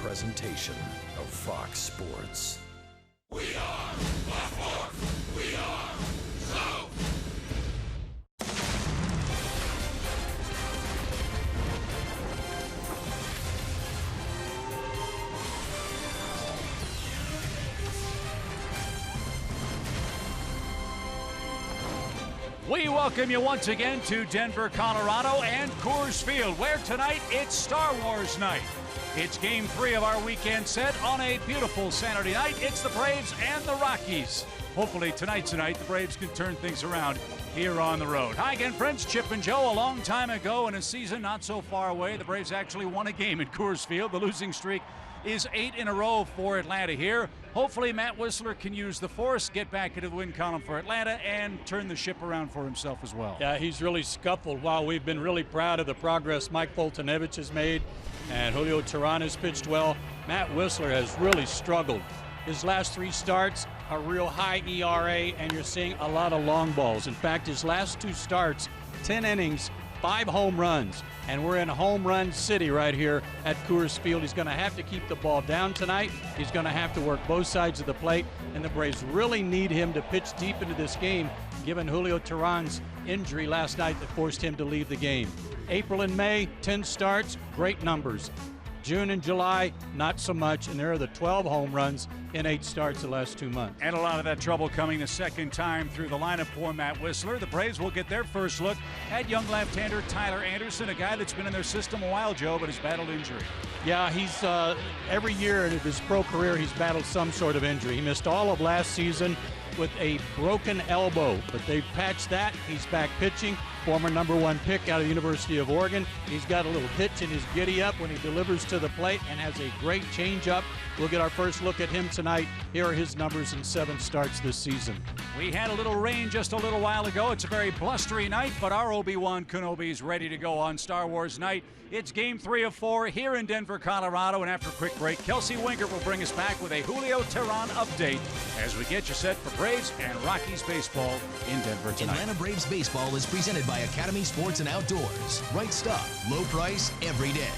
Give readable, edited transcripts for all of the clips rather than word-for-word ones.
presentation of Fox Sports. We are Blackmore. We are South. We welcome you once again to Denver, Colorado and Coors Field, where tonight it's Star Wars night. It's Game 3 of our weekend set on a beautiful Saturday night. It's the Braves and the Rockies. Hopefully tonight's the night the Braves can turn things around here on the road. Hi again, friends. Chip and Joe. A long time ago in a season not so far away, the Braves actually won a game at Coors Field. The losing streak is 8 in a row for Atlanta here. Hopefully Matt Wisler can use the force, get back into the win column for Atlanta, and turn the ship around for himself as well. Yeah, he's really scuffled. While we've been really proud of the progress Mike Foltynewicz has made and Julio Teheran has pitched well, Matt Wisler has really struggled. His last 3 starts, a real high ERA, and you're seeing a lot of long balls. In fact, his last 2 starts, 10 innings, 5 home runs, and we're in home run city right here at Coors Field. He's going to have to keep the ball down tonight. He's going to have to work both sides of the plate, and the Braves really need him to pitch deep into this game, given Julio Teheran's injury last night that forced him to leave the game. April and May, 10 starts, great numbers. June and July, not so much, and there are the 12 home runs in 8 starts the last 2 months. And a lot of that trouble coming the second time through the lineup for Matt Wisler. The Braves will get their first look at young left-hander Tyler Anderson, a guy that's been in their system a while, Joe, but has battled injury. Yeah, he's every year in his pro career he's battled some sort of injury. He missed all of last season with a broken elbow, but they've patched that. He's back pitching. Former #1 pick out of the University of Oregon. He's got a little hitch in his giddy-up when he delivers to the plate and has a great change-up. We'll get our first look at him tonight. Here are his numbers in 7 starts this season. We had a little rain just a little while ago. It's a very blustery night, but our Obi-Wan Kenobi is ready to go on Star Wars night. It's Game 3 of 4 here in Denver, Colorado, and after a quick break, Kelsey Winkert will bring us back with a Julio Teheran update as we get you set for Braves and Rockies baseball in Denver tonight. Atlanta Braves baseball is presented by Academy Sports and Outdoors. Right stuff, low price, every day.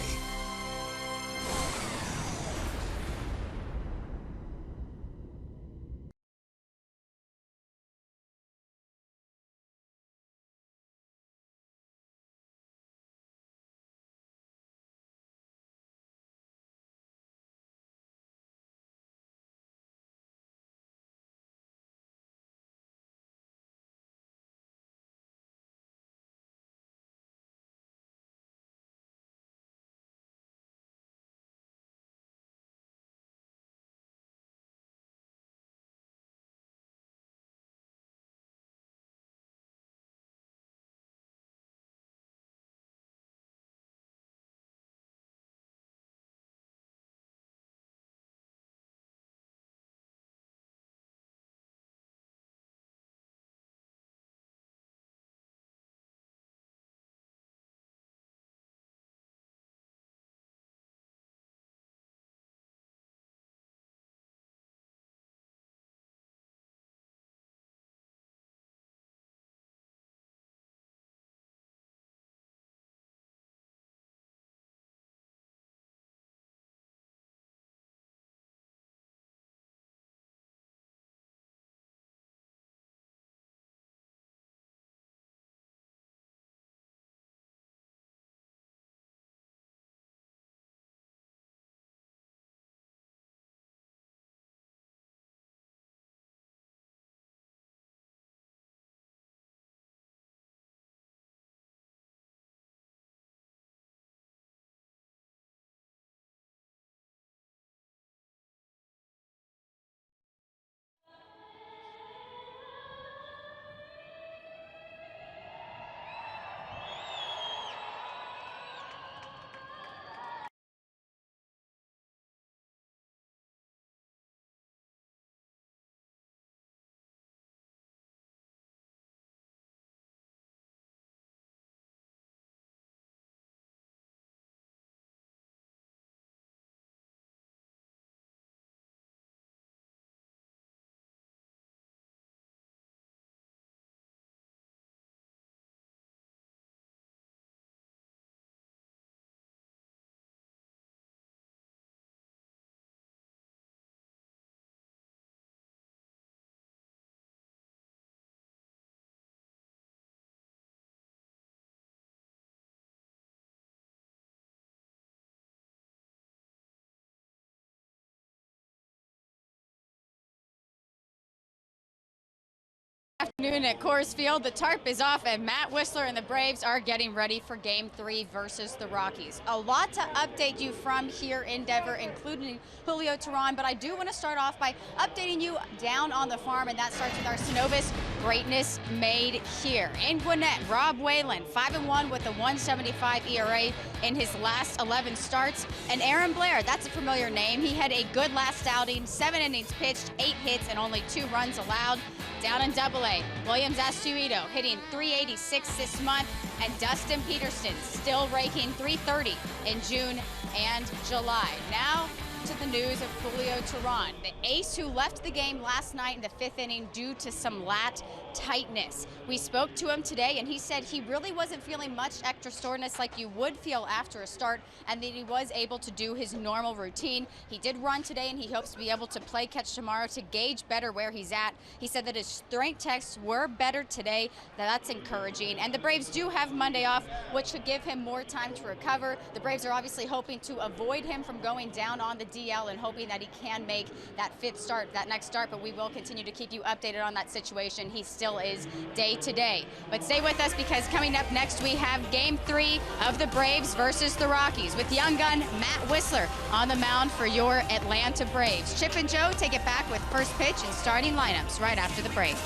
Afternoon at Coors Field. The tarp is off and Matt Whistler and the Braves are getting ready for Game 3 versus the Rockies. A lot to update you from here in Denver, including Julio Teheran, but I do want to start off by updating you down on the farm, and that starts with our Synovus Greatness Made Here. In Gwinnett, Rob Whalen, 5-1 with a 1.75 ERA in his last 11 starts. And Aaron Blair, that's a familiar name. He had a good last outing, 7 innings pitched, 8 hits, and only 2 runs allowed. Down in Double-A, Williams Astuito hitting .386 this month, and Dustin Peterson still raking .330 in June and July. Now to the news of Julio Teheran, the ace who left the game last night in the 5th inning due to some lat tightness. We spoke to him today, and he said he really wasn't feeling much extra soreness like you would feel after a start, and that he was able to do his normal routine. He did run today, and he hopes to be able to play catch tomorrow to gauge better where he's at. He said that his strength tests were better today. That's encouraging. And the Braves do have Monday off, which should give him more time to recover. The Braves are obviously hoping to avoid him from going down on the DL and hoping that he can make that 5th start, that next start, but we will continue to keep you updated on that situation. He still is day to day. But stay with us, because coming up next we have Game 3 of the Braves versus the Rockies with young gun Matt Whistler on the mound for your Atlanta Braves. Chip and Joe take it back with first pitch and starting lineups right after the break.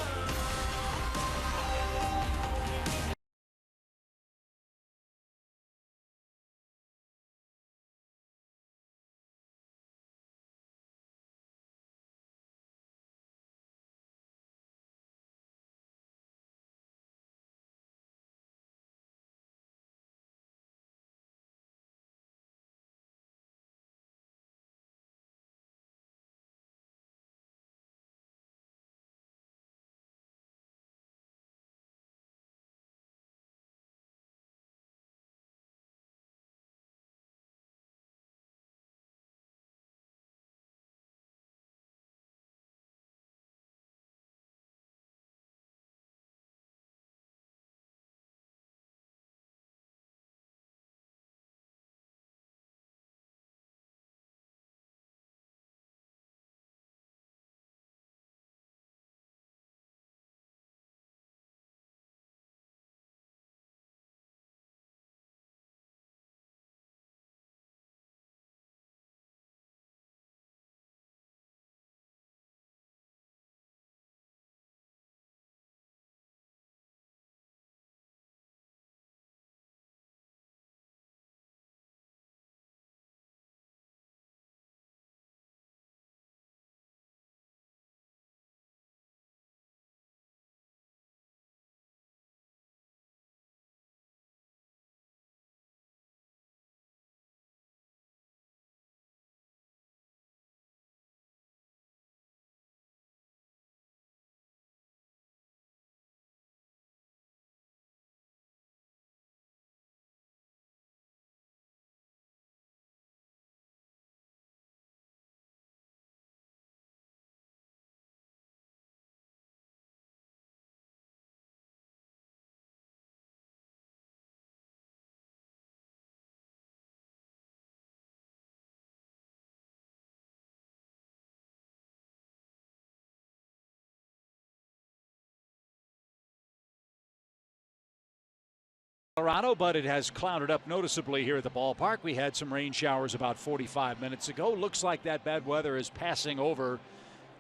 Colorado, but it has clouded up noticeably here at the ballpark. We had some rain showers about 45 minutes ago. Looks like that bad weather is passing over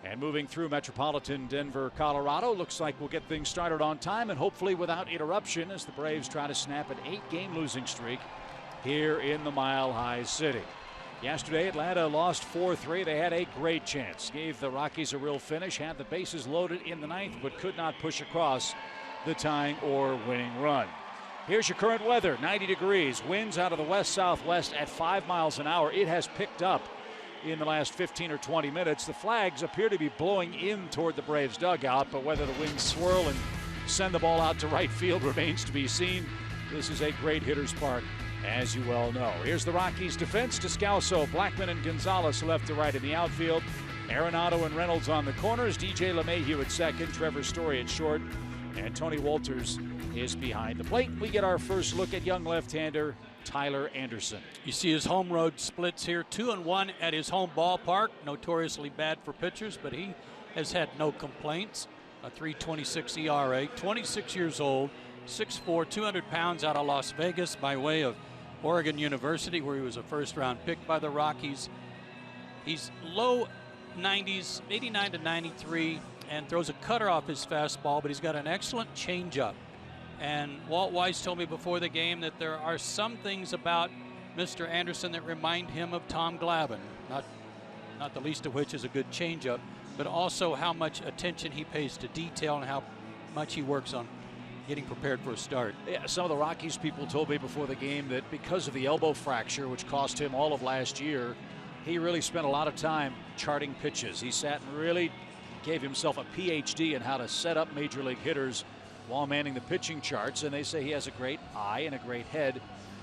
and moving through metropolitan Denver, Colorado. Looks like we'll get things started on time and hopefully without interruption as the Braves try to snap an 8-game losing streak here in the Mile High City. Yesterday, Atlanta lost 4-3. They had a great chance. Gave the Rockies a real finish, had the bases loaded in the 9th, but could not push across the tying or winning run. Here's your current weather, 90 degrees, winds out of the west-southwest at 5 miles an hour. It has picked up in the last 15 or 20 minutes. The flags appear to be blowing in toward the Braves dugout, but whether the winds swirl and send the ball out to right field remains to be seen. This is a great hitter's park, as you well know. Here's the Rockies defense. Descalso, Blackman, and Gonzalez left to right in the outfield. Arenado and Reynolds on the corners. DJ LeMahieu at second. Trevor Story at short. And Tony Walters is behind the plate. We get our first look at young left-hander Tyler Anderson. You see his home road splits here, 2-1 at his home ballpark. Notoriously bad for pitchers, but he has had no complaints. a 3.26 ERA, 26 years old, 6'4", 200 pounds, out of Las Vegas by way of Oregon University, where he was a first-round pick by the Rockies. He's low 90s, 89 to 93, and throws a cutter off his fastball, but he's got an excellent changeup. And Walt Weiss told me before the game that there are some things about Mr. Anderson that remind him of Tom Glavine, not the least of which is a good changeup, but also how much attention he pays to detail and how much he works on getting prepared for a start. Yeah, some of the Rockies people told me before the game that because of the elbow fracture, which cost him all of last year, he really spent a lot of time charting pitches. He sat and really gave himself a PhD in how to set up major league hitters while manning the pitching charts, and they say he has a great eye and a great head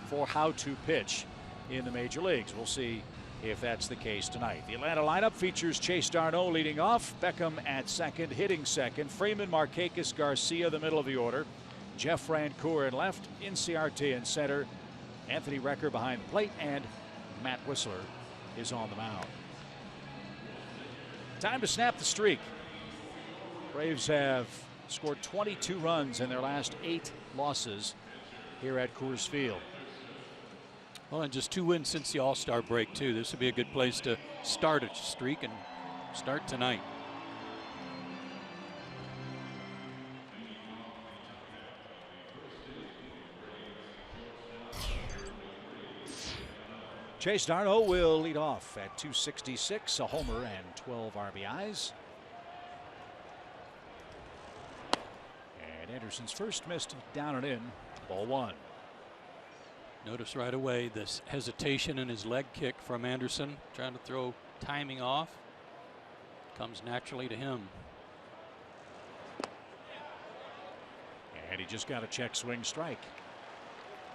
for how to pitch in the major leagues. We'll see if that's the case tonight. The Atlanta lineup features Chase d'Arnaud leading off, Beckham at second, hitting second, Freeman, Markakis, Garcia the middle of the order, Jeff Francoeur in left, Inciarte in center, Anthony Recker behind the plate, and Matt Whistler is on the mound. Time to snap the streak. Braves have scored 22 runs in their last 8 losses here at Coors Field. Well, and just 2 wins since the All-Star break, too. This would be a good place to start a streak and start tonight. Chase d'Arnaud will lead off at 266, a homer and 12 RBIs. And Anderson's first missed down and in, ball 1. Notice right away this hesitation in his leg kick from Anderson, trying to throw timing off. Comes naturally to him. And he just got a check swing strike.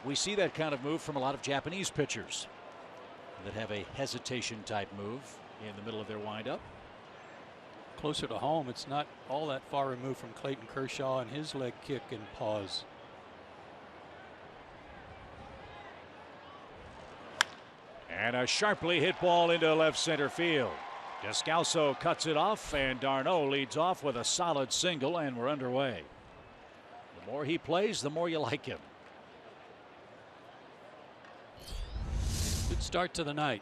We see that kind of move from a lot of Japanese pitchers that have a hesitation type move in the middle of their windup. Closer to home, it's not all that far removed from Clayton Kershaw and his leg kick and pause. And a sharply hit ball into left center field. Descalso cuts it off, and d'Arnaud leads off with a solid single, and we're underway. The more he plays, the more you like him. Good start to the night.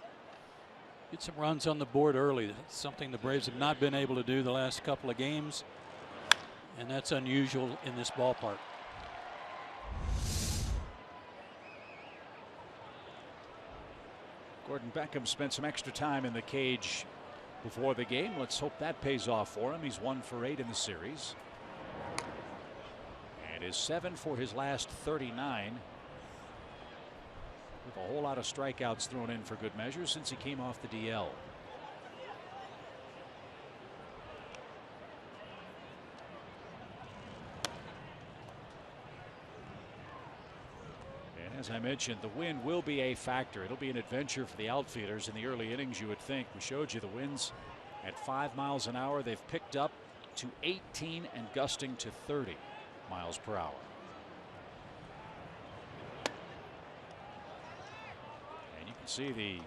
Get some runs on the board early. That's something the Braves have not been able to do the last couple of games, and that's unusual in this ballpark. Gordon Beckham spent some extra time in the cage before the game. Let's hope that pays off for him. He's 1 for 8 in the series, and is 7 for his last 39. With a whole lot of strikeouts thrown in for good measure since he came off the DL. And as I mentioned, the wind will be a factor. It'll be an adventure for the outfielders in the early innings, you would think. We showed you the winds at 5 miles an hour. They've picked up to 18 and gusting to 30 miles per hour. See the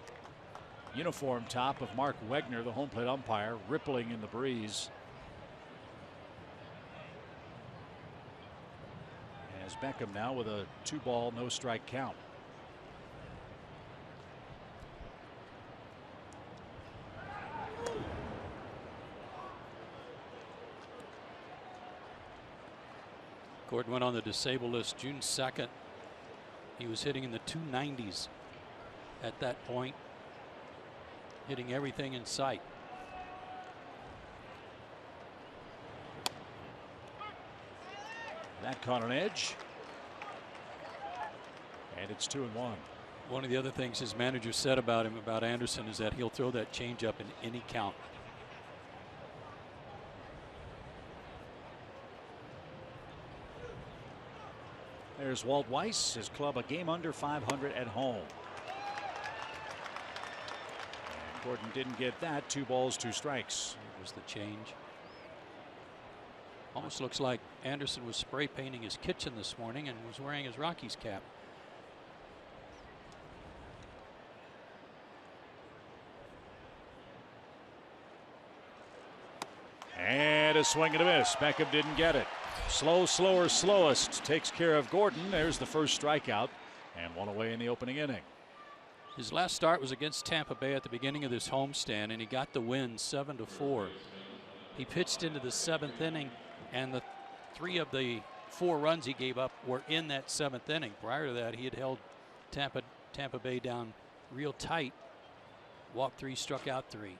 uniform top of Mark Wegner, the home plate umpire, rippling in the breeze as Beckham now with a 2-ball no strike count. Gordon went on the disabled list June 2nd. He was hitting in the 290s. At that point, hitting everything in sight. That caught an edge, and it's 2-1. One of the other things his manager said about him, about Anderson, is that he'll throw that changeup in any count. There's Walt Weiss, his club a game under 500 at home. Gordon didn't get that. 2 balls, 2 strikes. It was the change. Almost looks like Anderson was spray painting his kitchen this morning and was wearing his Rockies cap. And a swing and a miss. Beckham didn't get it. Slowest takes care of Gordon. There's the first strikeout and one away in the opening inning. His last start was against Tampa Bay at the beginning of this homestand, and he got the win 7-4. He pitched into the 7th inning, and the 3 of the 4 runs he gave up were in that 7th inning. Prior to that, he had held Tampa Bay down real tight. Walked 3, struck out 3.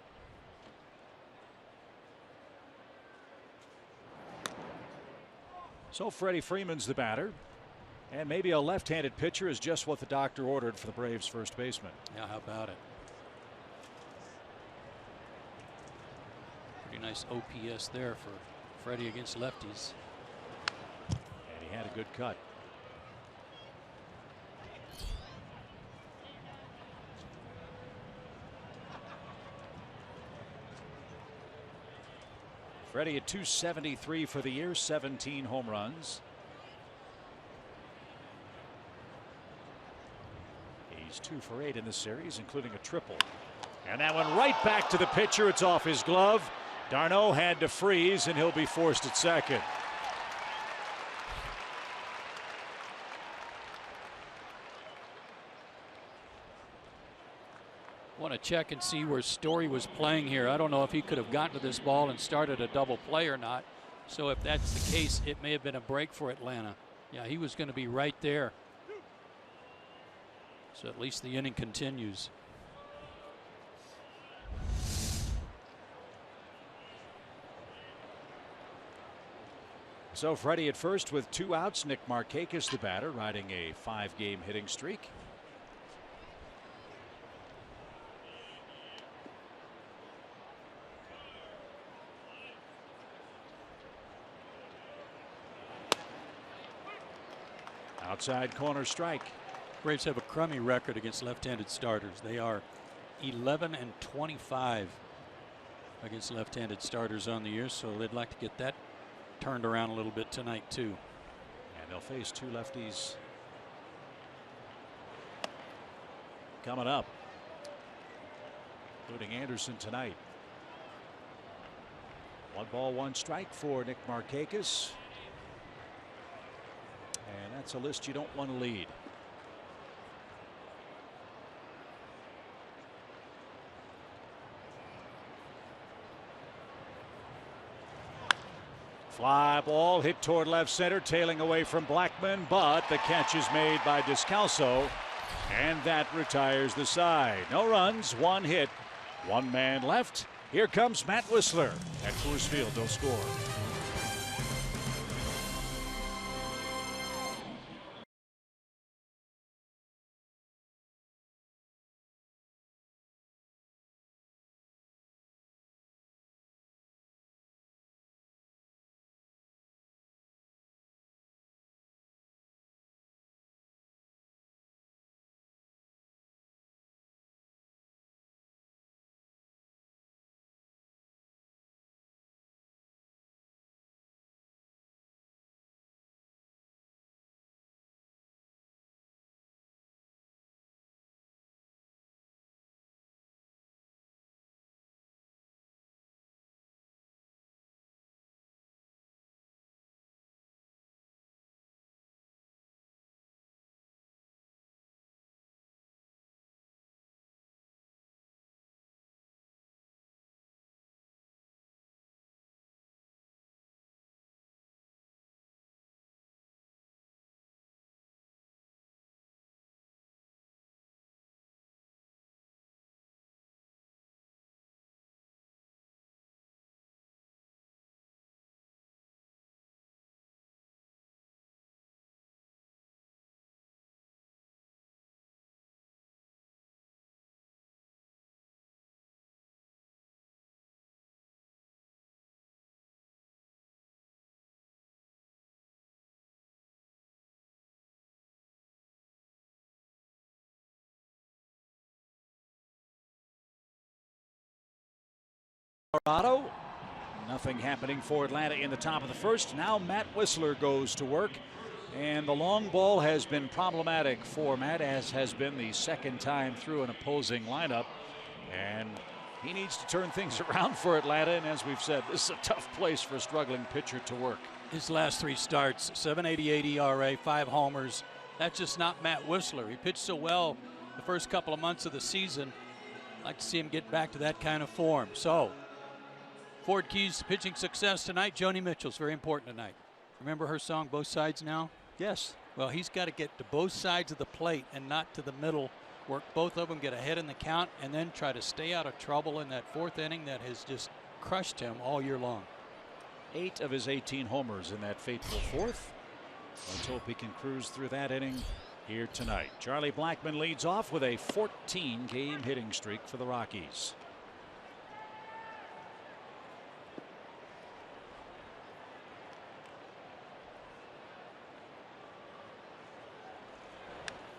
So Freddie Freeman's the batter. And maybe a left-handed pitcher is just what the doctor ordered for the Braves first baseman. Yeah, how about it? Pretty nice OPS there for Freddie against lefties. And he had a good cut. Freddie at .273 for the year, 17 home runs. He's 2 for 8 in this series, including a triple. And that one right back to the pitcher. It's off his glove. Darno had to freeze, and he'll be forced at second. Want to check and see where Story was playing here. I don't know if he could have gotten to this ball and started a double play or not. So if that's the case, it may have been a break for Atlanta. Yeah, he was going to be right there. So at least the inning continues. So Freddie at first with 2 outs. Nick Markakis, the batter, riding a 5-game hitting streak. Outside corner strike. Braves have a crummy record against left-handed starters. They are 11-25 against left-handed starters on the year, so they'd like to get that turned around a little bit tonight too. And they'll face 2 lefties coming up, including Anderson tonight. 1 ball, 1 strike for Nick Markakis. And that's a list you don't want to lead. Fly ball hit toward left center, tailing away from Blackman, but the catch is made by Descalso, and that retires the side. No runs, 1 hit, 1 man left. Here comes Matt Wisler at Coors Field. No score. Colorado. Nothing happening for Atlanta in the top of the first. Now Matt Wisler goes to work. And the long ball has been problematic for Matt, as has been the second time through an opposing lineup. And He needs to turn things around for Atlanta, and as we've said, this is a tough place for a struggling pitcher to work. His last 3 starts, 7.88 ERA, 5 homers. That's just not Matt Wisler. He pitched so well the first couple of months of the season. I'd like to see him get back to that kind of form. So, Ford Keys pitching success tonight. Joni Mitchell's very important tonight. Remember her song, Both Sides Now? Yes. Well, he's got to get to both sides of the plate and not to the middle. Work both of them, get ahead in the count, and then try to stay out of trouble in that 4th inning that has just crushed him all year long. 8 of his 18 homers in that fateful 4th. Let's hope he can cruise through that inning here tonight. Charlie Blackmon leads off with a 14-game hitting streak for the Rockies.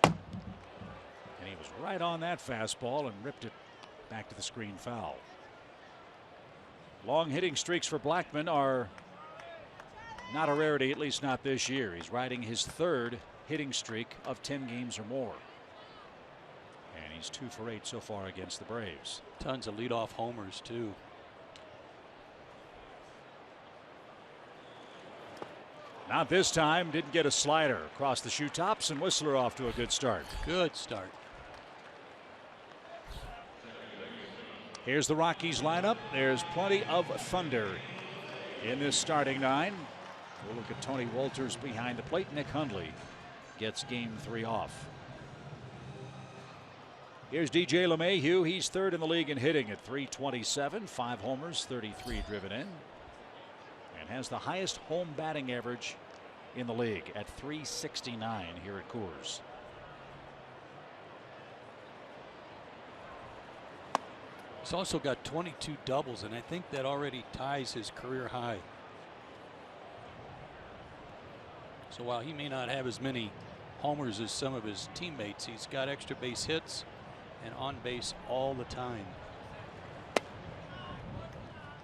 And he was right on that fastball and ripped it back to the screen foul. Long hitting streaks for Blackmon are not a rarity, at least not this year. He's riding his 3rd hitting streak of 10 games or more. And he's 2 for 8 so far against the Braves. Tons of leadoff homers, too. Not this time. Didn't get a slider across the shoe tops, and Wisler off to a good start. Good start. Here's the Rockies lineup. There's plenty of thunder in this starting 9. We'll look at Tony Wolters behind the plate. Nick Hundley gets game 3 off. Here's DJ LeMahieu. He's 3rd in the league in hitting at .327, 5 homers, 33 driven in, and has the highest home batting average in the league at .369 here at Coors. He's also got 22 doubles, and I think that already ties his career high. So while he may not have as many homers as some of his teammates, he's got extra base hits and on base all the time.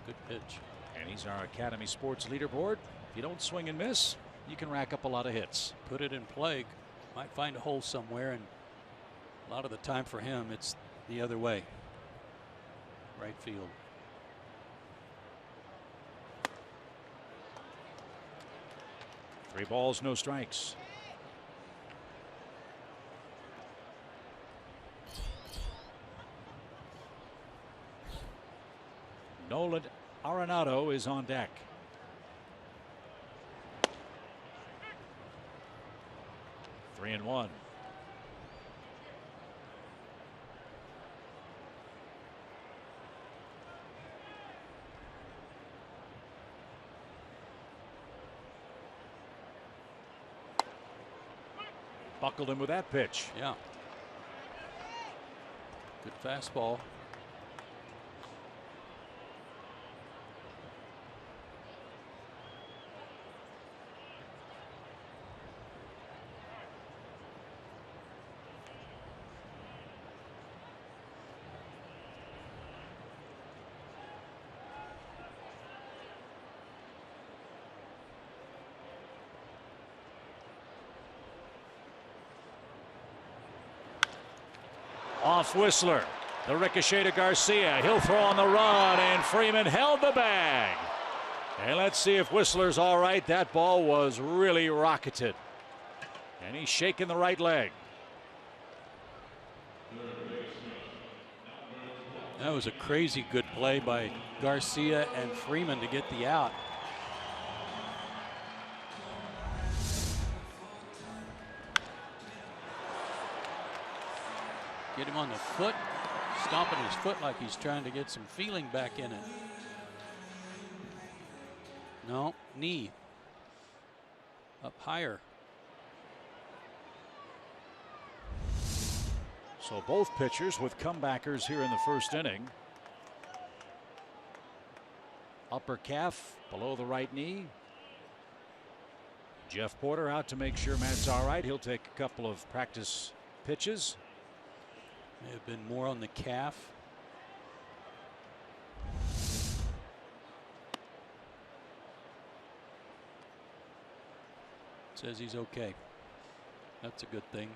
Good pitch. And he's our Academy Sports leaderboard. If you don't swing and miss, you can rack up a lot of hits. Put it in play. Might find a hole somewhere, and a lot of the time for him, it's the other way. Right field. Three balls, no strikes. Nolan Arenado is on deck. Three and one. Buckled him with that pitch. Yeah. Good fastball. Off Wisler. The ricochet to Garcia. He'll throw on the run, and Freeman held the bag. And let's see if Whistler's all right. That ball was really rocketed. And he's shaking the right leg. That was a crazy good play by Garcia and Freeman to get the out. Get him on the foot, stomping his foot like he's trying to get some feeling back in it. No, knee. Up higher. So both pitchers with comebackers here in the first inning. Upper calf below the right knee. Jeff Porter out to make sure Matt's all right. He'll take a couple of practice pitches. May have been more on the calf. Says he's okay. That's a good thing.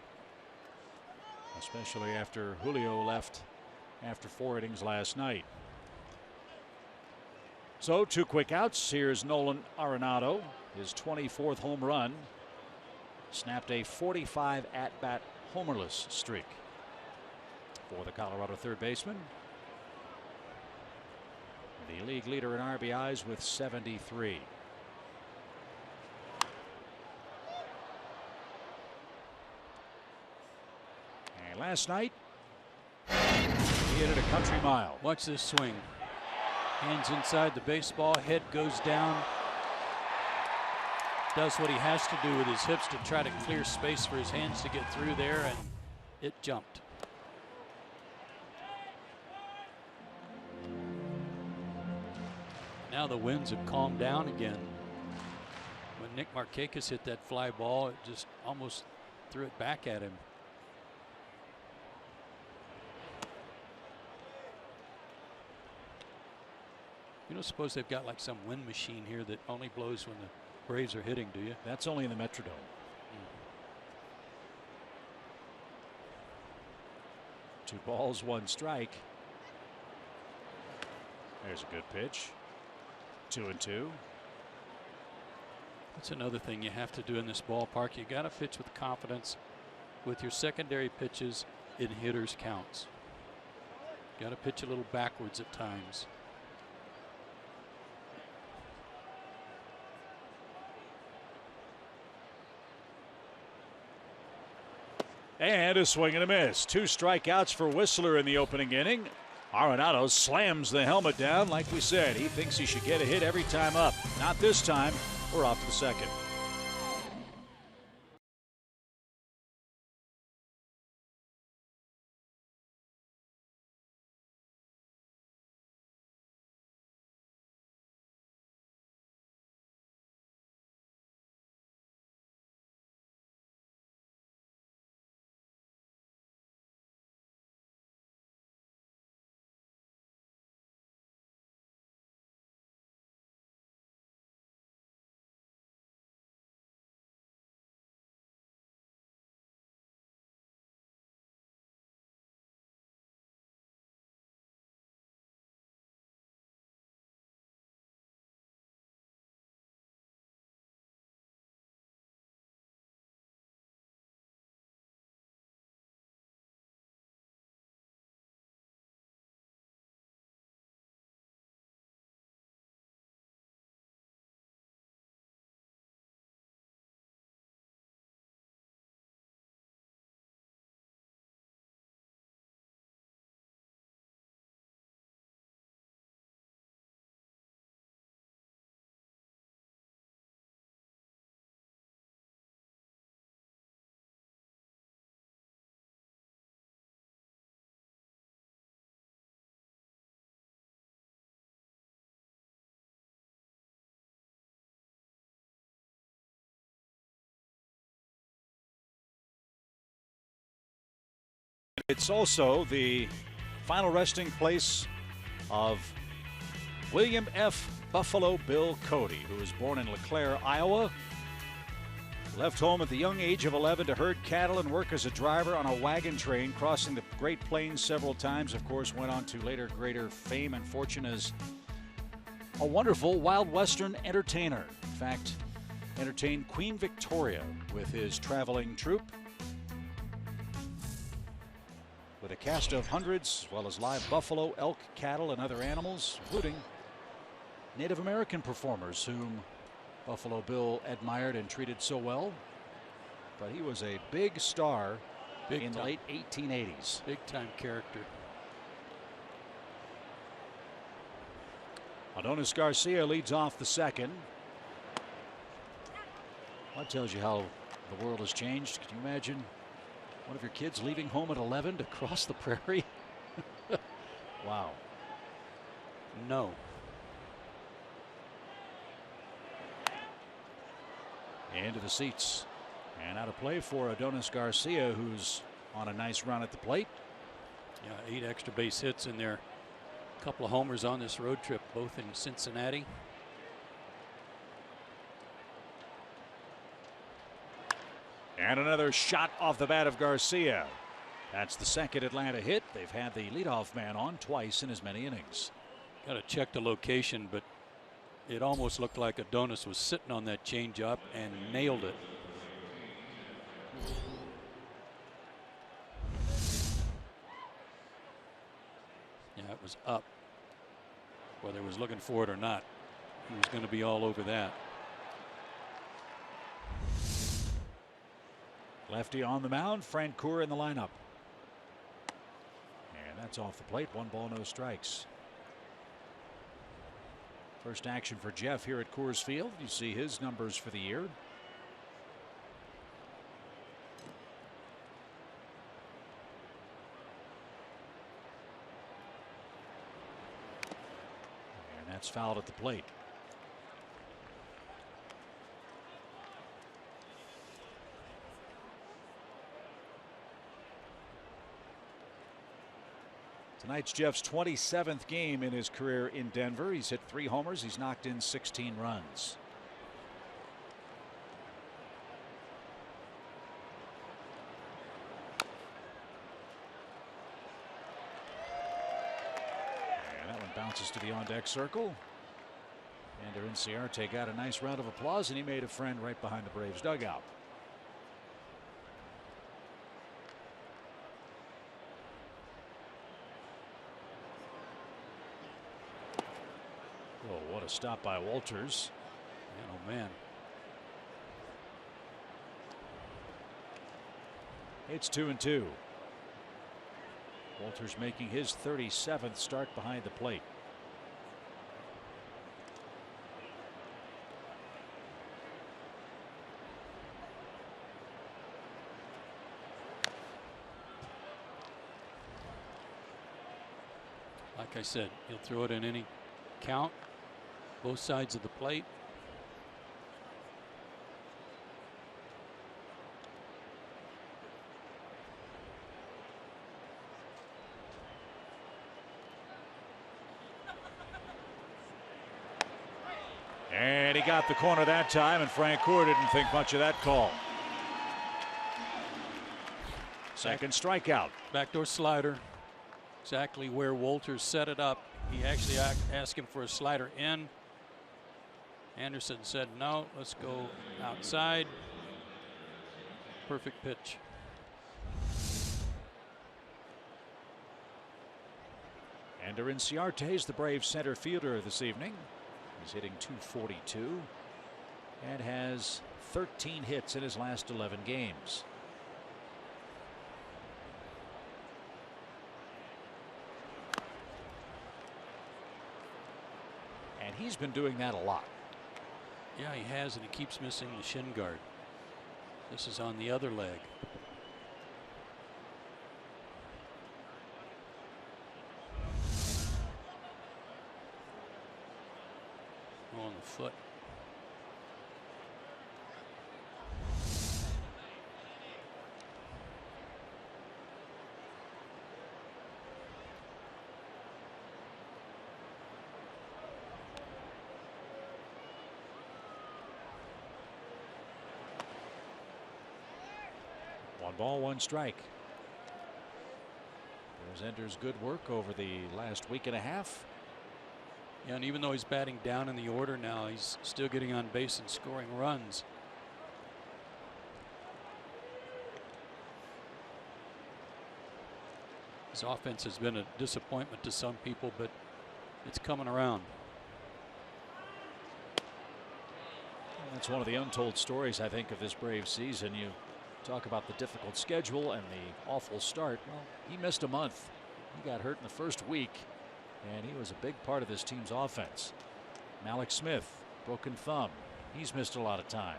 Especially after Julio left after 4 innings last night. So 2 quick outs. Here's Nolan Arenado, his 24th home run. Snapped a 45 at-bat homerless streak for the Colorado third baseman. The league leader in RBIs with 73. And last night, he hit it a country mile. Watch this swing. Hands inside the baseball, head goes down. Does what he has to do with his hips to try to clear space for his hands to get through there, and it jumped. Now the winds have calmed down again. When Nick Markakis hit that fly ball, it just almost threw it back at him. You don't suppose they've got like some wind machine here that only blows when the Braves are hitting, do you? That's only in the Metrodome. 2 balls, 1 strike. There's a good pitch. 2-2. That's another thing you have to do in this ballpark. You got to pitch with confidence with your secondary pitches in hitters' counts. Got to pitch a little backwards at times. And a swing and a miss. 2 strikeouts for Whistler in the opening inning. Arenado slams the helmet down. Like we said, he thinks he should get a hit every time up. Not this time. We're off to the second. It's also the final resting place of William F. Buffalo Bill Cody, who was born in LeClaire, Iowa. Left home at the young age of 11 to herd cattle and work as a driver on a wagon train, crossing the Great Plains several times. Of course, went on to later greater fame and fortune as a wonderful Wild Western entertainer. In fact, entertained Queen Victoria with his traveling troupe, with a cast of hundreds, as well as live buffalo, elk, cattle, and other animals, including Native American performers whom Buffalo Bill admired and treated so well. But he was a big star in the late 1880s. Big time character. Adonis Garcia leads off the second. That tells you how the world has changed. Can you imagine one of your kids leaving home at 11 to cross the prairie? Wow. No. Into the seats and out of play for Adonis Garcia, who's on a nice run at the plate. Yeah, 8 extra base hits in there. A couple of homers on this road trip, both in Cincinnati. And another shot off the bat of Garcia. That's the second Atlanta hit. They've had the leadoff man on twice in as many innings. Got to check the location, but it almost looked like Adonis was sitting on that changeup and nailed it. Yeah, it was up. Whether he was looking for it or not, he was going to be all over that. Lefty on the mound, Francoeur in the lineup. And that's off the plate. 1 ball, no strikes. First action for Jeff here at Coors Field. You see his numbers for the year. And that's fouled at the plate. Tonight's Jeff's 27th game in his career in Denver. He's hit 3 homers. He's knocked in 16 runs. And that one bounces to the on-deck circle. Ender Inciarte got a nice round of applause, and he made a friend right behind the Braves dugout. Oh, what a stop by Walters. Man, oh man. It's 2-2. Walters making his 37th start behind the plate. Like I said, he'll throw it in any count, both sides of the plate. And he got the corner that time, and Francoeur didn't think much of that call. Second strikeout. Backdoor slider. Exactly where Walters set it up. He actually asked him for a slider in. Anderson said no, let's go outside. Perfect pitch. Ender Inciarte is the Braves center fielder this evening. He's hitting .242 and has 13 hits in his last 11 games. And he's been doing that a lot. Yeah, he has, and he keeps missing the shin guard. This is on the other leg. On the foot. One ball, one strike. There's Ender's good work over the last week and a half. Yeah, and even though he's batting down in the order now, he's still getting on base and scoring runs. His offense has been a disappointment to some people, but it's coming around. That's one of the untold stories, I think, of this Braves season. You talk about the difficult schedule and the awful start. Well, he missed a month. He got hurt in the first week, and he was a big part of this team's offense. Malik Smith, broken thumb. He's missed a lot of time.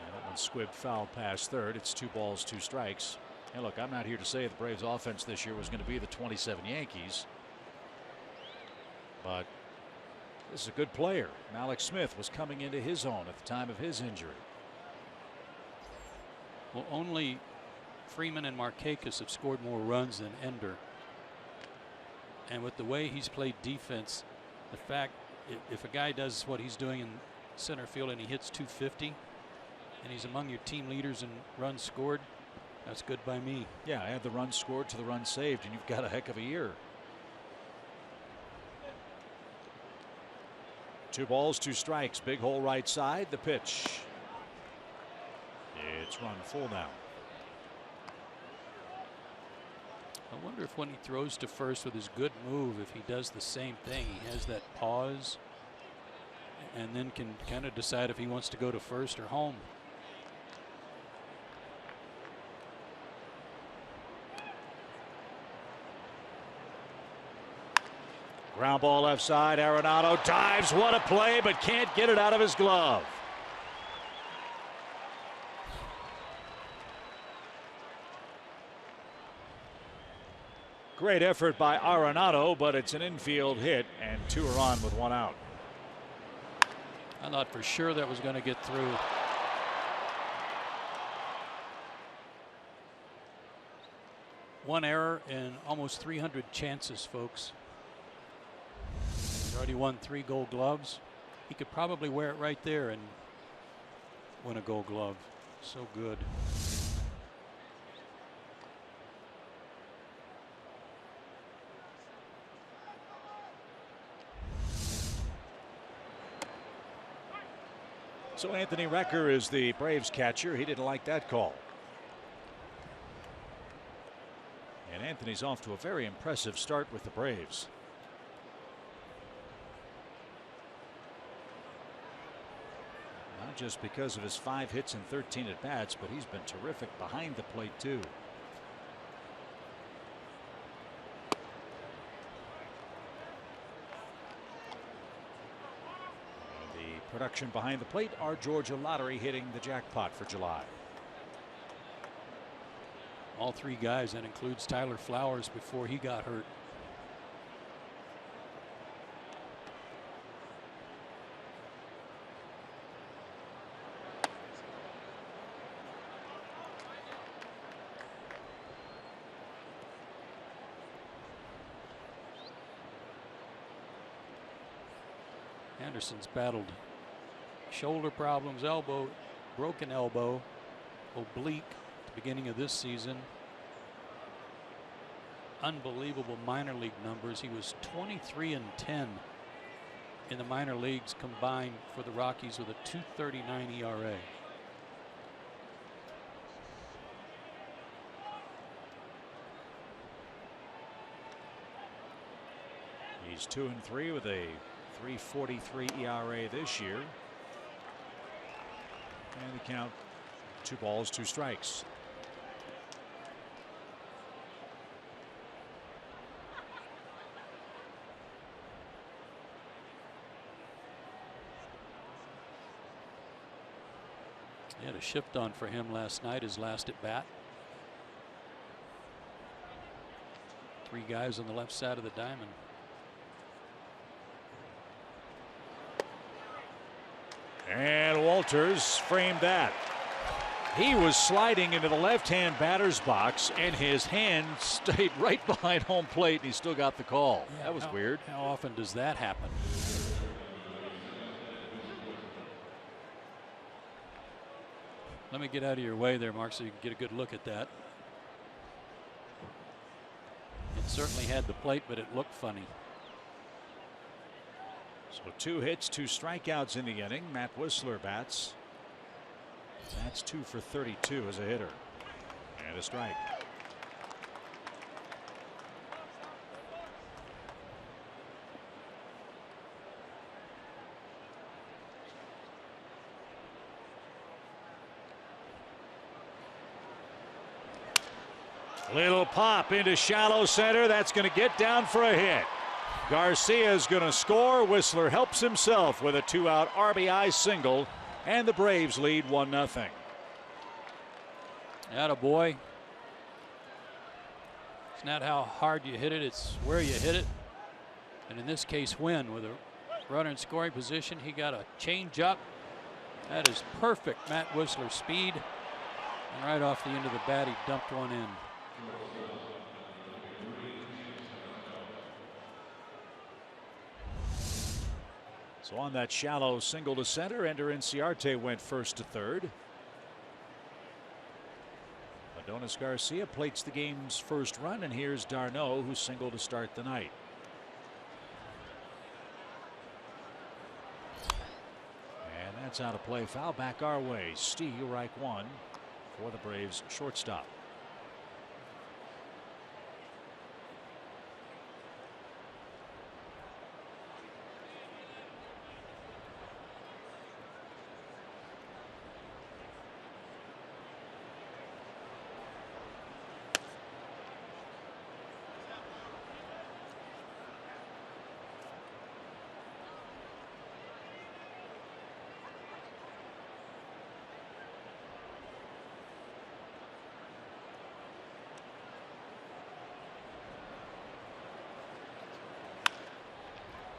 And that one squibbed foul past third. It's 2 balls, 2 strikes. And look, I'm not here to say the Braves offense this year was going to be the 27 Yankees. But this is a good player. Malik Smith was coming into his own at the time of his injury. Well, only Freeman and Markakis have scored more runs than Ender. And with the way he's played defense, the fact if a guy does what he's doing in center field and he hits .250, and he's among your team leaders in runs scored, that's good by me. Yeah, add the runs scored to the runs saved, and you've got a heck of a year. 2 balls, 2 strikes. Big hole right side. The pitch. It's run full now. I wonder if when he throws to first with his good move, if he does the same thing, he has that pause and then can kind of decide if he wants to go to first or home. Ground ball left side. Arenado dives. What a play, but can't get it out of his glove. Great effort by Arenado, but it's an infield hit, and 2 are on with 1 out. I thought for sure that was going to get through. One error in almost 300 chances, folks. He's already won 3 Gold Gloves. He could probably wear it right there and win a Gold Glove. So good. So Anthony Recker is the Braves catcher. He didn't like that call. And Anthony's off to a very impressive start with the Braves. Not just because of his 5 hits and 13 at bats, but he's been terrific behind the plate too. Production behind the plate, our Georgia Lottery hitting the jackpot for July. All 3 guys, that includes Tyler Flowers before he got hurt. Anderson's battled shoulder problems, elbow, broken elbow, oblique at the beginning of this season. Unbelievable minor league numbers. He was 23-10 in the minor leagues combined for the Rockies with a .239 ERA. He's 2-3 with a .343 ERA this year. And the count, 2 balls, 2 strikes. He had a shift on for him last night, his last at bat. 3 guys on the left side of the diamond. And Walters framed that. He was sliding into the left-hand batter's box, and his hand stayed right behind home plate, and he still got the call. Yeah, that was weird. How often does that happen? Let me get out of your way there, Mark, so you can get a good look at that. It certainly had the plate, but it looked funny. So 2 hits, 2 strikeouts in the inning. Matt Whistler bats. That's 2 for 32 as a hitter. And a strike. Little pop into shallow center. That's going to get down for a hit. Garcia is going to score. Whistler helps himself with a 2-out RBI single, and the Braves lead 1-0. Attaboy. It's not how hard you hit it, it's where you hit it. And in this case, when with a runner in scoring position, he got a change up. That is perfect Matt Whistler speed. And right off the end of the bat, he dumped one in. So on that shallow single to center, Ender Inciarte went first to third. Adonis Garcia plates the game's first run, and here's d'Arnaud, who singled to start the night. And that's out of play. Foul back our way. Strike one for the Braves shortstop.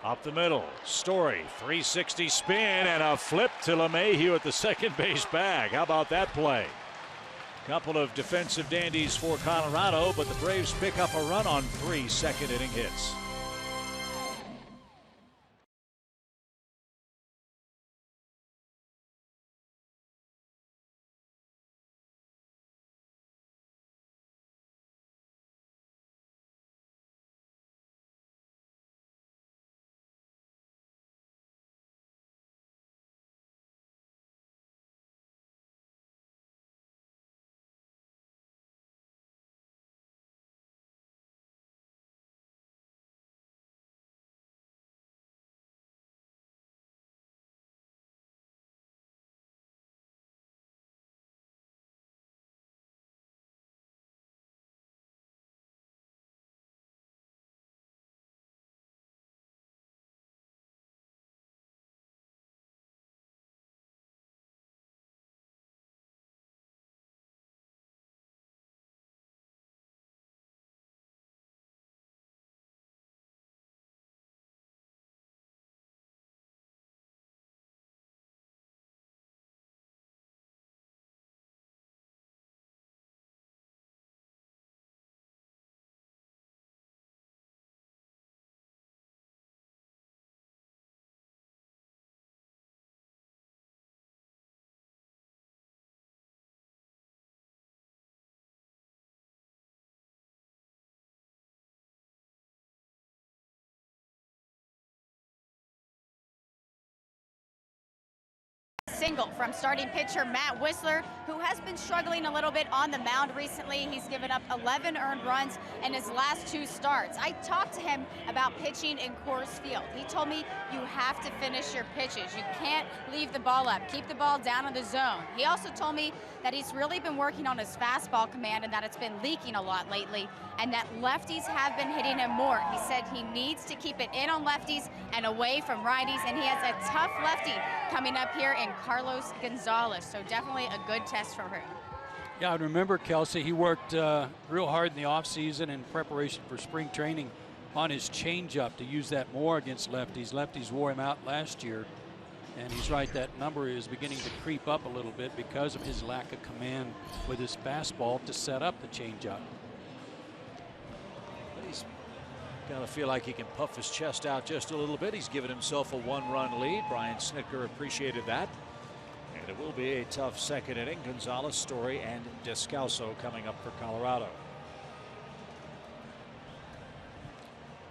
Up the middle, Story, 360 spin and a flip to LeMahieu at the second base bag. How about that play? Couple of defensive dandies for Colorado, but the Braves pick up a run on 3 second-inning hits. Single from starting pitcher Matt Wisler, who has been struggling a little bit on the mound recently. He's given up 11 earned runs in his last 2 starts. I talked to him about pitching in Coors Field. He told me you have to finish your pitches. You can't leave the ball up. Keep the ball down in the zone. He also told me that he's really been working on his fastball command and that it's been leaking a lot lately, and that lefties have been hitting him more. He said he needs to keep it in on lefties and away from righties, and he has a tough lefty coming up here in Carlos Gonzalez, so definitely a good test for him. Yeah, I remember, Kelsey, he worked real hard in the offseason in preparation for spring training on his changeup to use that more against lefties. Lefties wore him out last year, and he's right, that number is beginning to creep up a little bit because of his lack of command with his fastball to set up the changeup. He's got to feel like he can puff his chest out just a little bit. He's given himself a 1-run lead. Brian Snitker appreciated that. And it will be a tough second inning. Gonzalez, Story, and Descalso coming up for Colorado.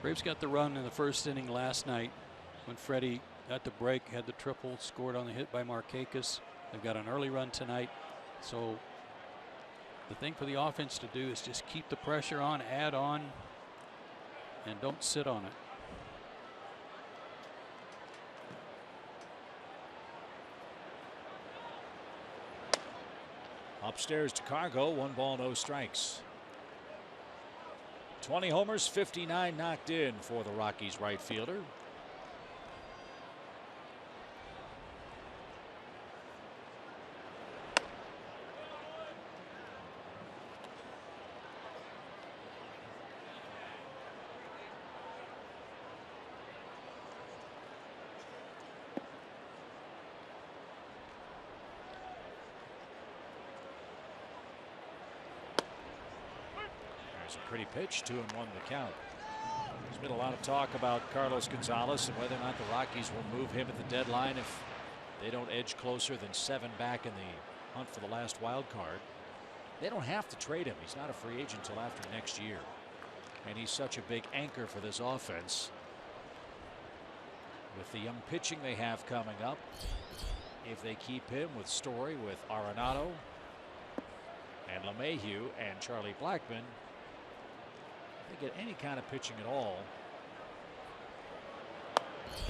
Braves got the run in the first inning last night when Freddie got the break, had the triple, scored on the hit by Markakis. They've got an early run tonight. So the thing for the offense to do is just keep the pressure on, add on, and don't sit on it. Upstairs to Cargo, 1 ball, no strikes. 20 homers, 59 knocked in for the Rockies right fielder. A pretty pitch, 2-1 the count. There's been a lot of talk about Carlos Gonzalez and whether or not the Rockies will move him at the deadline if they don't edge closer than 7 back in the hunt for the last wild card. They don't have to trade him. He's not a free agent until after next year. And he's such a big anchor for this offense. With the young pitching they have coming up, if they keep him with Story, with Arenado, and LeMahieu, and Charlie Blackmon, if they get any kind of pitching at all,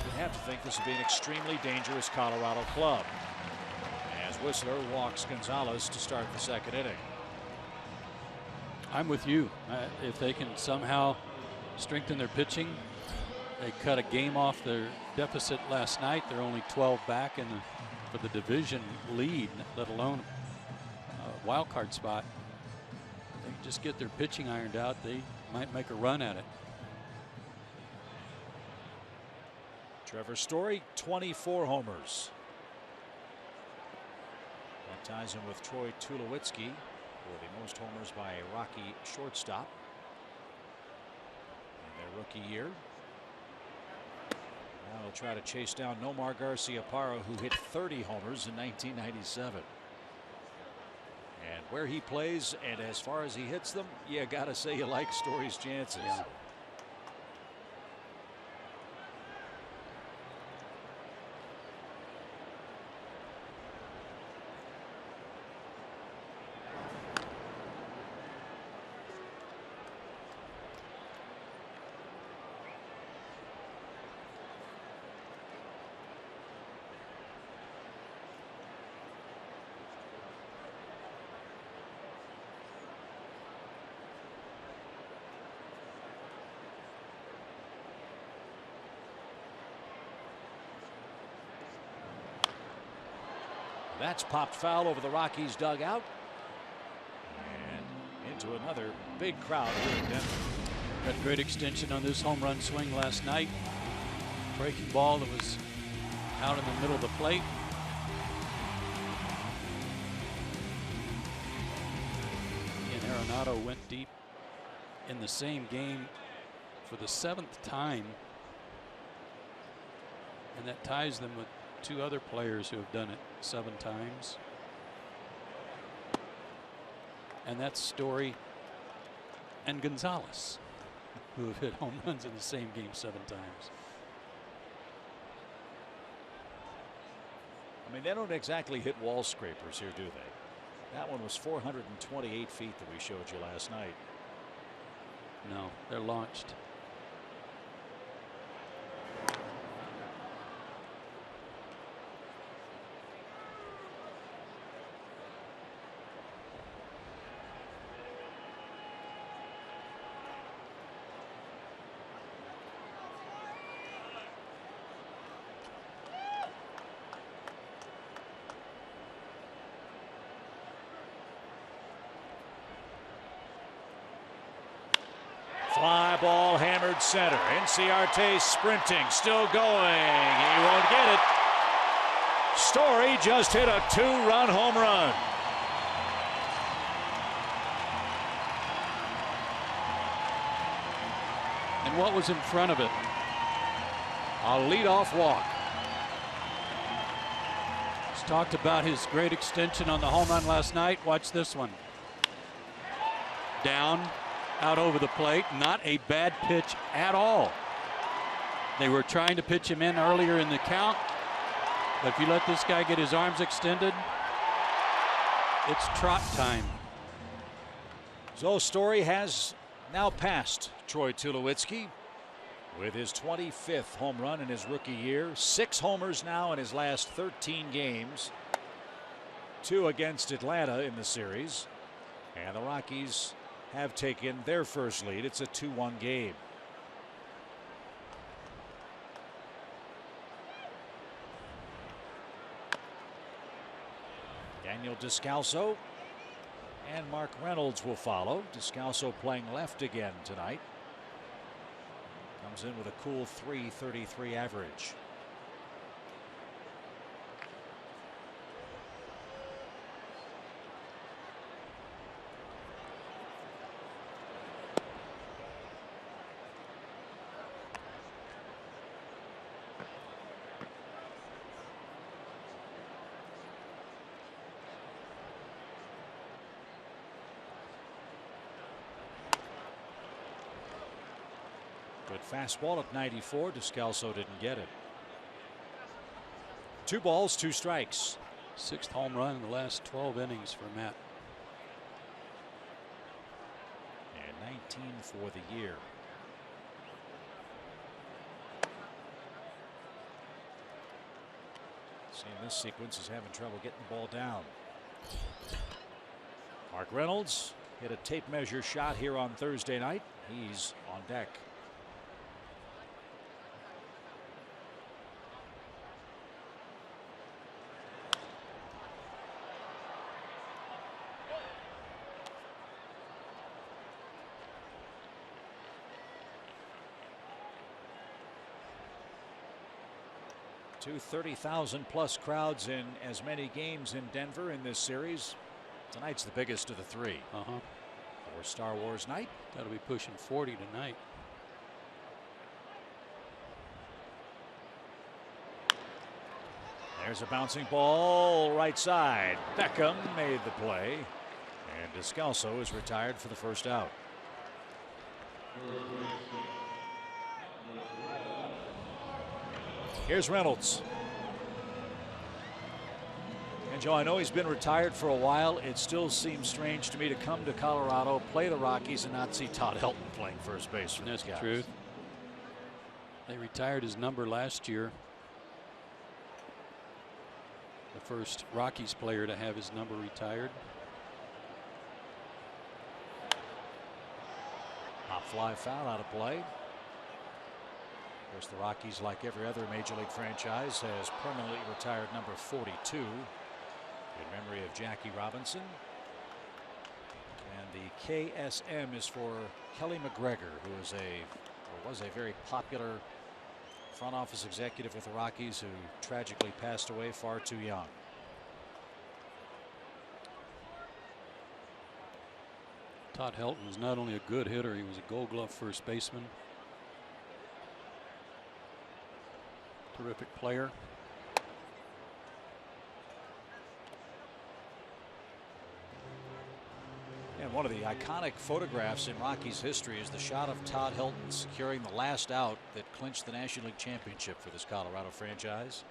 you have to think this would be an extremely dangerous Colorado club. As Whistler walks Gonzalez to start the second inning. I'm with you. If they can somehow strengthen their pitching, they cut a game off their deficit last night. They're only 12 back for the division lead, let alone a wild card spot. If they just get their pitching ironed out, they might make a run at it. Trevor Story, 24 homers. That ties him with Troy Tulowitzki for the most homers by a Rocky shortstop in their rookie year. Now he'll try to chase down Nomar Garciaparra, who hit 30 homers in 1997. And where he plays and as far as he hits them, you gotta say you like Story's chances. Yeah. That's popped foul over the Rockies dugout and into another big crowd here in Denver. Got great extension on this home run swing last night. Breaking ball that was out in the middle of the plate. And Arenado went deep in the same game for the 7th time. And that ties them with 2 other players who have done it 7 times. And that's Story and Gonzalez, who have hit home runs in the same game 7 times. I mean, they don't exactly hit wall scrapers here, do they? That one was 428 feet that we showed you last night. No, they're launched. Fly ball hammered center. Inciarte sprinting, still going. He won't get it. Story just hit a 2-run home run. And what was in front of it? A leadoff walk. He's talked about his great extension on the home run last night. Watch this one. Down, out over the plate. Not a bad pitch at all. They were trying to pitch him in earlier in the count, but if you let this guy get his arms extended, it's trot time. So Story has now passed Troy Tulowitzki with his 25th home run in his rookie year. 6 homers now in his last 13 games. 2 against Atlanta in the series. And the Rockies have taken their first lead. It's a 2-1 game. Daniel Descalso and Mark Reynolds will follow. Descalso playing left again tonight. Comes in with a cool .333 average. Good fastball at 94. Descalso didn't get it. 2 balls, 2 strikes. 6th home run in the last 12 innings for Matt. And 19 for the year. Seeing this sequence is having trouble getting the ball down. Mark Reynolds hit a tape measure shot here on Thursday night. He's on deck. Two 30,000+ crowds in as many games in Denver in this series. Tonight's the biggest of the 3. For Star Wars night. That'll be pushing 40 tonight. There's a bouncing ball right side. Beckham made the play. And Descalso is retired for the first out. Here's Reynolds. And Joe, I know he's been retired for a while. It still seems strange to me to come to Colorado, play the Rockies, and not see Todd Helton playing first base for That's these guys. the truth. They retired his number last year. The first Rockies player to have his number retired. Hop fly foul out of play. Of course, the Rockies, like every other Major League franchise, has permanently retired number 42 in memory of Jackie Robinson. And the KSM is for Kelly McGregor, who is was a very popular front office executive with the Rockies who tragically passed away far too young. Todd Helton was not only a good hitter, he was a Gold Glove first baseman. Terrific player. And one of the iconic photographs in Rockies history is the shot of Todd Helton securing the last out that clinched the National League Championship for this Colorado franchise.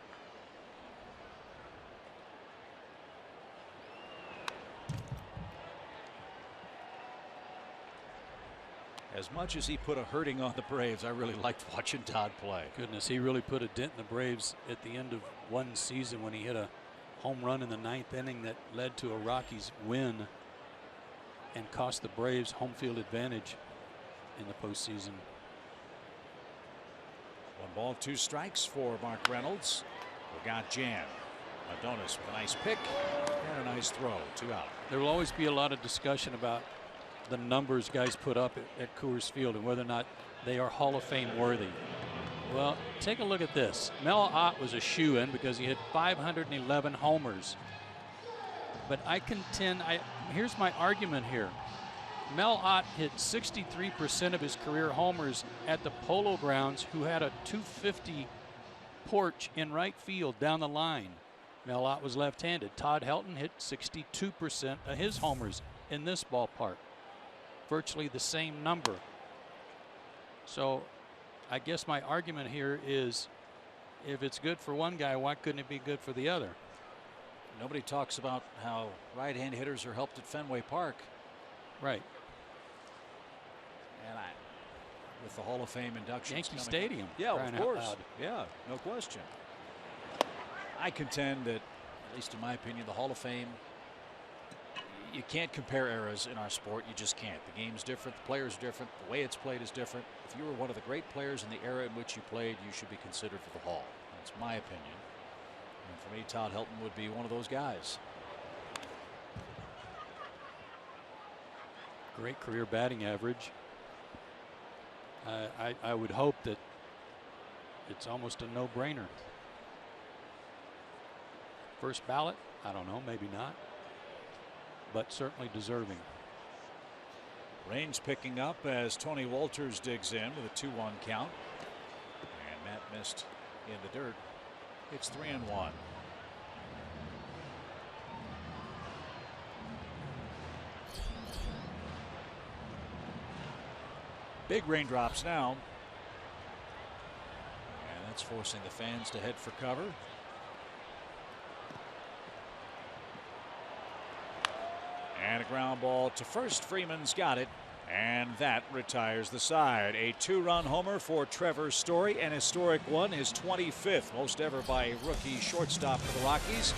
As much as he put a hurting on the Braves, I really liked watching Todd play. Goodness, he really put a dent in the Braves at the end of one season when he hit a home run in the 9th inning that led to a Rockies win and cost the Braves home field advantage in the postseason. 1 ball, 2 strikes for Mark Reynolds. We got Jan. Adonis with a nice pick and a nice throw. 2 out. There will always be a lot of discussion about the numbers guys put up at Coors Field and whether or not they are Hall of Fame worthy. Well, take a look at this. Mel Ott was a shoo-in because he hit 511 homers. But I contend, here's my argument here. Mel Ott hit 63% of his career homers at the Polo Grounds, who had a 250 porch in right field down the line. Mel Ott was left-handed. Todd Helton hit 62% of his homers in this ballpark. Virtually the same number. So I guess my argument here is if it's good for one guy, why couldn't it be good for the other? Nobody talks about how right-hand hitters are helped at Fenway Park. Right. And with the Hall of Fame inductions. Yankee Stadium. Yeah, of course. Loud. Yeah, no question. I contend that, at least in my opinion, the Hall of Fame, you can't compare eras in our sport. You just can't. The game's different. The player's different. The way it's played is different. If you were one of the great players in the era in which you played, you should be considered for the Hall. That's my opinion. And for me, Todd Helton would be one of those guys. Great career batting average. I would hope that it's almost a no-brainer. First ballot? I don't know, maybe not. But certainly deserving. Rain's picking up as Tony Walters digs in with a 2-1 count. And Matt missed in the dirt. It's 3-1. Big raindrops now. That's forcing the fans to head for cover. And a ground ball to first. Freeman's got it. And that retires the side. A 2-run homer for Trevor Story, an historic one, his 25th, most ever by a rookie shortstop for the Rockies.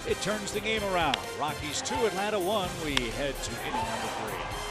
It turns the game around. Rockies 2, Atlanta 1. We head to inning number 3.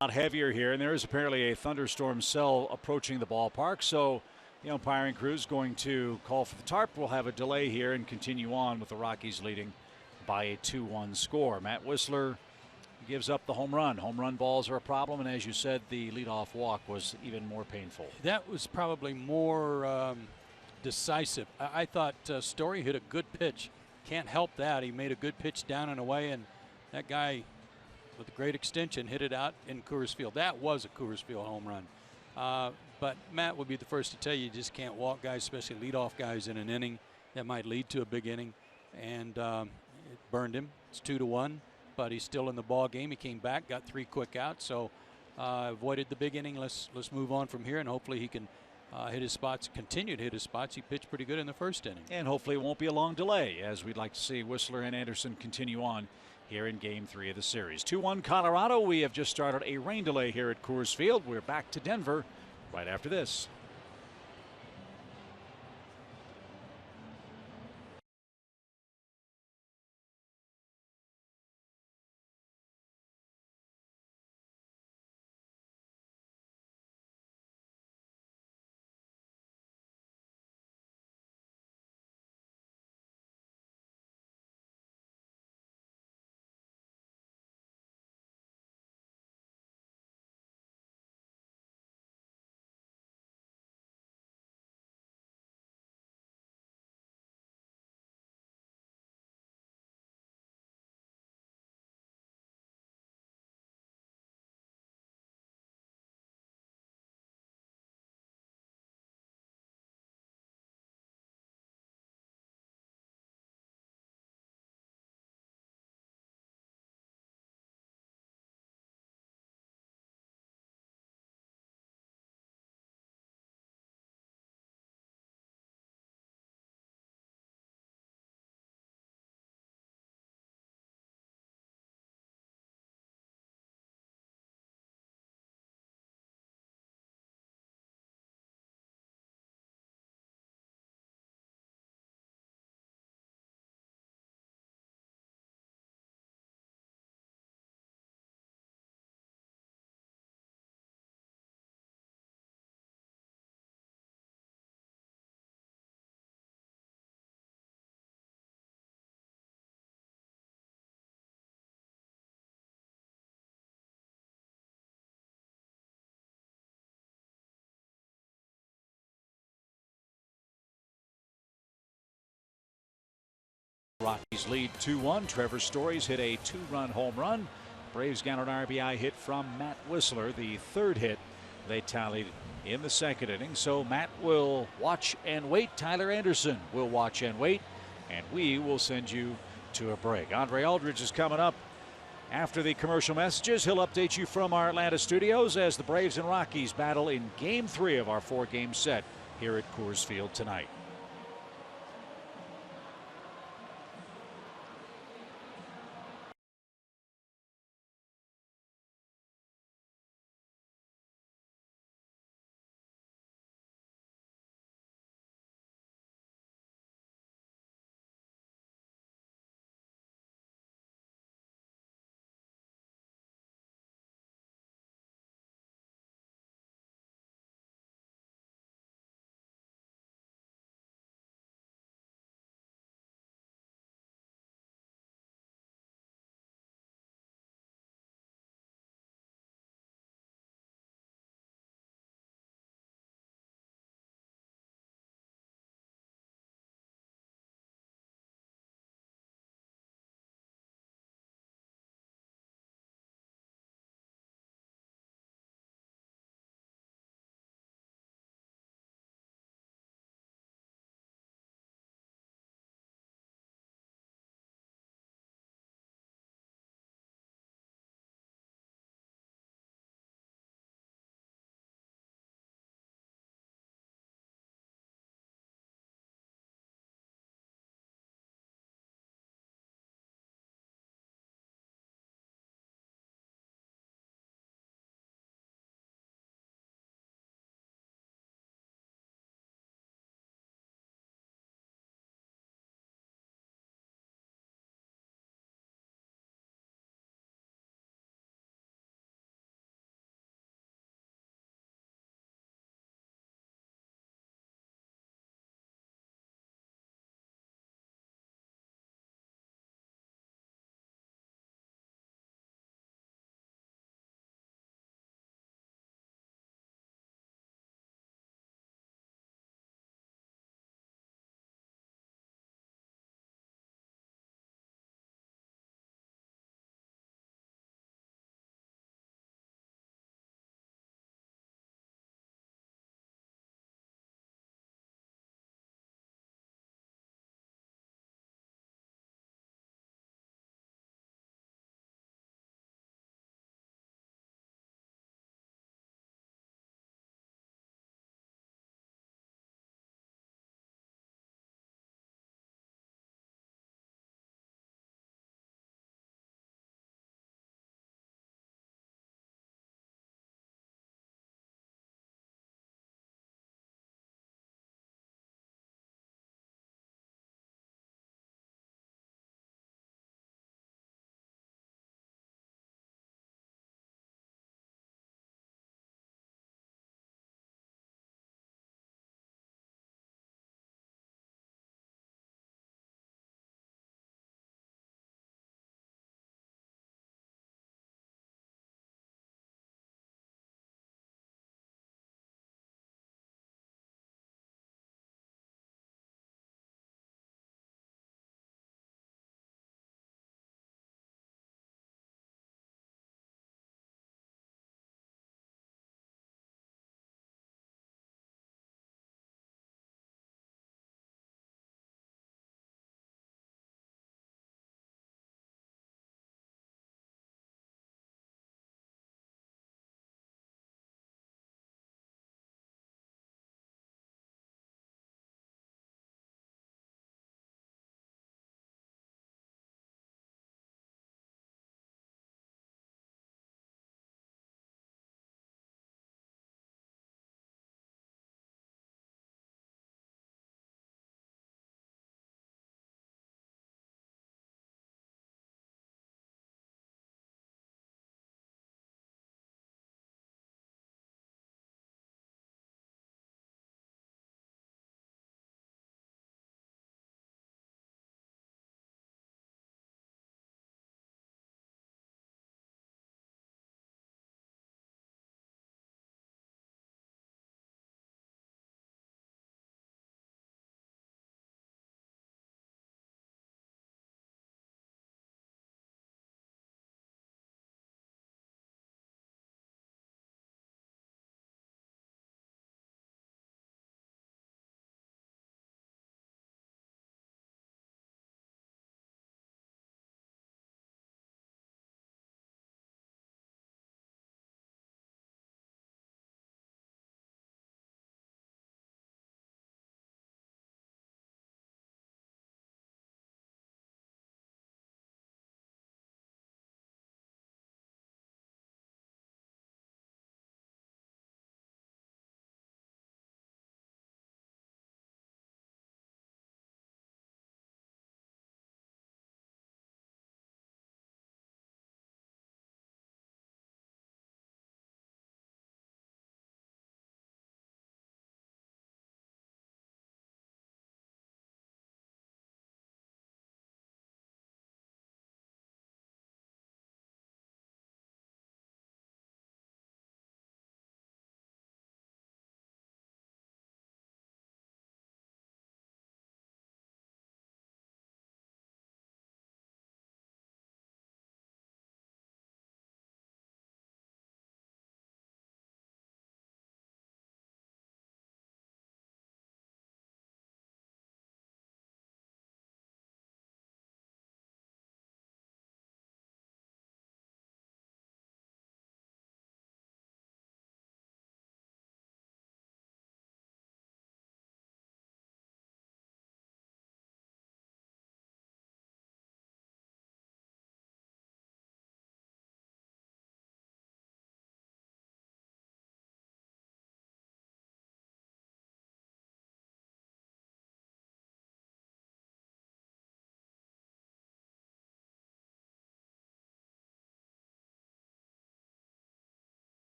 Lot heavier here, and there is apparently a thunderstorm cell approaching the ballpark, so the umpiring crew is going to call for the tarp. We'll have a delay here and continue on with the Rockies leading by a 2-1 score. Matt Wisler gives up the home run. Home run balls are a problem, and as you said, the leadoff walk was even more painful. That was probably more decisive. I thought Story hit a good pitch. Can't help that. He made a good pitch down and away, and that guy with a great extension hit it out in Coors Field. That was a Coors Field home run. But Matt would be the first to tell you just can't walk guys, especially leadoff guys in an inning that might lead to a big inning. And it burned him. It's 2-1, but he's still in the ball game. He came back, got 3 quick outs, so avoided the big inning. Let's move on from here, and hopefully he can hit his spots, continue to hit his spots. He pitched pretty good in the first inning. And hopefully it won't be a long delay, as we'd like to see Wisler and Anderson continue on here in Game 3 of the series. 2-1 Colorado. We have just started a rain delay here at Coors Field. We're back to Denver right after this. Rockies lead 2-1. Trevor Stories hit a 2-run home run. Braves got an RBI hit from Matt Wisler, the third hit they tallied in the second inning. So Matt will watch and wait. Tyler Anderson will watch and wait. And we will send you to a break. Andre Aldridge is coming up after the commercial messages. He'll update you from our Atlanta studios as the Braves and Rockies battle in Game 3 of our 4-game set here at Coors Field tonight.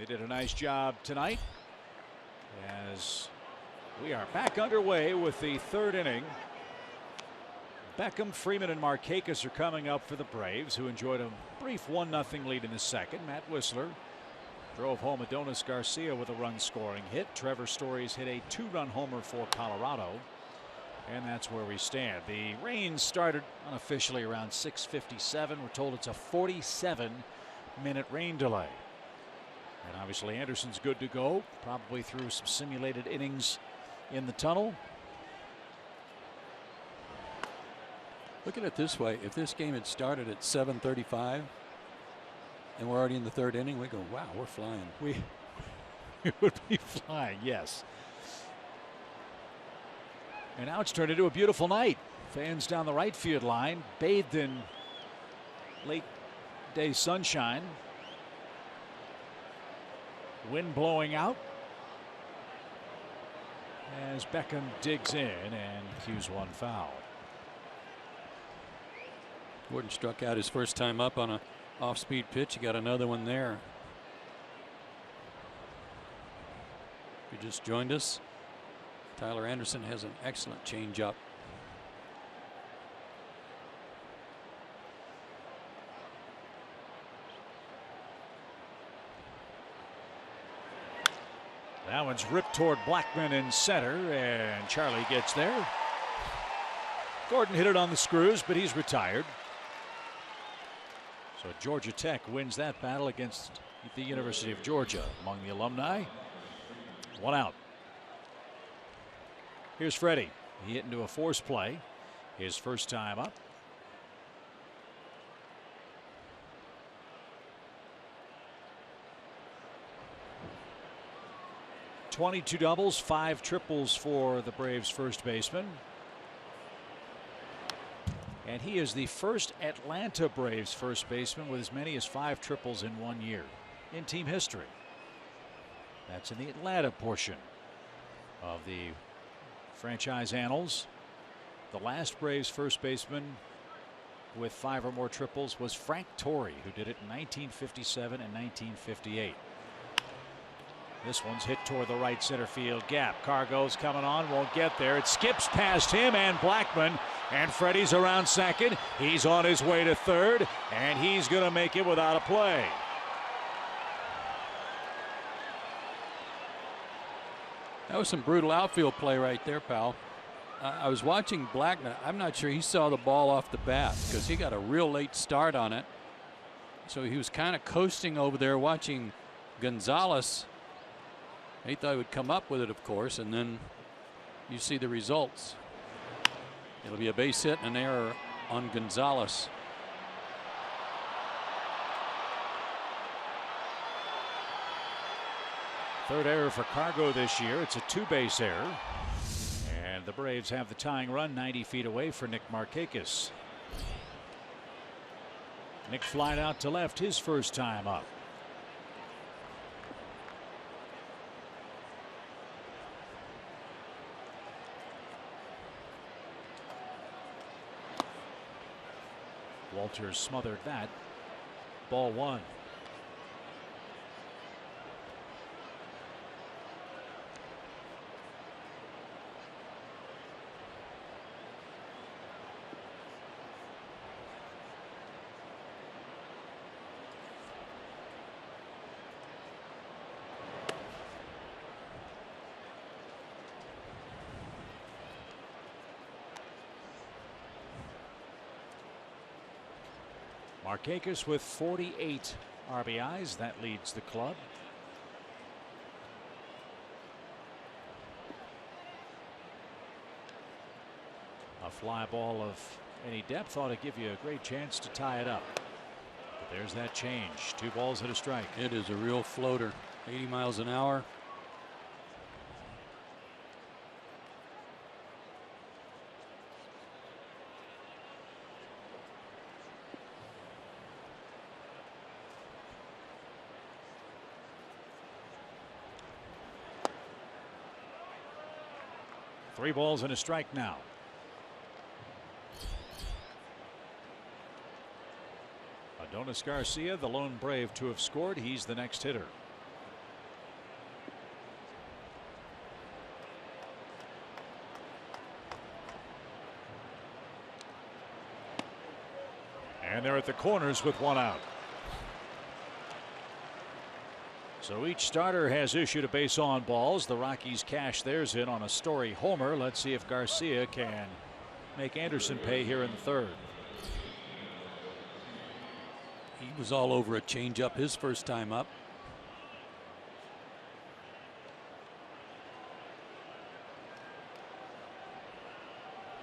They did a nice job tonight as we are back underway with the third inning. Beckham, Freeman, and Markakis are coming up for the Braves, who enjoyed a brief 1-0 lead in the second. Matt Wisler drove home Adonis Garcia with a run-scoring hit. Trevor Stories hit a 2-run homer for Colorado. And that's where we stand. The rain started unofficially around 6:57. We're told it's a 47-minute rain delay. And obviously Anderson's good to go, probably through some simulated innings in the tunnel. Look at it this way. If this game had started at 7:35 and we're already in the third inning, we go, wow, we're flying. We would be flying, yes. And now it's turned into a beautiful night. Fans down the right field line, bathed in late day sunshine. Wind blowing out as Beckham digs in and cues one foul. Gordon struck out his first time up on a off-speed pitch. He got another one there. If you just joined us, Tyler Anderson has an excellent changeup. That one's ripped toward Blackman in center, and Charlie gets there. Gordon hit it on the screws, but he's retired. So Georgia Tech wins that battle against the University of Georgia among the alumni. One out. Here's Freddie. He hit into a force play. His first time up. .22 doubles, 5 triples for the Braves first baseman. And he is the first Atlanta Braves first baseman with as many as 5 triples in 1 year in team history. That's in the Atlanta portion of the franchise annals. The last Braves first baseman with 5 or more triples was Frank Torrey, who did it in 1957 and 1958. This one's hit toward the right center field gap. Cargo's coming on, won't get there. It skips past him and Blackman, and Freddie's around second. He's on his way to third, and he's going to make it without a play. That was some brutal outfield play right there, pal. I was watching Blackman. I'm not sure he saw the ball off the bat because he got a real late start on it. So he was kind of coasting over there watching Gonzalez. He thought he would come up with it, of course, and then you see the results. It'll be a base hit and an error on Gonzalez. Third error for Cargo this year. It's a 2-base error. And the Braves have the tying run 90 feet away for Nick Markakis. Nick flied out to left his first time up. Walters smothered that. Ball 1. Markakis with 48 RBIs. That leads the club. A fly ball of any depth ought to give you a great chance to tie it up. But there's that change. 2 balls and a strike. It is a real floater. 80 miles an hour. Three balls and a strike now. Adonis Garcia, the lone Brave to have scored. He's the next hitter. And they're at the corners with one out. So each starter has issued a base on balls. The Rockies cash theirs in on a Story homer. Let's see if Garcia can make Anderson pay here in the third. He was all over a changeup his first time up.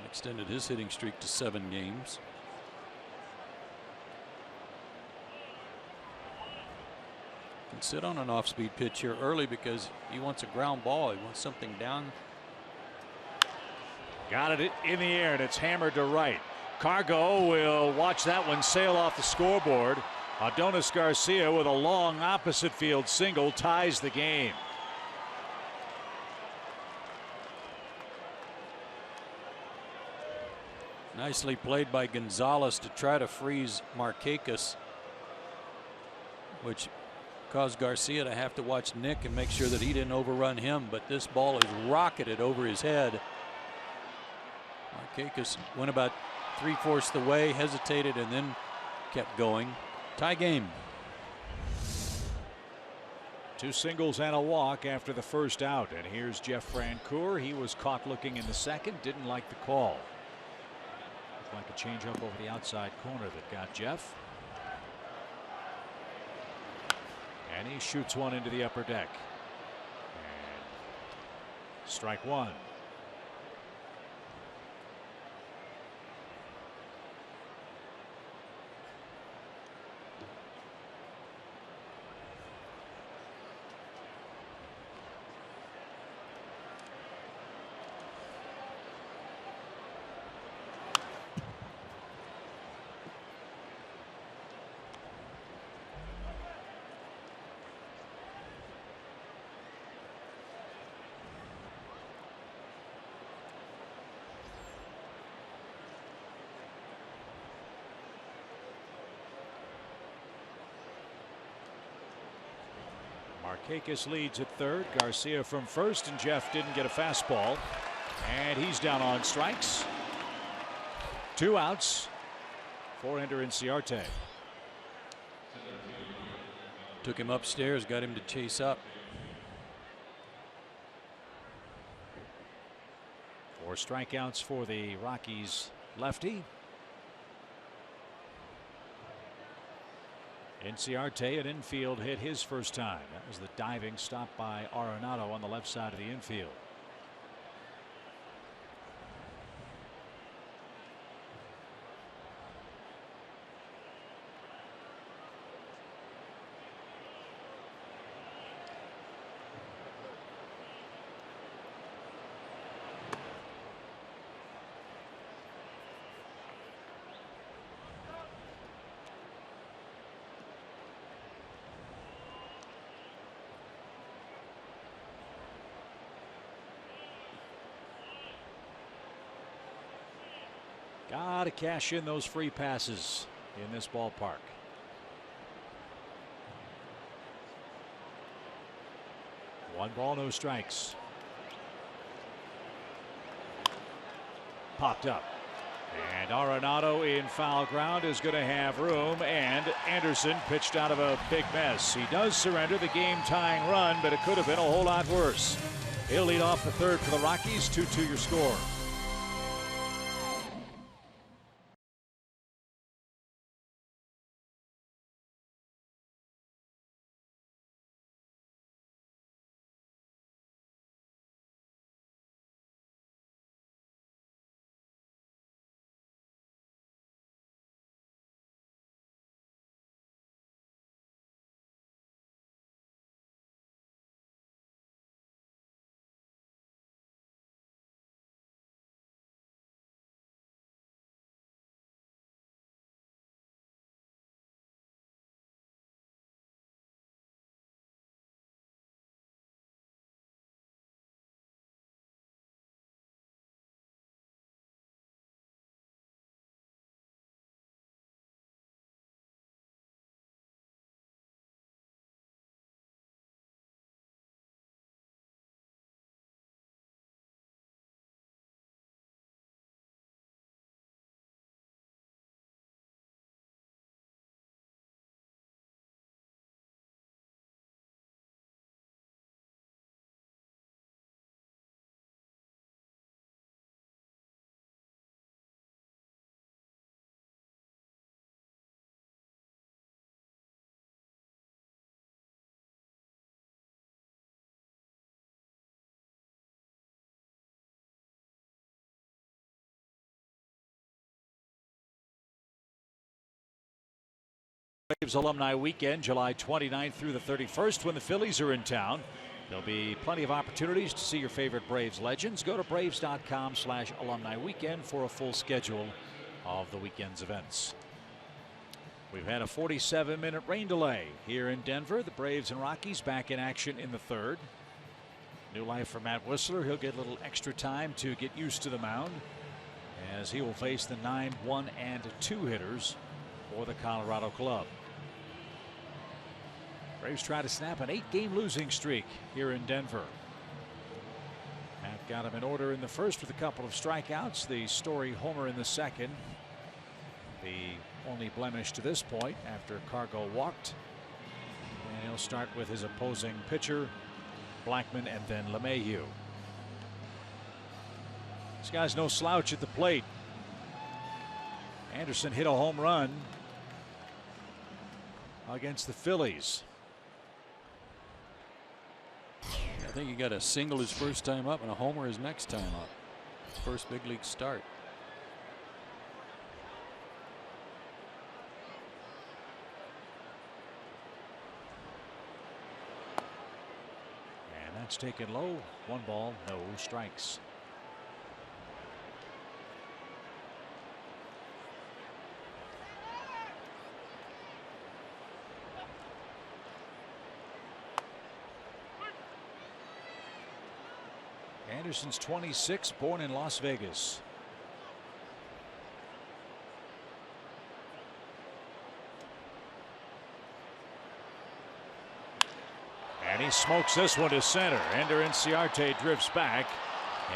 Extended his hitting streak to 7 games. Can sit on an off-speed pitch here early because he wants a ground ball. He wants something down. Got it in the air, and it's hammered to right. Cargo will watch that one sail off the scoreboard. Adonis Garcia with a long opposite field single ties the game. Nicely played by Gonzalez to try to freeze Markakis, which caused Garcia to have to watch Nick and make sure that he didn't overrun him. But this ball is rocketed over his head. Markakis went about 3/4 the way, hesitated, and then kept going. Tie game. 2 singles and a walk after the first out. And here's Jeff Francoeur. He was caught looking in the second, didn't like the call. Looked like a changeup over the outside corner that got Jeff. And he shoots one into the upper deck. And strike one. Markakis leads at third. Garcia from first, and Jeff didn't get a fastball. And he's down on strikes. 2 outs for Ender Inciarte. Took him upstairs, got him to chase up. 4 strikeouts for the Rockies lefty. Inciarte, an infield hit his first time. That was the diving stop by Arenado on the left side of the infield. Got to cash in those free passes in this ballpark. One ball, no strikes. Popped up. And Arenado in foul ground is going to have room, and Anderson pitched out of a big mess. He does surrender the game-tying run, but it could have been a whole lot worse. He'll lead off the third for the Rockies. 2-2 your score. Braves Alumni Weekend, July 29th through the 31st, when the Phillies are in town. There'll be plenty of opportunities to see your favorite Braves legends. Go to braves.com/alumni weekend for a full schedule of the weekend's events. We've had a 47-minute rain delay here in Denver. The Braves and Rockies back in action in the third. New life for Matt Wisler. He'll get a little extra time to get used to the mound, as he will face the 9, 1, and 2 hitters for the Colorado club. Braves try to snap an 8-game losing streak here in Denver. Matt got him in order in the first with a couple of strikeouts. The Story homer in the second. The only blemish to this point after Cargo walked. And he'll start with his opposing pitcher, Blackmon, and then LeMahieu. This guy's no slouch at the plate. Anderson hit a home run against the Phillies. I think he got a single his first time up and a homer his next time up. First big league start. And that's taken low. 1 ball, no strikes. Anderson's 26, born in Las Vegas. And he smokes this one to center. Ender Inciarte drifts back,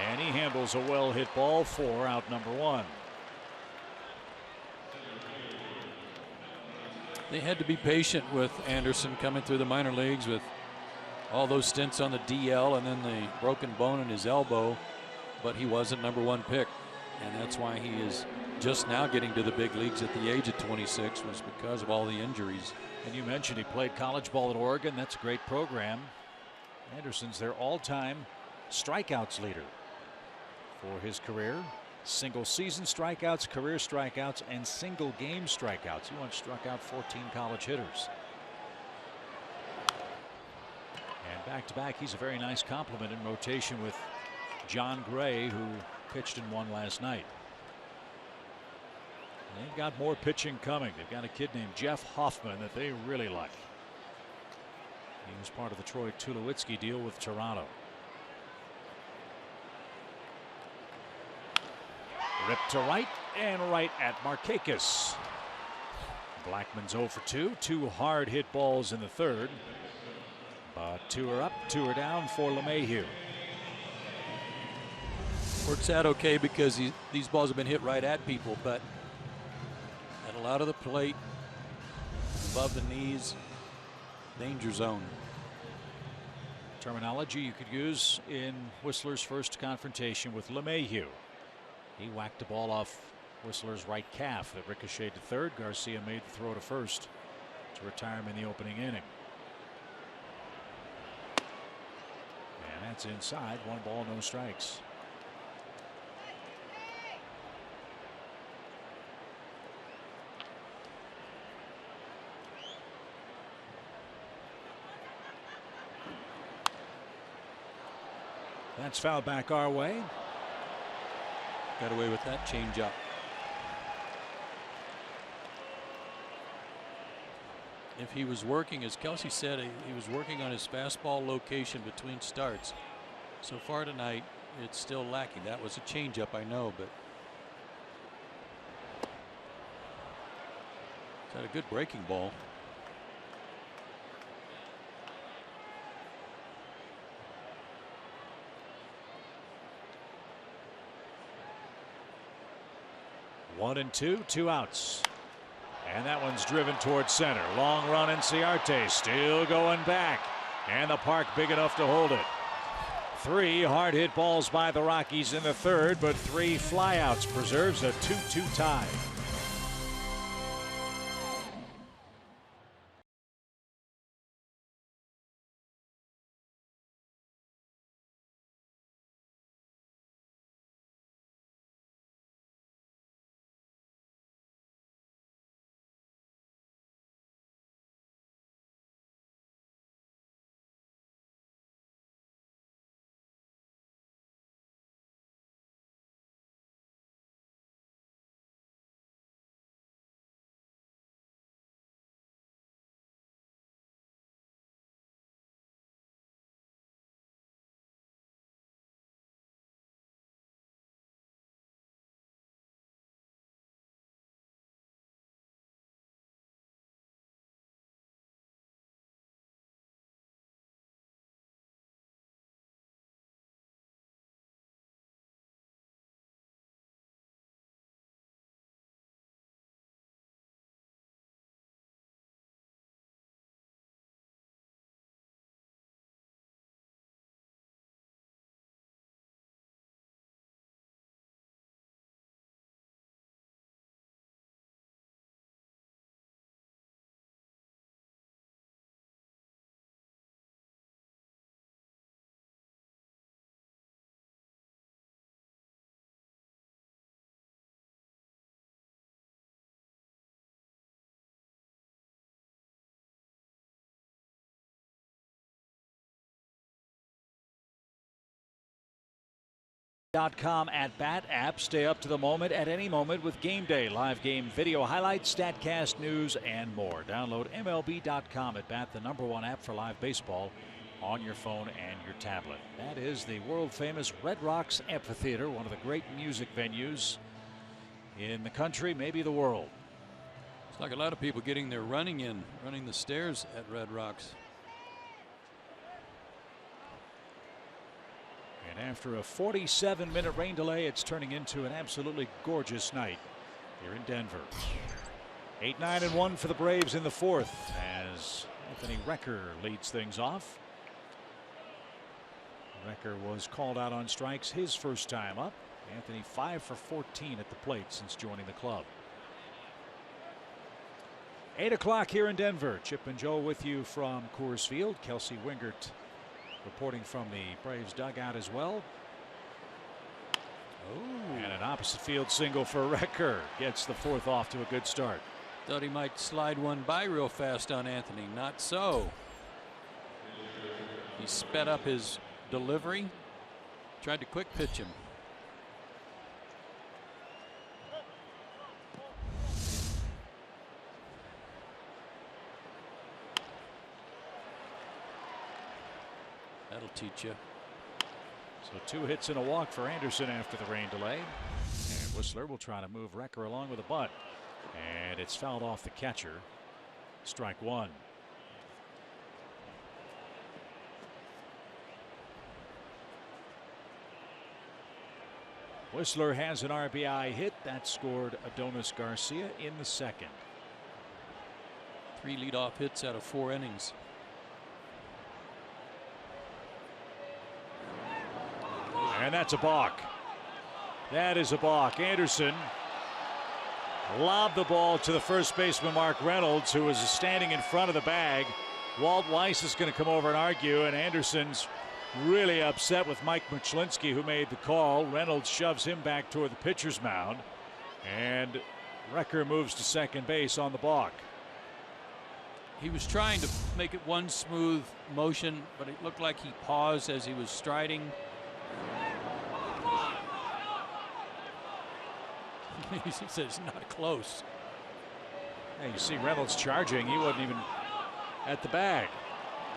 and he handles a well-hit ball for out number 1. They had to be patient with Anderson coming through the minor leagues with all those stints on the DL and then the broken bone in his elbow, but he wasn't number 1 pick, and that's why he is just now getting to the big leagues at the age of 26, was because of all the injuries. And you mentioned he played college ball at Oregon. That's a great program. Anderson's their all-time strikeouts leader for his career. Single season strikeouts, career strikeouts, and single game strikeouts. He once struck out 14 college hitters. And back-to-back, he's a very nice complement in rotation with John Gray, who pitched in one last night. And they've got more pitching coming. They've got a kid named Jeff Hoffman that they really like. He was part of the Troy Tulowitzki deal with Toronto. Ripped to right and right at Markakis. Blackmon's 0 for 2. 2 hard hit balls in the third. But 2 are up, 2 are down for LeMahieu. Works out okay because these balls have been hit right at people, but at a lot of the plate, above the knees, danger zone. Terminology you could use in Whistler's first confrontation with LeMahieu. He whacked the ball off Whistler's right calf that ricocheted to third. Garcia made the throw to first to retire him in the opening inning. And that's inside. 1 ball, no strikes. That's fouled back our way. Got away with that changeup. If he was working, as Kelsey said, he was working on his fastball location between starts. So far tonight, it's still lacking. That was a changeup, I know, but it's had a good breaking ball. One and two, 2 outs. And that one's driven towards center. Long run, Inciarte still going back. And the park big enough to hold it. 3 hard hit balls by the Rockies in the third, but 3 flyouts preserves a 2-2 tie. MLB.com at Bat app. Stay up to the moment at any moment with Game Day, live game video highlights, StatCast news, and more. Download MLB.com at Bat, the #1 app for live baseball on your phone and your tablet. That is the world-famous Red Rocks Amphitheater, one of the great music venues in the country, maybe the world. It's like a lot of people getting their running the stairs at Red Rocks. And after a 47-minute rain delay, it's turning into an absolutely gorgeous night here in Denver. 8-9-1 for the Braves in the fourth as Anthony Recker leads things off. Recker was called out on strikes his first time up. Anthony 5 for 14 at the plate since joining the club. 8 o'clock here in Denver. Chip and Joe with you from Coors Field. Kelsey Wingert reporting from the Braves dugout as well. Oh. And an opposite field single for Recker. Gets the fourth off to a good start. Thought he might slide one by real fast on Anthony. Not so. He sped up his delivery. Tried to quick pitch him. That'll teach you. So 2 hits and a walk for Anderson after the rain delay. And Whistler will try to move Recker along with a bunt. And it's fouled off the catcher. Strike 1. Whistler has an RBI hit that scored Adonis Garcia in the second. 3 leadoff hits out of 4 innings. And that's a balk. That is a balk. Anderson lobbed the ball to the first baseman Mark Reynolds, who was standing in front of the bag. Walt Weiss is going to come over and argue, and Anderson's really upset with Mike Muchlinski, who made the call. Reynolds shoves him back toward the pitcher's mound, and Recker moves to second base on the balk. He was trying to make it one smooth motion, but it looked like he paused as he was striding. He says not close. Yeah, you see Reynolds charging. He wasn't even at the bag.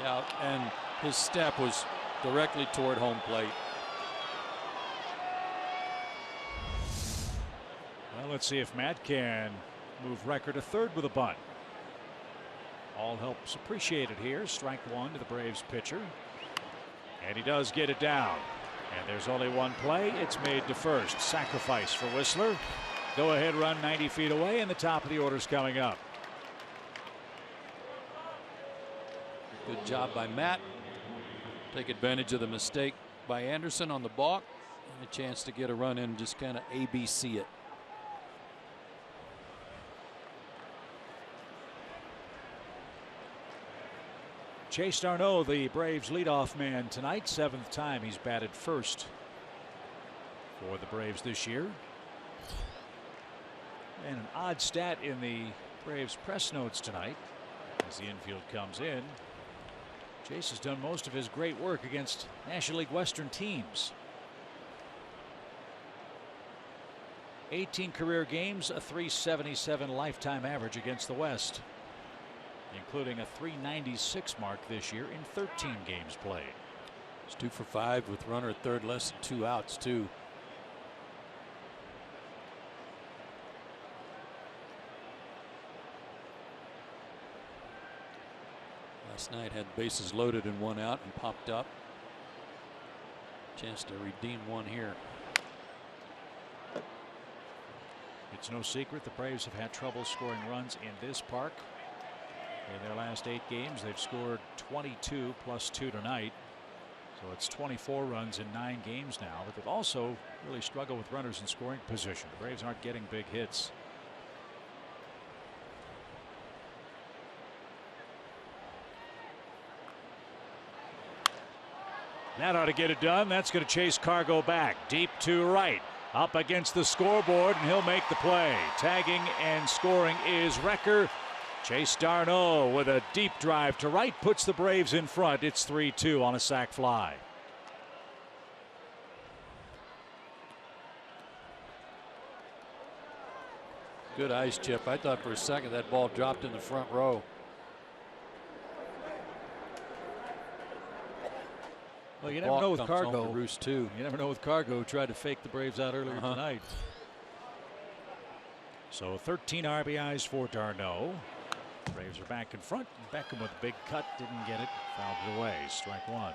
Yeah, and his step was directly toward home plate. Well, let's see if Matt can move Recker to third with a bunt. All help's appreciated here. Strike 1 to the Braves pitcher. And he does get it down. And there's only one play. It's made to first. Sacrifice for Whistler. Go ahead run 90 feet away, and the top of the order's coming up. Good job by Matt. Take advantage of the mistake by Anderson on the balk. And a chance to get a run in, just kind of ABC it. Chase d'Arnaud, the Braves leadoff man tonight. 7th time he's batted first for the Braves this year. And an odd stat in the Braves press notes tonight as the infield comes in. Chase has done most of his great work against National League Western teams. 18 career games, a .377 lifetime average against the West, including a .396 mark this year in 13 games played. He's 2 for 5 with runner at third, less than 2 outs too. Last night had bases loaded and 1 out and popped up. Chance to redeem one here. It's no secret the Braves have had trouble scoring runs in this park. In their last 8 games, they've scored 22 plus 2 tonight. So it's 24 runs in 9 games now, but they've also really struggled with runners in scoring position. The Braves aren't getting big hits. That ought to get it done. That's going to chase Cargo back deep to right, up against the scoreboard, and he'll make the play. Tagging and scoring is Recker. Chase d'Arnaud with a deep drive to right puts the Braves in front. It's 3-2 on a sac fly. Good ice chip. I thought for a second that ball dropped in the front row. Well, you never know with Cargo. Roost too. You never know with Cargo. Tried to fake the Braves out earlier tonight. So 13 RBIs for d'Arnaud. Braves are back in front. Beckham with a big cut. Didn't get it. Fouled it away. Strike one.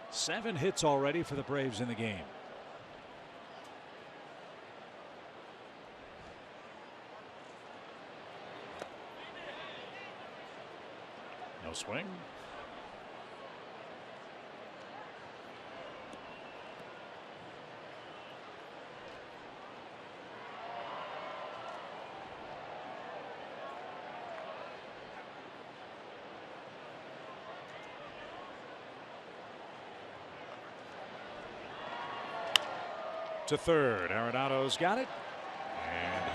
Seven hits already for the Braves in the game. No swing. To third. Arenado's got it.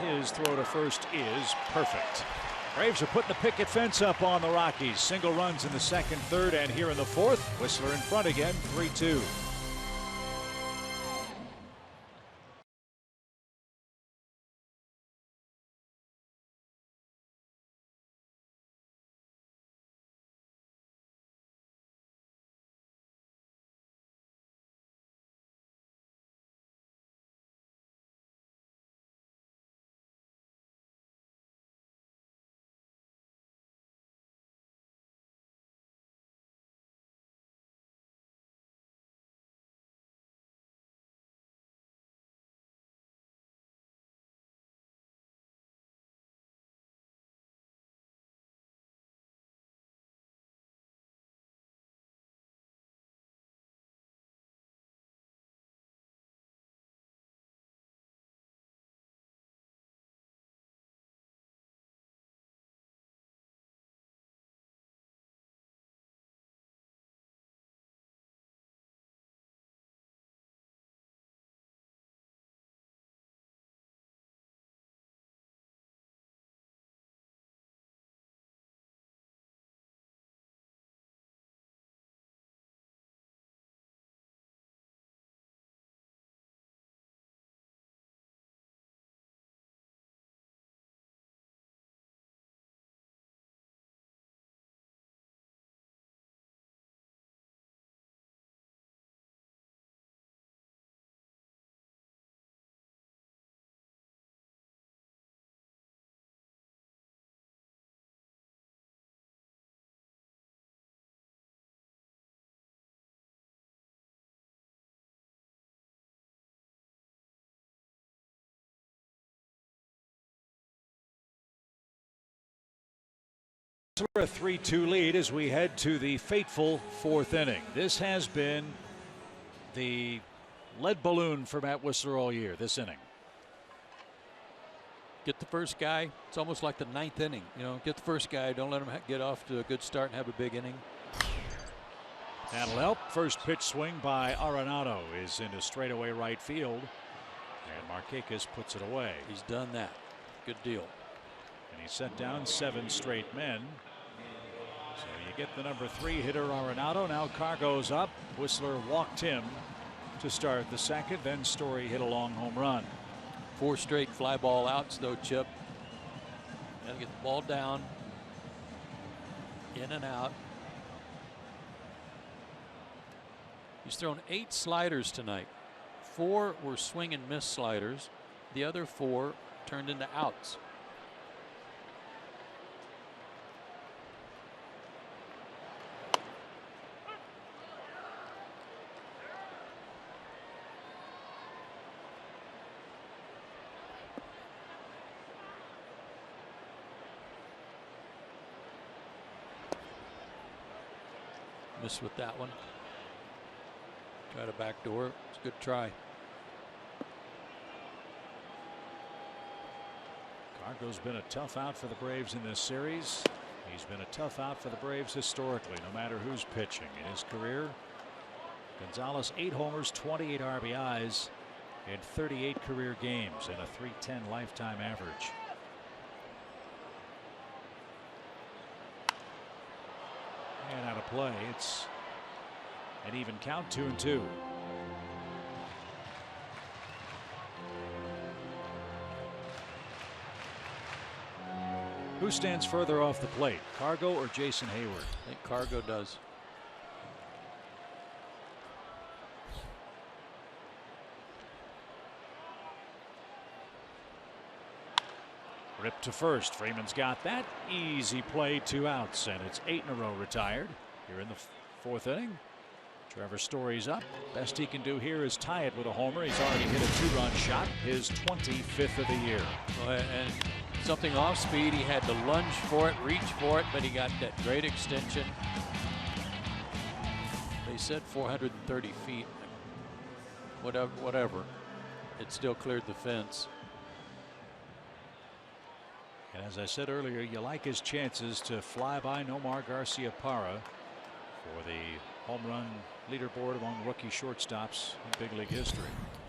And his throw to first is perfect. Braves are putting the picket fence up on the Rockies. Single runs in the second, third, and here in the fourth. Whistler in front again, 3-2. We're a 3-2 lead as we head to the fateful fourth inning. This has been the lead balloon for Matt Whistler all year, this inning. Get the first guy. It's almost like the ninth inning. You know, get the first guy. Don't let him get off to a good start and have a big inning. That'll help. First pitch swing by Arenado is into straightaway right field. And Markakis puts it away. He's done that. Good deal. And he set down 7 straight men. So you get the number 3 hitter Arenado. Now Cargo's up. Whistler walked him to start the second. Then Story hit a long home run. 4 straight fly ball outs though, Chip. Got to get the ball down. In and out. He's thrown 8 sliders tonight. 4 were swing and miss sliders. The other 4 turned into outs. Miss with that one. Try to backdoor. It's a good try. Cargo's been a tough out for the Braves in this series. He's been a tough out for the Braves historically, no matter who's pitching. In his career, Gonzalez 8 homers, 28 RBIs in 38 career games and a .310 lifetime average. And out of play, it's an even count, 2-2. Who stands further off the plate, Cargo or Jason Hayward? I think Cargo does. Ripped to first. Freeman's got that. Easy play, 2 outs, and it's 8 in a row retired here in the 4th inning. Trevor Story's up. Best he can do here is tie it with a homer. He's already hit a 2-run shot, his 25th of the year. And something off speed. He had to lunge for it, reach for it, but he got that great extension. They said 430 feet. Whatever. It still cleared the fence. And as I said earlier, you like his chances to fly by Nomar Garciaparra for the home run leaderboard among rookie shortstops in big league history.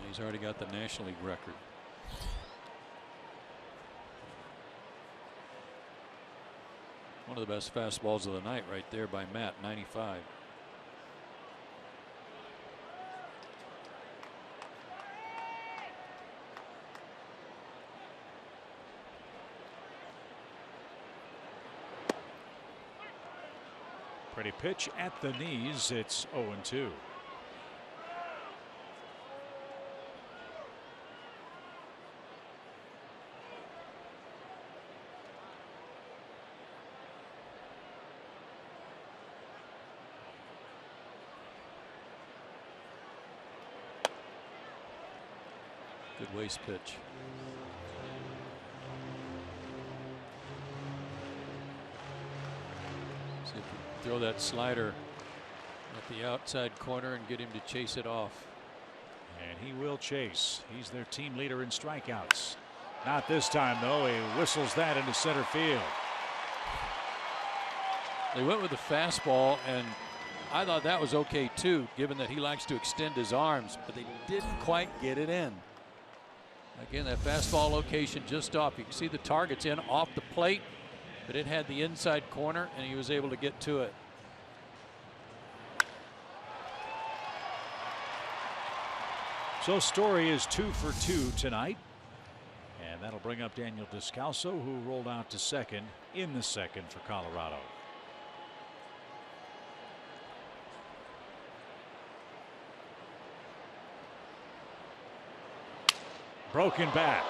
He's already got the National League record. One of the best fastballs of the night right there by Matt, 95. Pretty pitch at the knees. It's 0-2. Good waist pitch. See if you throw that slider at the outside corner and get him to chase it off. And he will chase. He's their team leader in strikeouts. Not this time, though. He whistles that into center field. They went with the fastball, and I thought that was okay too, given that he likes to extend his arms, but they didn't quite get it in. Again, that fastball location just off. You can see the target's in off the plate, but it had the inside corner, and he was able to get to it. So Story is 2 for 2 tonight. And that'll bring up Daniel Descalso, who rolled out to second in the second for Colorado. Broken bat.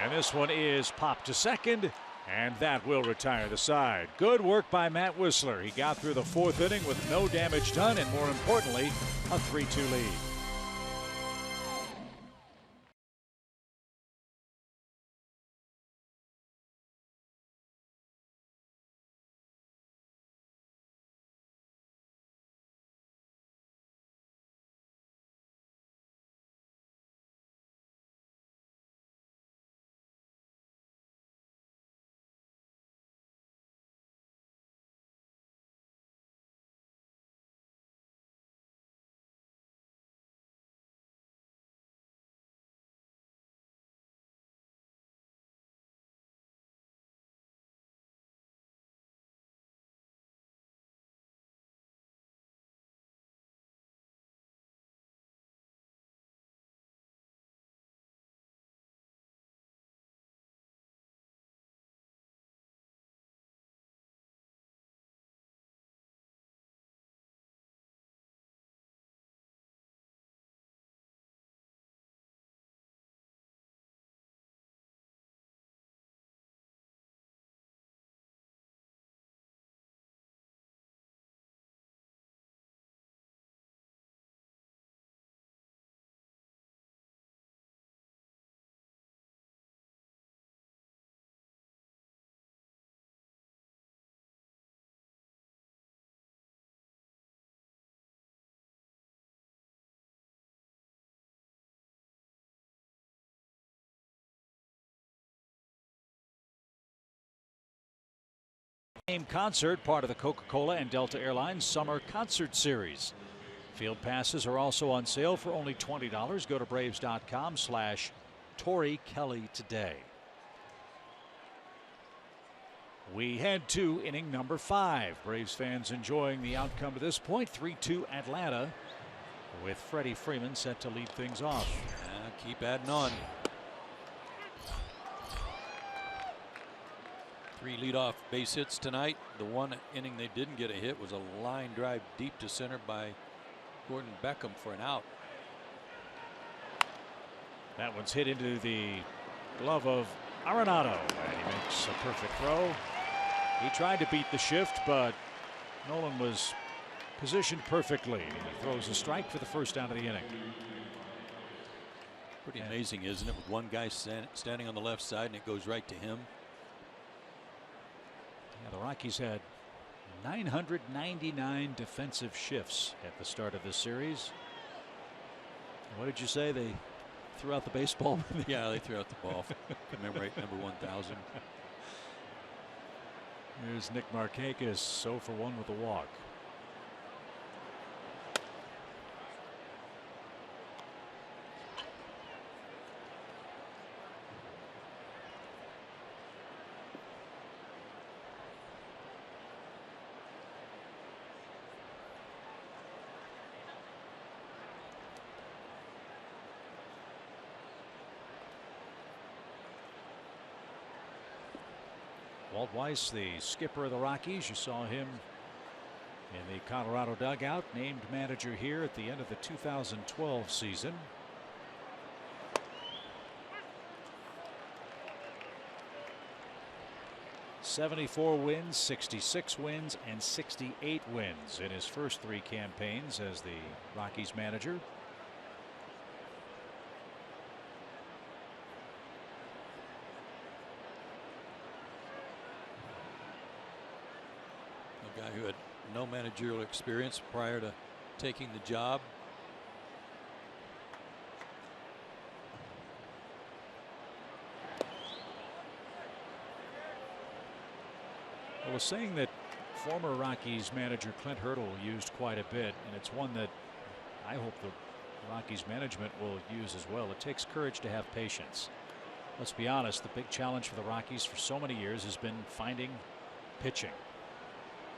And this one is popped to second. And that will retire the side. Good work by Matt Wisler. He got through the 4th inning with no damage done, and more importantly, a 3-2 lead. Concert, part of the Coca-Cola and Delta Airlines Summer Concert Series. Field passes are also on sale for only $20. Go to Braves.com/Torrey Kelly today. We head to inning number 5. Braves fans enjoying the outcome to this point. 3-2 Atlanta, with Freddie Freeman set to lead things off. Keep adding on. 3 leadoff base hits tonight. The one inning they didn't get a hit was a line drive deep to center by Gordon Beckham for an out. That one's hit into the glove of Arenado, and he makes a perfect throw. He tried to beat the shift, but Nolan was positioned perfectly. He throws a strike for the first out of the inning. Pretty amazing, isn't it? With one guy standing on the left side and it goes right to him. Yeah, the Rockies had 999 defensive shifts at the start of this series. What did you say? They threw out the baseball? Yeah, they threw out the ball. Commemorate number 1,000. Here's Nick Markakis, 0 for 1 with a walk. Walt Weiss, the skipper of the Rockies. You saw him in the Colorado dugout, named manager here at the end of the 2012 season. '74 wins, 66 wins, and 68 wins in his first 3 campaigns as the Rockies manager. A guy who had no managerial experience prior to taking the job. I was saying that former Rockies manager Clint Hurdle used quite a bit, and it's one that I hope the Rockies management will use as well. It takes courage to have patience. Let's be honest, the big challenge for the Rockies for so many years has been finding pitching.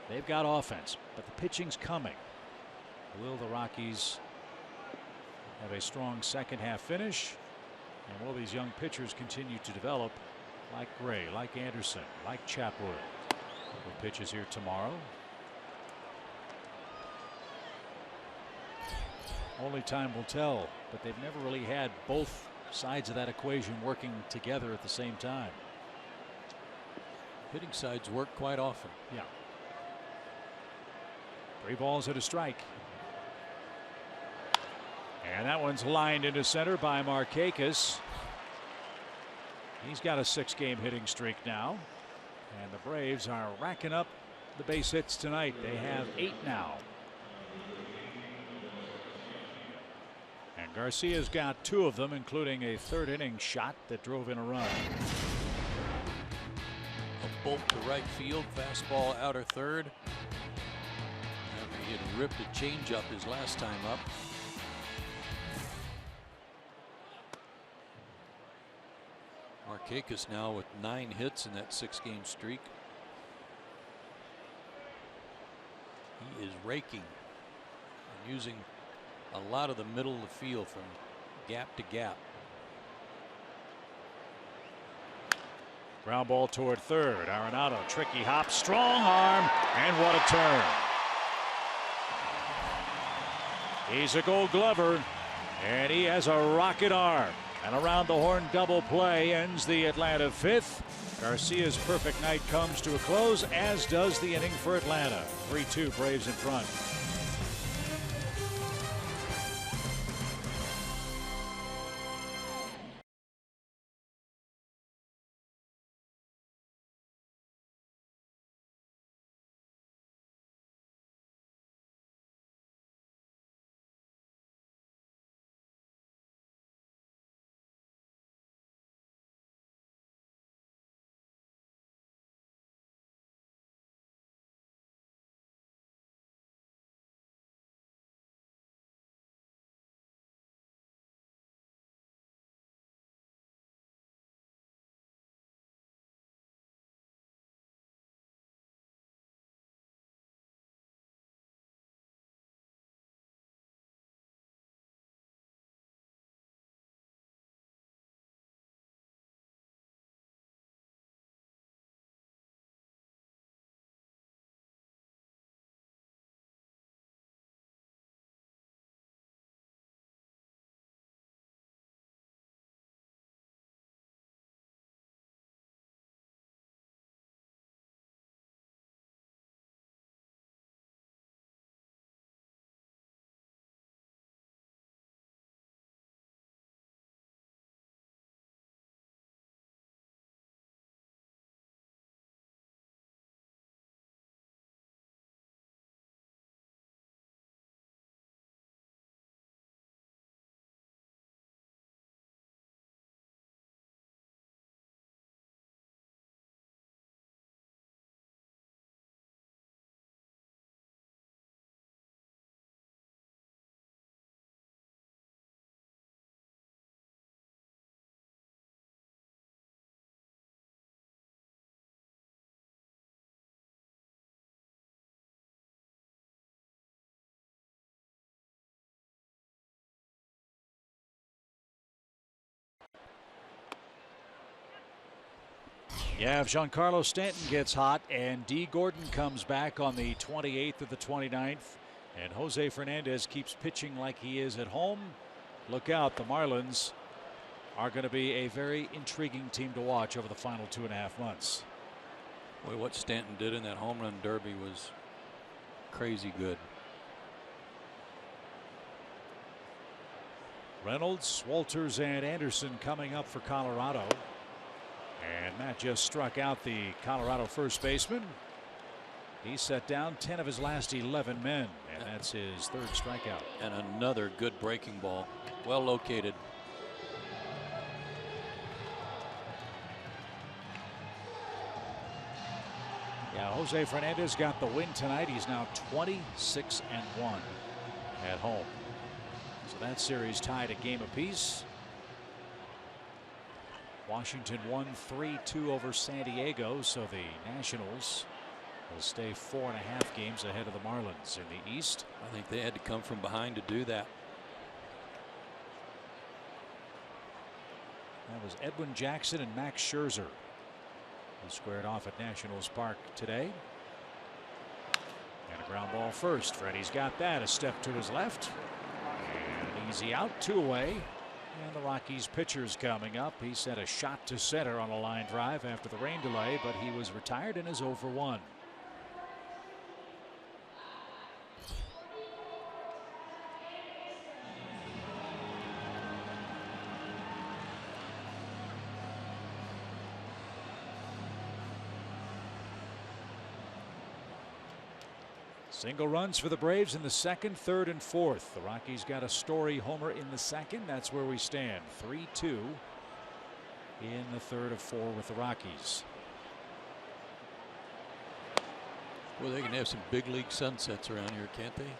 They've got offense, but the pitching's coming. Will the Rockies have a strong second half finish? And will these young pitchers continue to develop, like Gray, like Anderson, like Chapwood, who pitches here tomorrow? Only time will tell, but they've never really had both sides of that equation working together at the same time. Hitting sides work quite often. Yeah. 3 balls and a strike. And that one's lined into center by Markakis. He's got a 6-game hitting streak now. And the Braves are racking up the base hits tonight. They have 8 now. And Garcia's got 2 of them, including a 3rd inning shot that drove in a run. A bolt to right field, fastball outer third. He had ripped a changeup his last time up. Markakis now with 9 hits in that 6-game streak. He is raking and using a lot of the middle of the field from gap to gap. Ground ball toward third. Arenado, tricky hop, strong arm, and what a turn. He's a Gold Glover, and he has a rocket arm. And around the horn double play ends the Atlanta 5th. Garcia's perfect night comes to a close, as does the inning for Atlanta. 3-2 Braves in front. Yeah, if Giancarlo Stanton gets hot and D. Gordon comes back on the 28th of the 29th, and Jose Fernandez keeps pitching like he is at home, look out. The Marlins are going to be a very intriguing team to watch over the final 2.5 months. Boy, what Stanton did in that home run derby was crazy good. Reynolds, Walters, and Anderson coming up for Colorado. And Matt just struck out the Colorado first baseman. He set down 10 of his last 11 men, and that's his 3rd strikeout. And another good breaking ball. Well located. Yeah, Jose Fernandez got the win tonight. He's now 26-1 at home. So that series tied a game apiece. Washington won 3-2 over San Diego, so the Nationals will stay 4.5 games ahead of the Marlins in the East. I think they had to come from behind to do that. That was Edwin Jackson and Max Scherzer, who squared off at Nationals Park today. And a ground ball first. Freddie's got that. A step to his left. And an easy out, 2 away. And the Rockies pitcher's coming up. He sent a shot to center on a line drive after the rain delay, but he was retired and is 0 for 1. Single runs for the Braves in the 2nd, 3rd, and 4th. The Rockies got a Story homer in the 2nd. That's where we stand. 3-2 in the 3rd of 4 with the Rockies. Well, they can have some big league sunsets around here, can't they?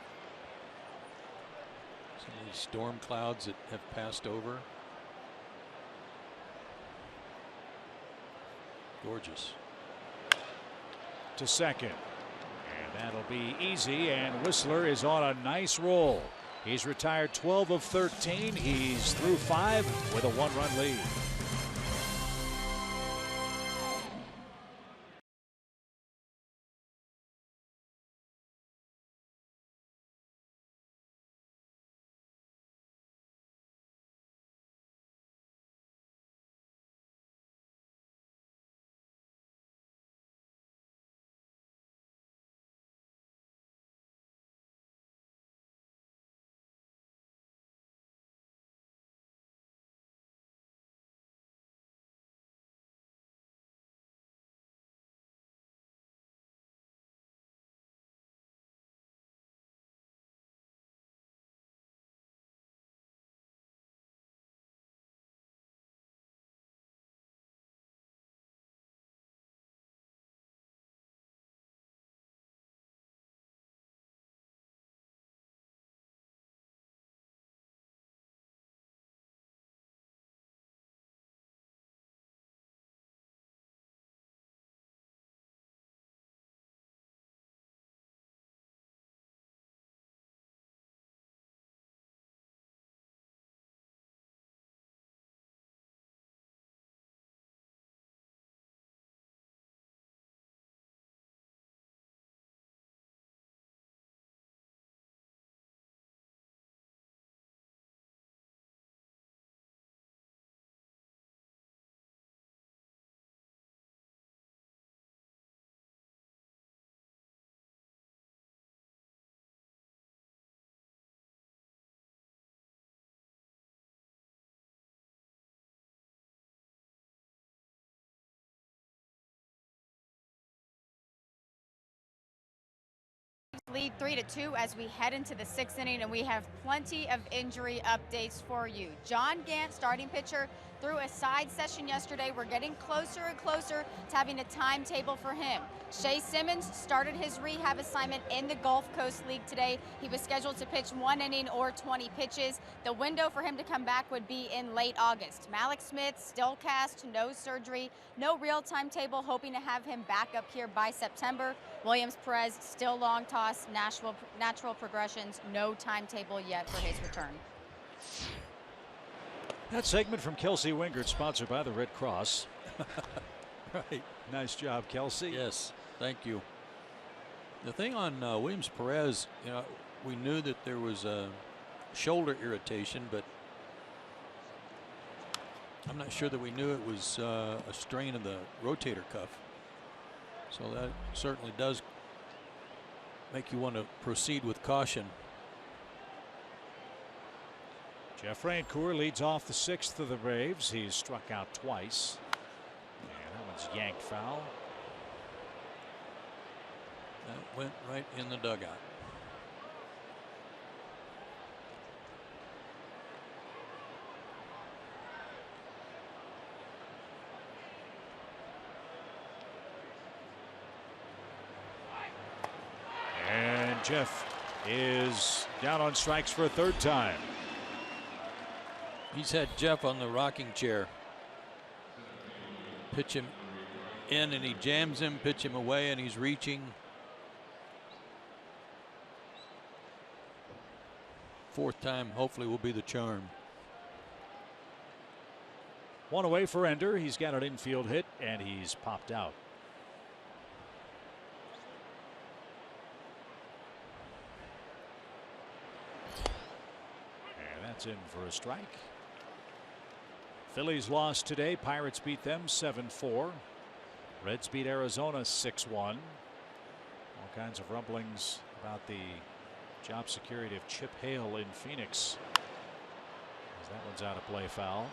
Some of these storm clouds that have passed over. Gorgeous. To second. That'll be easy, and Whistler is on a nice roll. He's retired 12 of 13. He's through 5 with a 1-run lead. Lead 3-2 as we head into the 6th inning, and we have plenty of injury updates for you. John Gant, starting pitcher, threw a side session yesterday. We're getting closer and closer to having a timetable for him. Shea Simmons started his rehab assignment in the Gulf Coast League today. He was scheduled to pitch 1 inning or 20 pitches. The window for him to come back would be in late August. Malik Smith, still cast, no surgery, no real timetable, hoping to have him back up here by September. Williams Perez, still long toss, natural progressions, no timetable yet for his return. That segment from Kelsey Wingert, sponsored by the Red Cross. Right. Nice job, Kelsey. Yes, thank you. The thing on Williams Perez, we knew that there was a shoulder irritation, but I'm not sure that we knew it was a strain of the rotator cuff. So that certainly does make you want to proceed with caution. Jeff Francoeur leads off the 6th of the Braves. He's struck out twice. And that one's yanked foul. That went right in the dugout. And Jeff is down on strikes for a 3rd time. He's had Jeff on the rocking chair. Pitch him in and he jams him, pitch him away and he's reaching. 4th time hopefully will be the charm. 1 away for Ender. He's got an infield hit and he's popped out. And that's in for a strike. Phillies lost today. Pirates beat them 7-4. Reds beat Arizona 6-1. All kinds of rumblings about the job security of Chip Hale in Phoenix. As that one's out of play, foul.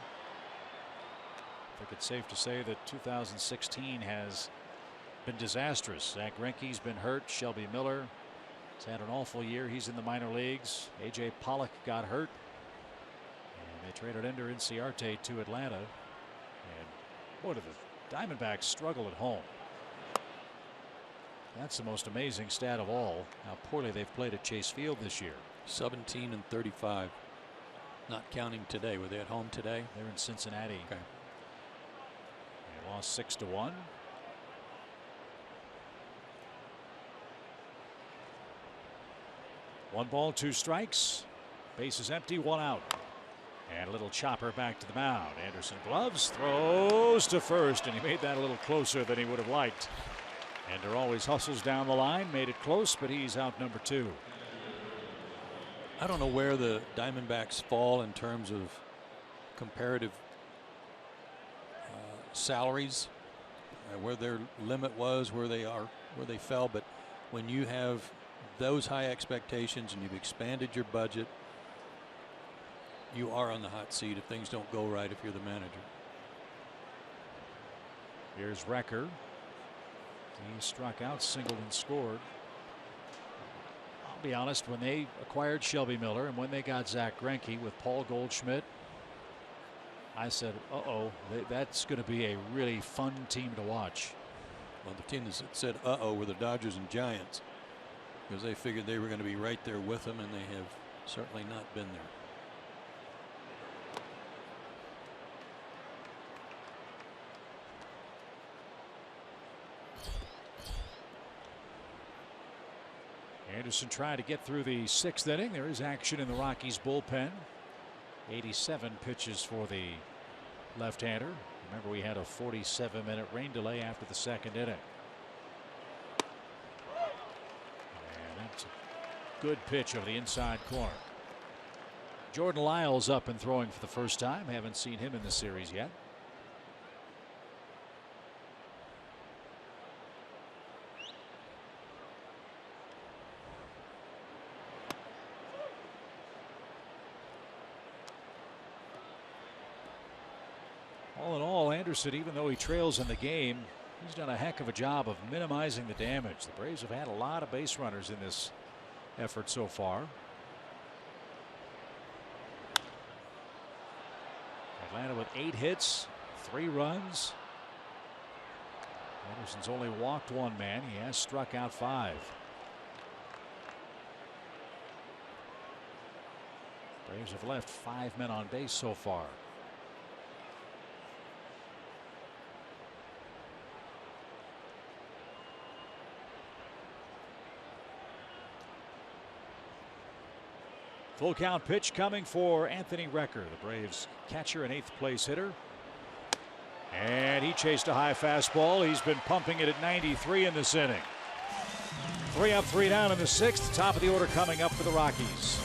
I think it's safe to say that 2016 has been disastrous. Zach Greinke's been hurt. Shelby Miller has had an awful year. He's in the minor leagues. A.J. Pollock got hurt. And they traded Ender Inciarte to Atlanta. And boy, did the Diamondbacks struggle at home. That's the most amazing stat of all, how poorly they've played at Chase Field this year. 17-35. Not counting today. Were they at home today? They're in Cincinnati. Okay. They lost 6-1. One ball, 2 strikes. Base is empty, 1 out. And a little chopper back to the mound. Anderson gloves, throws to first, and he made that a little closer than he would have liked. Ender always hustles down the line, made it close, but he's out number 2. I don't know where the Diamondbacks fall in terms of comparative salaries, where their limit was, where they fell. But when you have those high expectations and you've expanded your budget, you are on the hot seat if things don't go right if you're the manager. Here's Recker. He struck out, singled, and scored. I'll be honest, when they acquired Shelby Miller and when they got Zach Greinke with Paul Goldschmidt, I said, uh-oh, that's going to be a really fun team to watch. Well, the team that said uh-oh were the Dodgers and Giants, because they figured they were going to be right there with them, and they have certainly not been there. Anderson tried to get through the 6th inning. There is action in the Rockies bullpen. 87 pitches for the left-hander. Remember, we had a 47-minute rain delay after the 2nd inning. And that's a good pitch over the inside corner. Jordan Lyles up and throwing for the first time. Haven't seen him in the series yet. All in all, Anderson, even though he trails in the game, he's done a heck of a job of minimizing the damage. The Braves have had a lot of base runners in this effort so far. Atlanta with 8 hits, 3 runs. Anderson's only walked 1 man. He has struck out 5. Braves have left 5 men on base so far. Full count pitch coming for Anthony Recker, the Braves catcher and 8th place hitter. And he chased a high fastball. He's been pumping it at 93 in this inning. 3 up, 3 down in the 6th. Top of the order coming up for the Rockies.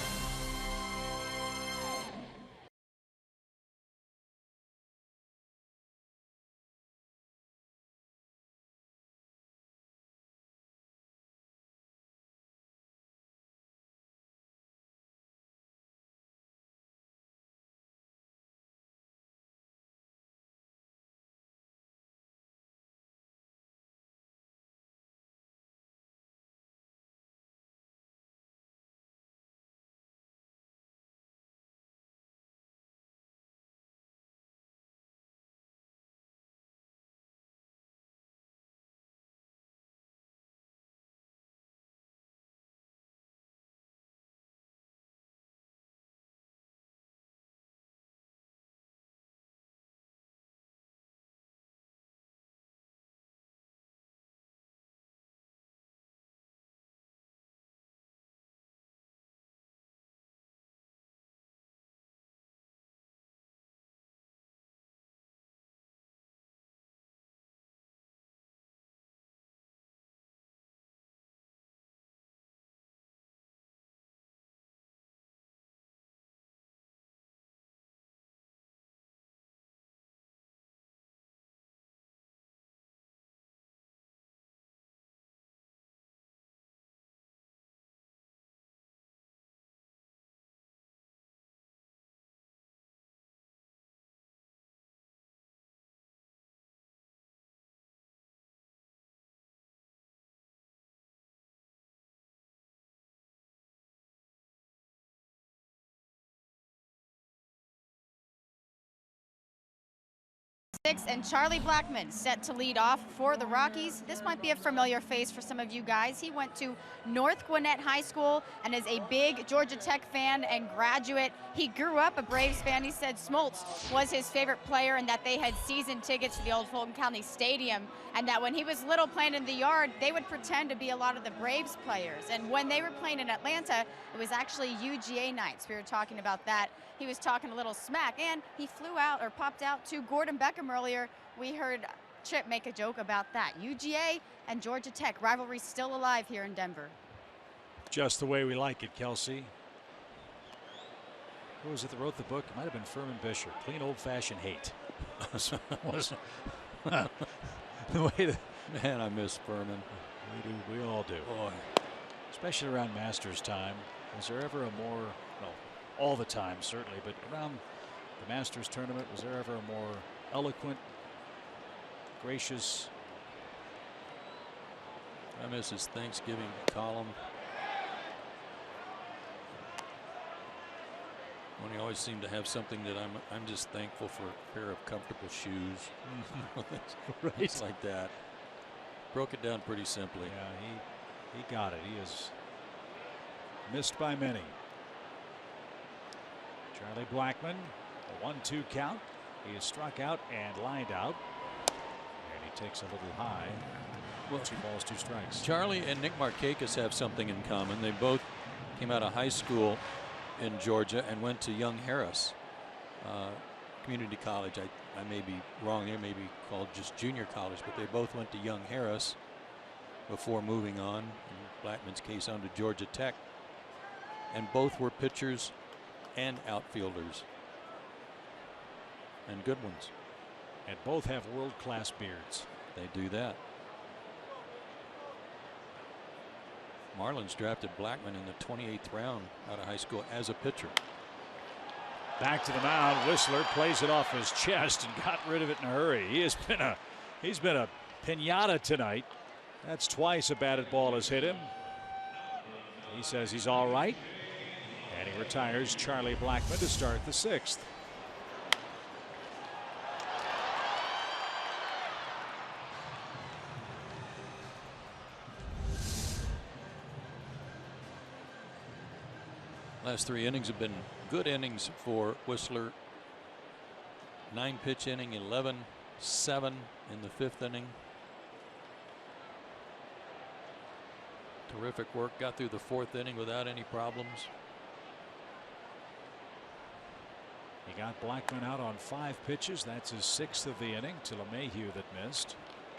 And Charlie Blackmon set to lead off for the Rockies. This might be a familiar face for some of you guys. He went to North Gwinnett High School and is a big Georgia Tech fan and graduate. He grew up a Braves fan. He said Smoltz was his favorite player and that they had season tickets to the old Fulton County Stadium, and that when he was little playing in the yard, they would pretend to be a lot of the Braves players. And when they were playing in Atlanta, it was actually UGA nights. We were talking about that. He was talking a little smack, and he flew out or popped out to Gordon Beckham earlier. We heard Chip make a joke about that. UGA and Georgia Tech rivalry still alive here in Denver. Just the way we like it, Kelsey. Who was it that wrote the book? It might have been Furman Bisher. Clean old-fashioned hate. The way that, Man, I miss Furman. we all do. Boy. Especially around Masters time. Was there ever a more, well, all the time certainly, but around the Masters tournament, was there ever a more eloquent, gracious? I miss his Thanksgiving column. When he always seemed to have something that I'm just thankful for a pair of comfortable shoes. Right. It's like that. Broke it down pretty simply. Yeah, he got it. He is missed by many. Charlie Blackmon, a 1-2 count. He is struck out and lined out. And he takes a little high. Well, 2 balls, 2 strikes. Charlie and Nick Markakis have something in common. They both came out of high school in Georgia and went to Young Harris Community College. I may be wrong. They may be called just junior college, but they both went to Young Harris before moving on, in Blackmon's case, on to Georgia Tech. And both were pitchers and outfielders, and good ones. And both have world-class beards. They do that. Marlins drafted Blackmon in the 28th round out of high school as a pitcher. Back to the mound. Whistler plays it off his chest and got rid of it in a hurry. He's been a pinata tonight. That's twice a batted ball has hit him. He says he's all right, and he retires Charlie Blackmon to start the 6th. Last 3 innings have been good innings for Whistler. 9-pitch inning, 11-7 in the 5th inning. Terrific work. Got through the 4th inning without any problems. He He got Blackman out on 5 pitches. That's his 6th of the inning to LeMahieu that missed.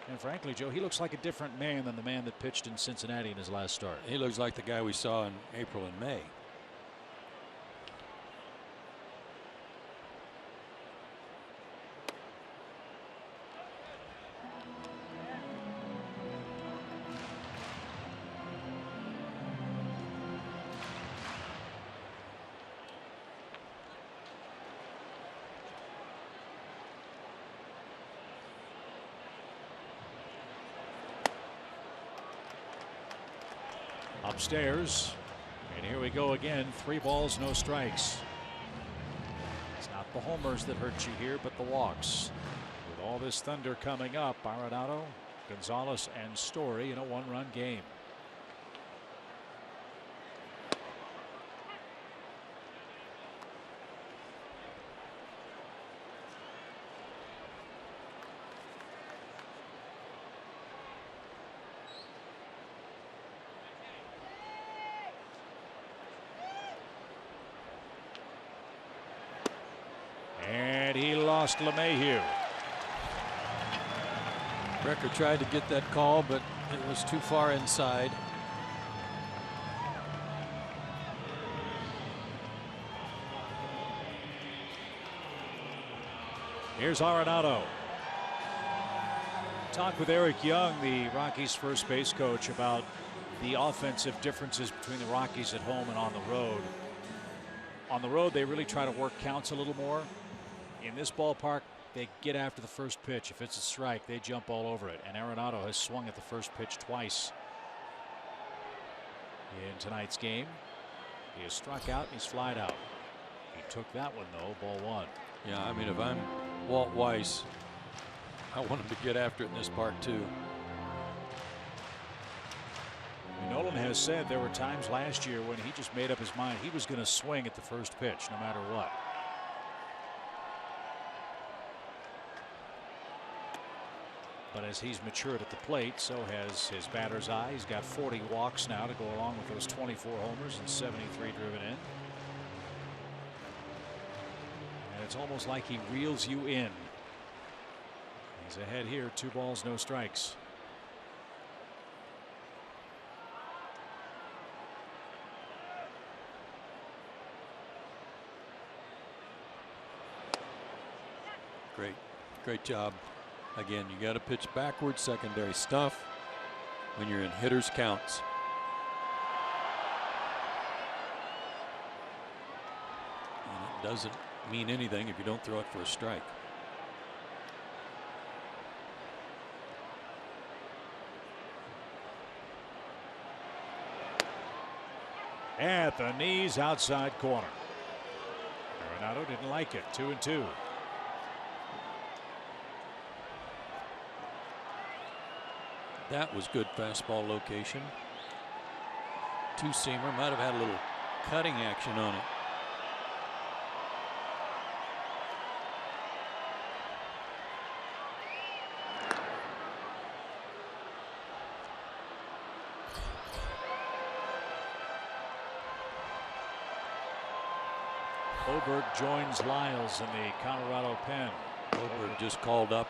And frankly, Joe, he looks like a different man than the man that pitched in Cincinnati in his last start. He looks like the guy we saw in April and May. Upstairs, and here we go again. 3 balls, no strikes. It's not the homers that hurt you here, but the walks. With all this thunder coming up, Arenado, Gonzalez, and Story in a 1-run game. And he lost LeMahieu. Brecker tried to get that call, but it was too far inside. Here's Arenado. Talk with Eric Young, the Rockies first base coach, about the offensive differences between the Rockies at home and on the road. On the road, they really try to work counts a little more. In this ballpark, they get after the first pitch. If it's a strike, they jump all over it. And Arenado has swung at the first pitch twice in tonight's game. He has struck out and he's flied out. He took that one, though, ball 1. Yeah, I mean, if I'm Walt Weiss, I want him to get after it in this park, too. Nolan has said there were times last year when he just made up his mind he was going to swing at the first pitch no matter what. But as he's matured at the plate, so has his batter's eye. He's got 40 walks now to go along with those 24 homers and 73 driven in. And it's almost like he reels you in. He's ahead here, 2 balls, no strikes. Great job. Again, you got to pitch backwards, secondary stuff when you're in hitters' counts. And it doesn't mean anything if you don't throw it for a strike. At the knees, outside corner. Arenado didn't like it. 2-2. That was good fastball location. 2-seamer, might have had a little cutting action on it. Oberg joins Lyles in the Colorado pen. Oberg just called up.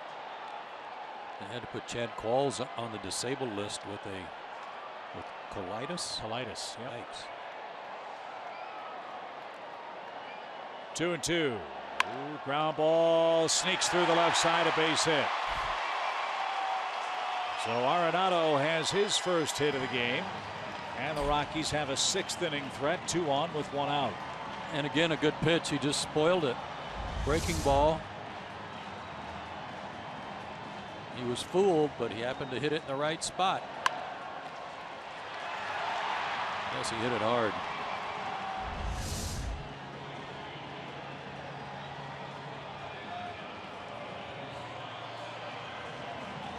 They had to put Chad Qualls on the disabled list with colitis. Colitis, yep. Yikes. 2-2. Ooh, ground ball sneaks through the left side, a base hit. So Arenado has his first hit of the game, and the Rockies have a 6th inning threat, 2 on with 1 out. And again, a good pitch. He just spoiled it. Breaking ball. He was fooled, but he happened to hit it in the right spot. Yes, he hit it hard.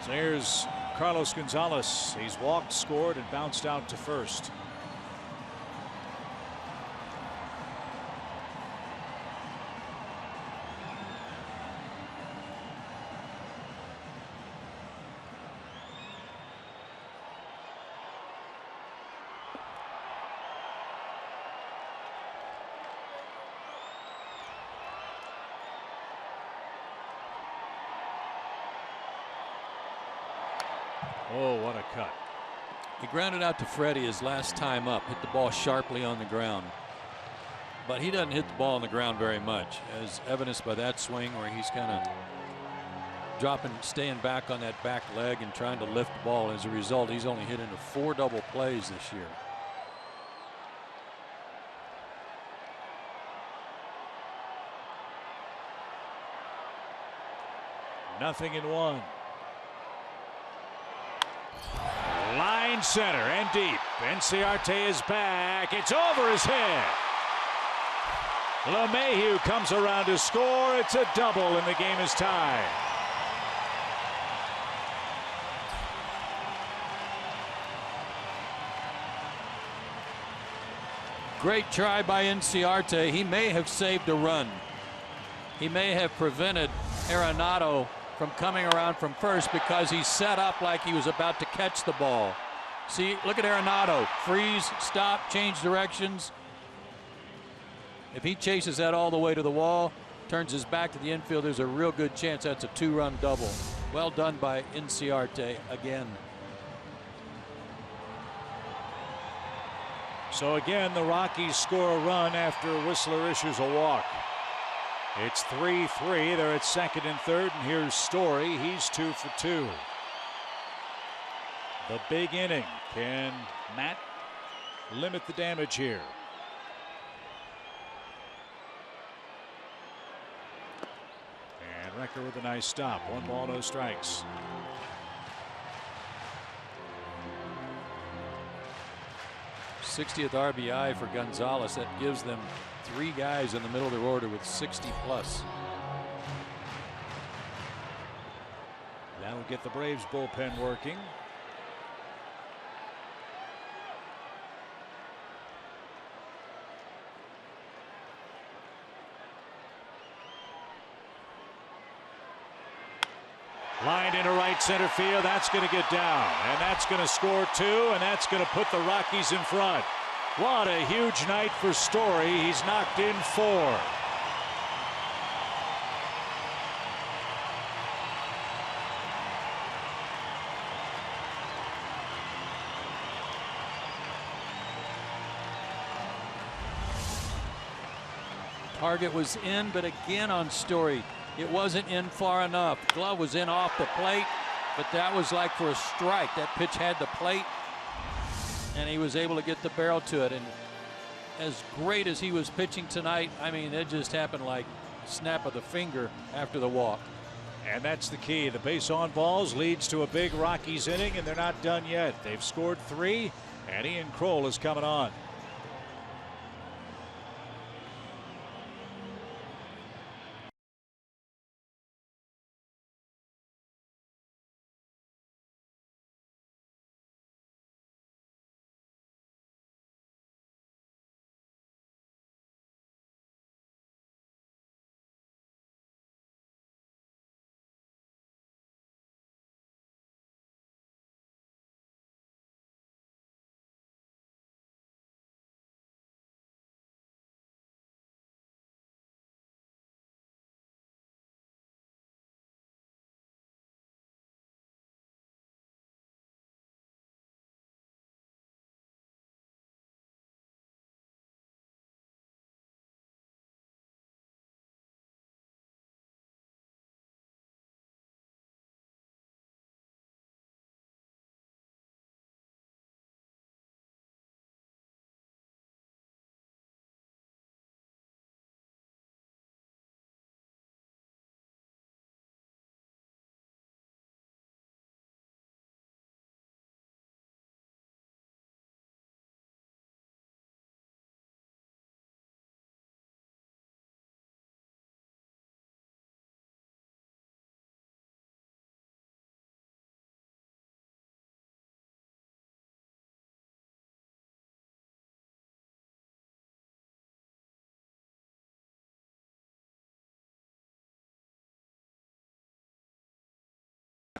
So here's Carlos Gonzalez. He's walked, scored, and bounced out to first. Oh, what a cut. He grounded out to Freddie his last time up, hit the ball sharply on the ground. But he doesn't hit the ball on the ground very much, as evidenced by that swing where he's kind of dropping, staying back on that back leg and trying to lift the ball. As a result, he's only hit into 4 double plays this year. Nothing in 1. Line center and deep. Inciarte is back. It's over his head. LeMahieu comes around to score. It's a double and the game is tied. Great try by Inciarte. He may have saved a run. He may have prevented Arenado from coming around from first because he set up like he was about to catch the ball. See, look at Arenado. Freeze, stop, change directions. If he chases that all the way to the wall, turns his back to the infield, there's a real good chance that's a 2-run double. Well done by Inciarte again. So again, the Rockies score a run after Whistler issues a walk. It's 3-3. They're at second and third, and here's Story. He's 2 for 2. The big inning. Can Matt limit the damage here? And Recker with a nice stop. 1 ball, no strikes. '60th RBI for Gonzalez. That gives them 3 guys in the middle of their order with 60 plus. That'll get the Braves bullpen working. Lined into right center field. That's going to get down, and that's going to score 2, and that's going to put the Rockies in front. What a huge night for Story. He's knocked in 4. Target was in, but again on Story, it wasn't in far enough. Glove was in off the plate, but that was like for a strike. That pitch had the plate, and he was able to get the barrel to it. And as great as he was pitching tonight, I mean, it just happened like snap of the finger after the walk. And that's the key. The base on balls leads to a big Rockies inning, and they're not done yet. They've scored 3, and Ian Kroll is coming on.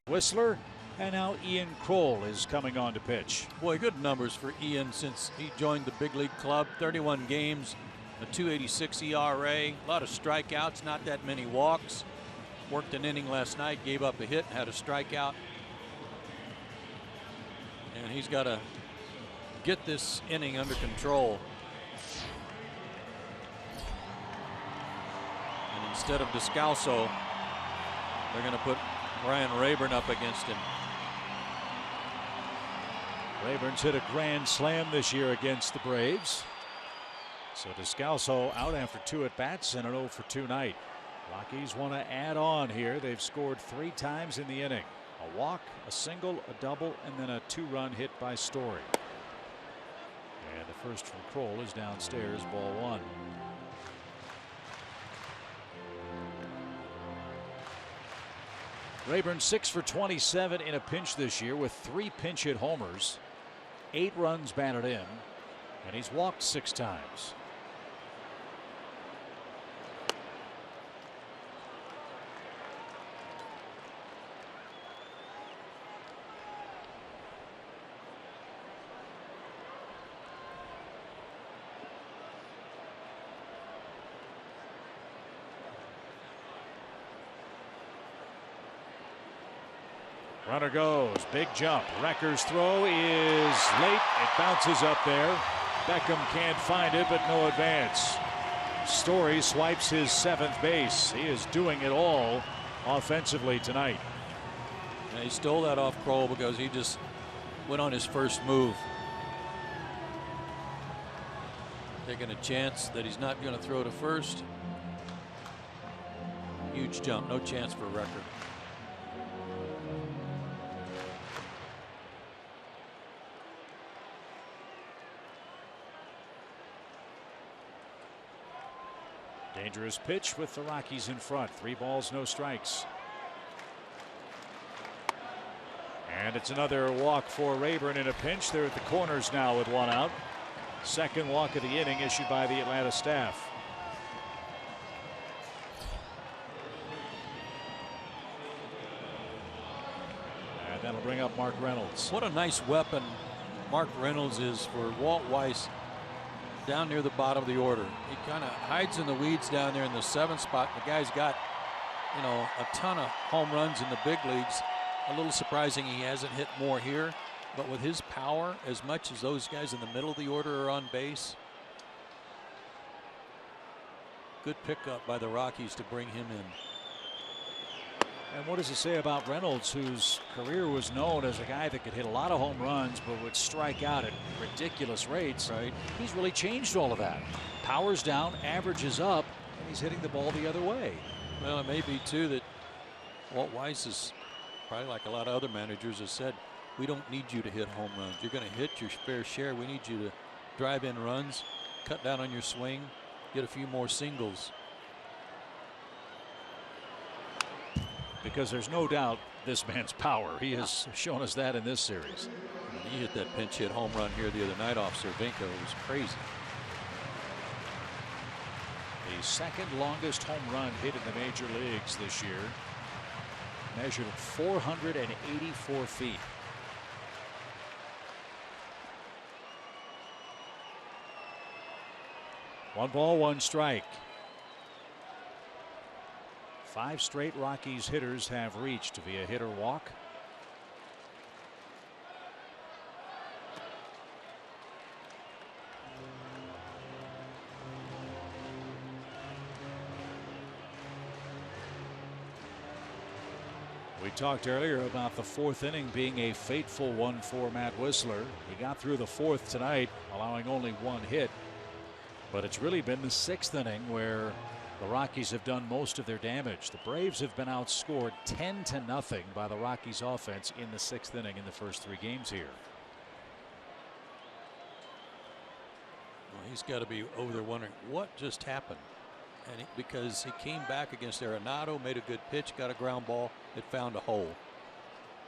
Whistler, and now Ian Kroll is coming on to pitch. Boy, good numbers for Ian since he joined the big league club. 31 games, a 2.86 ERA, a lot of strikeouts, not that many walks. Worked an inning last night, gave up a hit, had a strikeout. And he's got to get this inning under control. And instead of Descalso, they're going to put Ryan Raburn up against him. Rayburn's hit a grand slam this year against the Braves. So Descalso out after 2 at-bats and an 0 for 2 night. Rockies want to add on here. They've scored 3 times in the inning. A walk, a single, a double, and then a 2-run hit by Story. And the first from Kroll is downstairs, ball 1. Rayburn 6 for 27 in a pinch this year with 3 pinch hit homers, 8 runs batted in, and he's walked 6 times. Runner goes, big jump. Recker's throw is late. It bounces up there. Beckham can't find it, but no advance. Story swipes his 7th base. He is doing it all offensively tonight. And he stole that off Kroll because he just went on his first move. Taking a chance that he's not going to throw to first. Huge jump, no chance for Recker. Dangerous pitch with the Rockies in front. 3 balls, no strikes. And it's another walk for Raburn in a pinch. They're at the corners now with 1 out. Second walk of the inning issued by the Atlanta staff. And that'll bring up Mark Reynolds. What a nice weapon Mark Reynolds is for Walt Weiss down near the bottom of the order. He kind of hides in the weeds down there in the 7th spot. The guy's got, you know, a ton of home runs in the big leagues. A little surprising he hasn't hit more here, but with his power, as much as those guys in the middle of the order are on base, good pickup by the Rockies to bring him in. And what does it say about Reynolds, whose career was known as a guy that could hit a lot of home runs but would strike out at ridiculous rates? Right. He's really changed all of that. Power's down, average is up, and he's hitting the ball the other way. Well, it may be too that Walt Weiss is probably, like a lot of other managers, has said, we don't need you to hit home runs. You're going to hit your fair share. We need you to drive in runs, cut down on your swing, get a few more singles. Because there's no doubt this man's power. He has shown us that in this series. He hit that pinch hit home run here the other night off Cervenka. It was crazy. The 2nd longest home run hit in the major leagues this year. Measured at 484 feet. One ball, 1 strike. 5 straight Rockies hitters have reached via hit or walk. We talked earlier about the 4th inning being a fateful one for Matt Wisler. He got through the 4th tonight, allowing only 1 hit. But it's really been the 6th inning where the Rockies have done most of their damage. The Braves have been outscored 10-0 by the Rockies offense in the 6th inning in the first 3 games here. Well, he's got to be over there wondering what just happened. And because he came back against Arenado, made a good pitch, got a ground ball, it found a hole.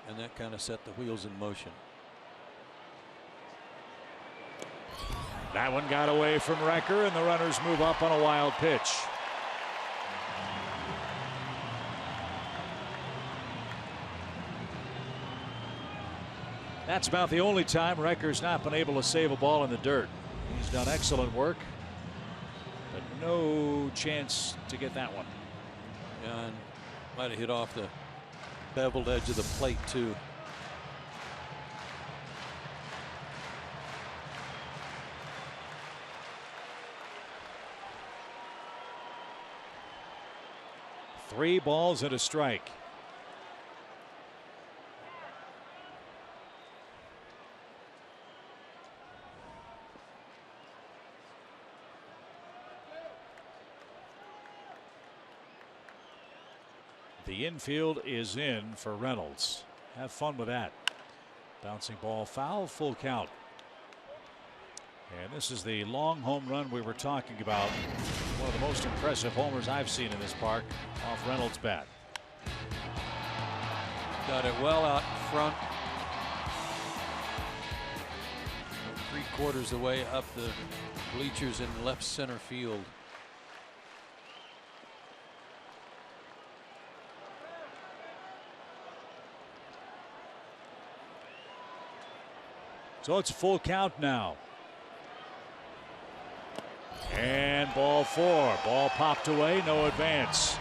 And that kind of set the wheels in motion. That one got away from Recker, and the runners move up on a wild pitch. That's about the only time Recker's not been able to save a ball in the dirt. He's done excellent work, but no chance to get that one. And might have hit off the beveled edge of the plate too. 3 balls and a strike. The infield is in for Reynolds. Have fun with that. Bouncing ball foul, full count. And this is the long home run we were talking about. One of the most impressive homers I've seen in this park off Reynolds' bat. Got it well out front. 3/4 the way up the bleachers in left center field. So it's full count now. And ball 4. Ball popped away, no advance.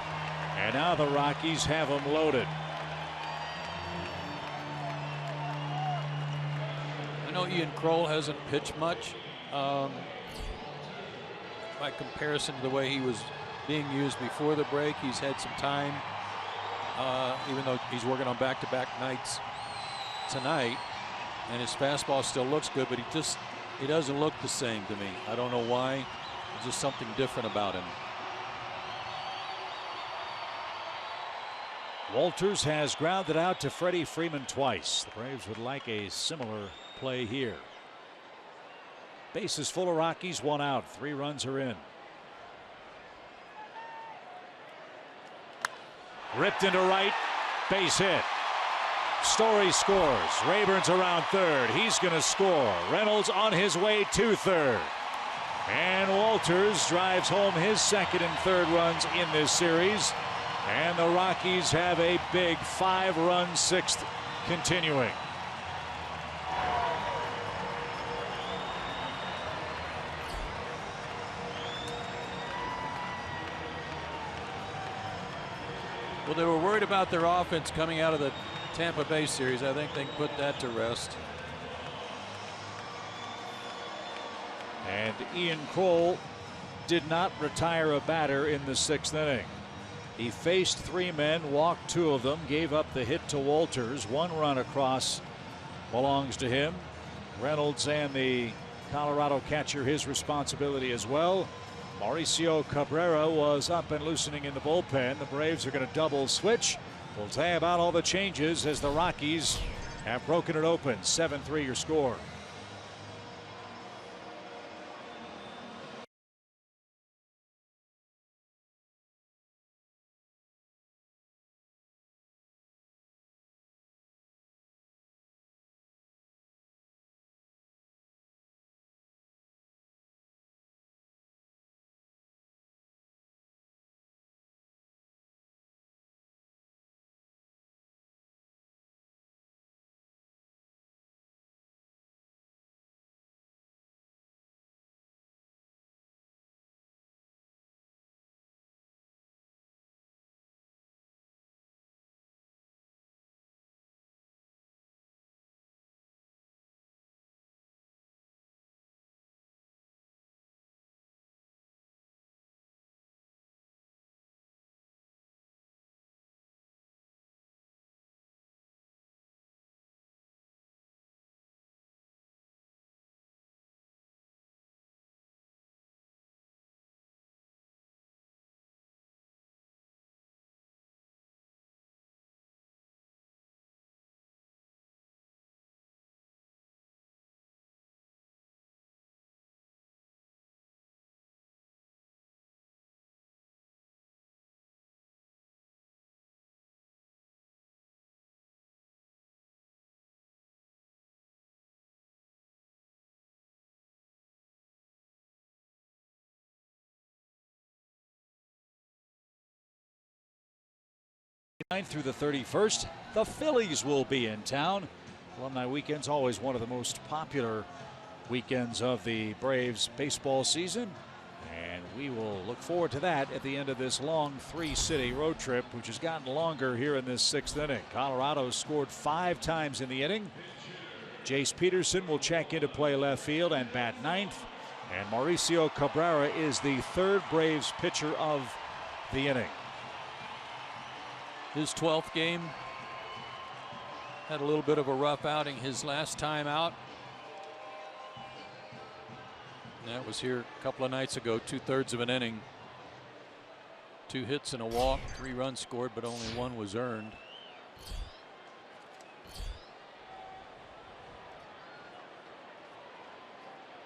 And now the Rockies have them loaded. I know Ian Kroll hasn't pitched much. By comparison to the way he was being used before the break, he's had some time. Even though he's working on back-to-back nights tonight. And his fastball still looks good, but he doesn't look the same to me. I don't know why. There's just something different about him. Walters has grounded out to Freddie Freeman twice. The Braves would like a similar play here. Bases full of Rockies, 1 out. 3 runs are in. Ripped into right, base hit. Story scores. Rayburn's around third. He's going to score. Reynolds on his way to third. And Walters drives home his second and third runs in this series. And the Rockies have a big 5-run 6th continuing. Well, they were worried about their offense coming out of the Tampa Bay series. I think they can put that to rest. And Ian Kroll did not retire a batter in the 6th inning. He faced 3 men, walked 2 of them, gave up the hit to Walters. 1 run across belongs to him. Reynolds and the Colorado catcher, his responsibility as well. Mauricio Cabrera was up and loosening in the bullpen. The Braves are going to double switch. We'll tell you about all the changes as the Rockies have broken it open. 7-3 your score. Through the 31st, the Phillies will be in town. Alumni Weekend's always one of the most popular weekends of the Braves baseball season, and we will look forward to that at the end of this long 3-city road trip, which has gotten longer here in this 6th inning. Colorado scored 5 times in the inning. Jace Peterson will check into play left field and bat 9th, and Mauricio Cabrera is the 3rd Braves pitcher of the inning. his 12th game. Had a little bit of a rough outing his last time out. And that was here a couple of nights ago, 2/3 of an inning. 2 hits and a walk, 3 runs scored, but only 1 was earned.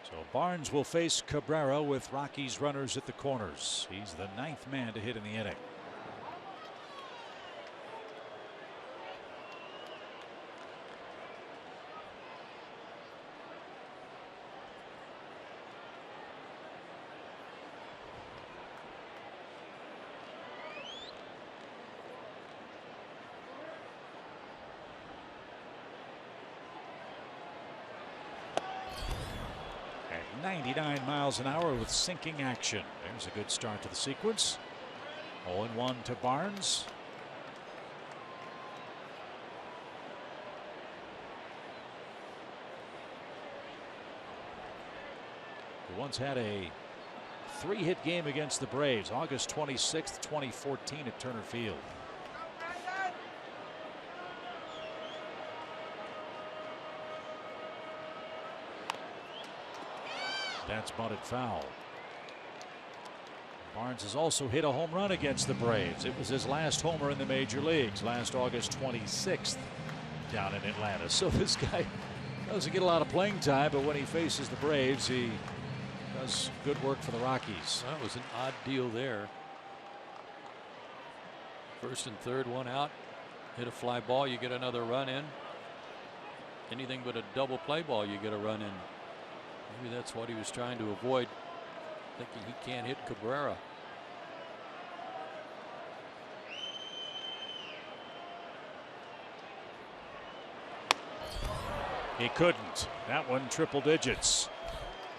So Barnes will face Cabrera with Rockies runners at the corners. He's the 9th man to hit in the inning. At 99 miles an hour with sinking action. There's a good start to the sequence. 0-1 to Barnes. He once had a 3-hit game against the Braves, August 26th, 2014 at Turner Field. That's bunted foul. Barnes has also hit a home run against the Braves. It was his last homer in the major leagues, last August 26th down in Atlanta. So this guy doesn't get a lot of playing time, but when he faces the Braves, he does good work for the Rockies. That was an odd deal there. 1st and 3rd, 1 out. Hit a fly ball, you get another run in. Anything but a double play ball, you get a run in. Maybe that's what he was trying to avoid, thinking he can't hit Cabrera. He couldn't. That one triple digits.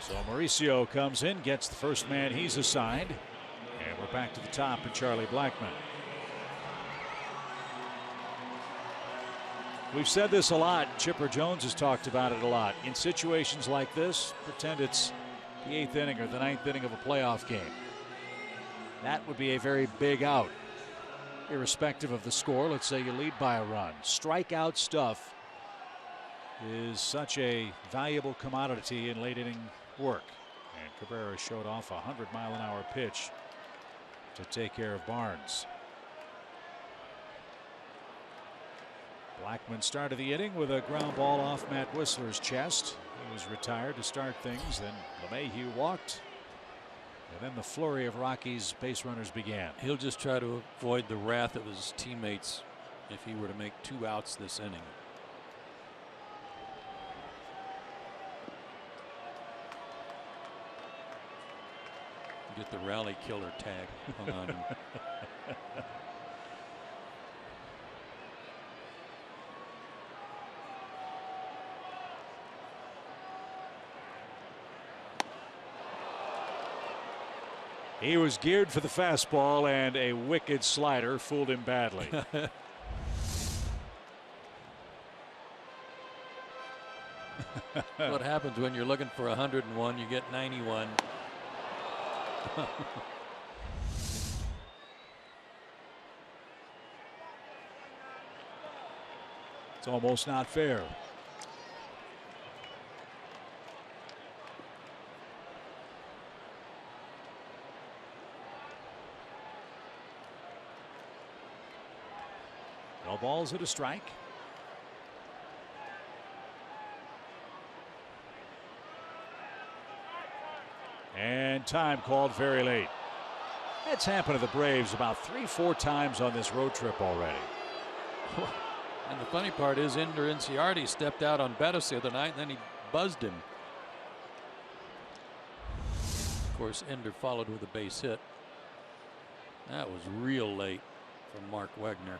So Mauricio comes in, gets the first man he's assigned, and we're back to the top and Charlie Blackmon. We've said this a lot. Chipper Jones has talked about it a lot. In situations like this, pretend it's the 8th inning or the 9th inning of a playoff game. That would be a very big out, irrespective of the score. Let's say you lead by a run. Strikeout stuff is such a valuable commodity in late inning work. And Cabrera showed off a 100-mile-an-hour pitch to take care of Barnes. Blackmon started the inning with a ground ball off Matt Whistler's chest. He was retired to start things. Then LeMahieu walked. And then the flurry of Rockies base runners began. He'll just try to avoid the wrath of his teammates if he were to make 2 outs this inning. Get the rally killer tag hung on him. He was geared for the fastball, and a wicked slider fooled him badly. What happens when you're looking for 101, you get 91. It's almost not fair. No balls at a strike. And time called very late. That's happened to the Braves about 3-4 times on this road trip already. And the funny part is Ender Inciardi stepped out on Bettis the other night, and then he buzzed him. Of course, Ender followed with a base hit. That was real late from Mark Wegner.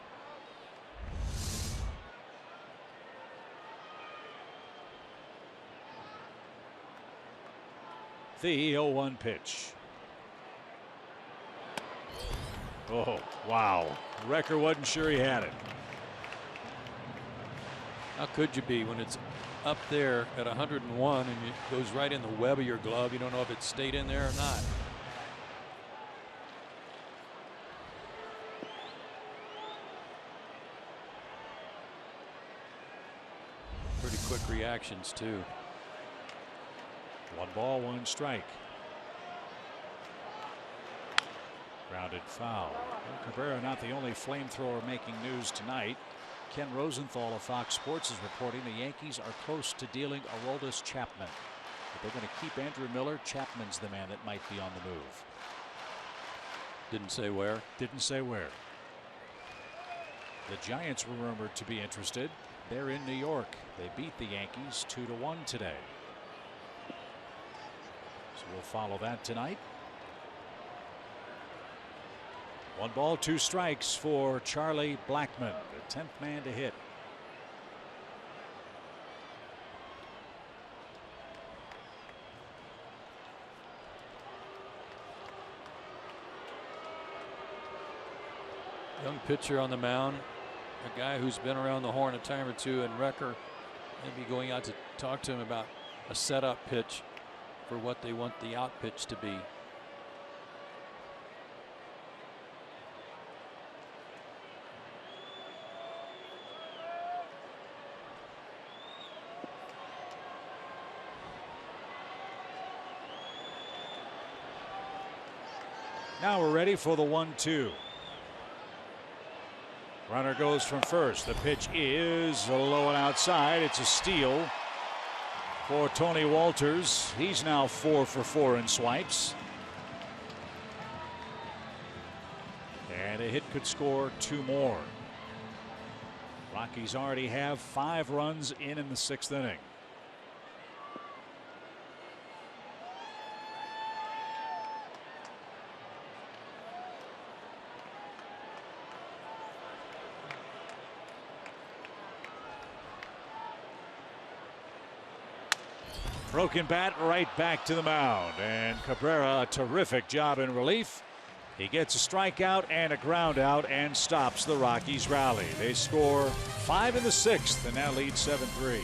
The 0-1 pitch. Oh, wow. Recker wasn't sure he had it. How could you be when it's up there at 101 and it goes right in the web of your glove? You don't know if it stayed in there or not. quick reactions too. 1 ball, 1 strike. Grounded foul. Well, Cabrera not the only flamethrower making news tonight. Ken Rosenthal of Fox Sports is reporting the Yankees are close to dealing Aroldis Chapman. But they're going to keep Andrew Miller. Chapman's the man that might be on the move. Didn't say where. Didn't say where. The Giants were rumored to be interested. They're in New York. They beat the Yankees 2-1 today. So we'll follow that tonight. 1 ball, 2 strikes for Charlie Blackmon, the 10th man to hit. Young pitcher on the mound, a guy who's been around the horn a time or two, and Recker maybe going out to talk to him about a setup pitch for what they want the out pitch to be. Now we're ready for the 1-2. Runner goes from first. The pitch is low and outside. It's a steal for Tony Walters. He's now 4 for 4 in swipes. And a hit could score 2 more. Rockies already have 5 runs in the 6th inning. Broken bat right back to the mound, and Cabrera, a terrific job in relief. He gets a strikeout and a ground out and stops the Rockies rally. They score 5 in the 6th and now lead 7-3.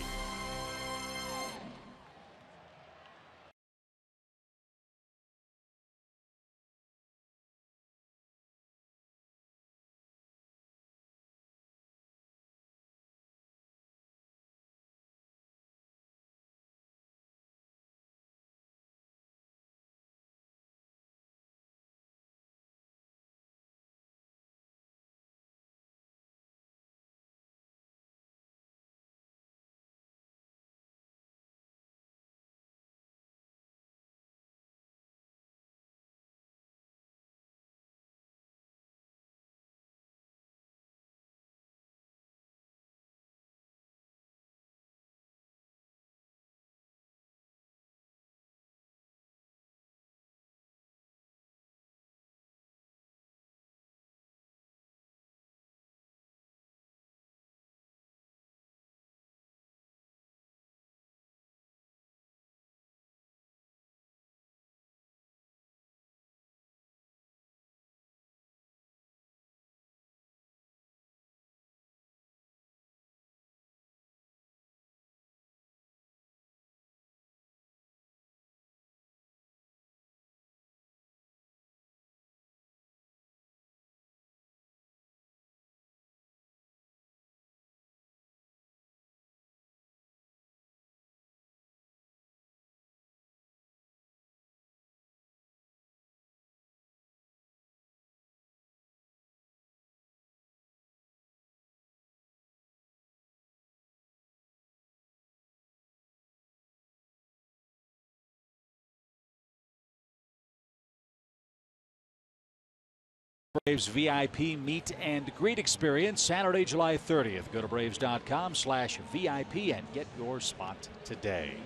Braves VIP meet and greet experience Saturday, July 30th. Go to Braves.com/VIP and get your spot today.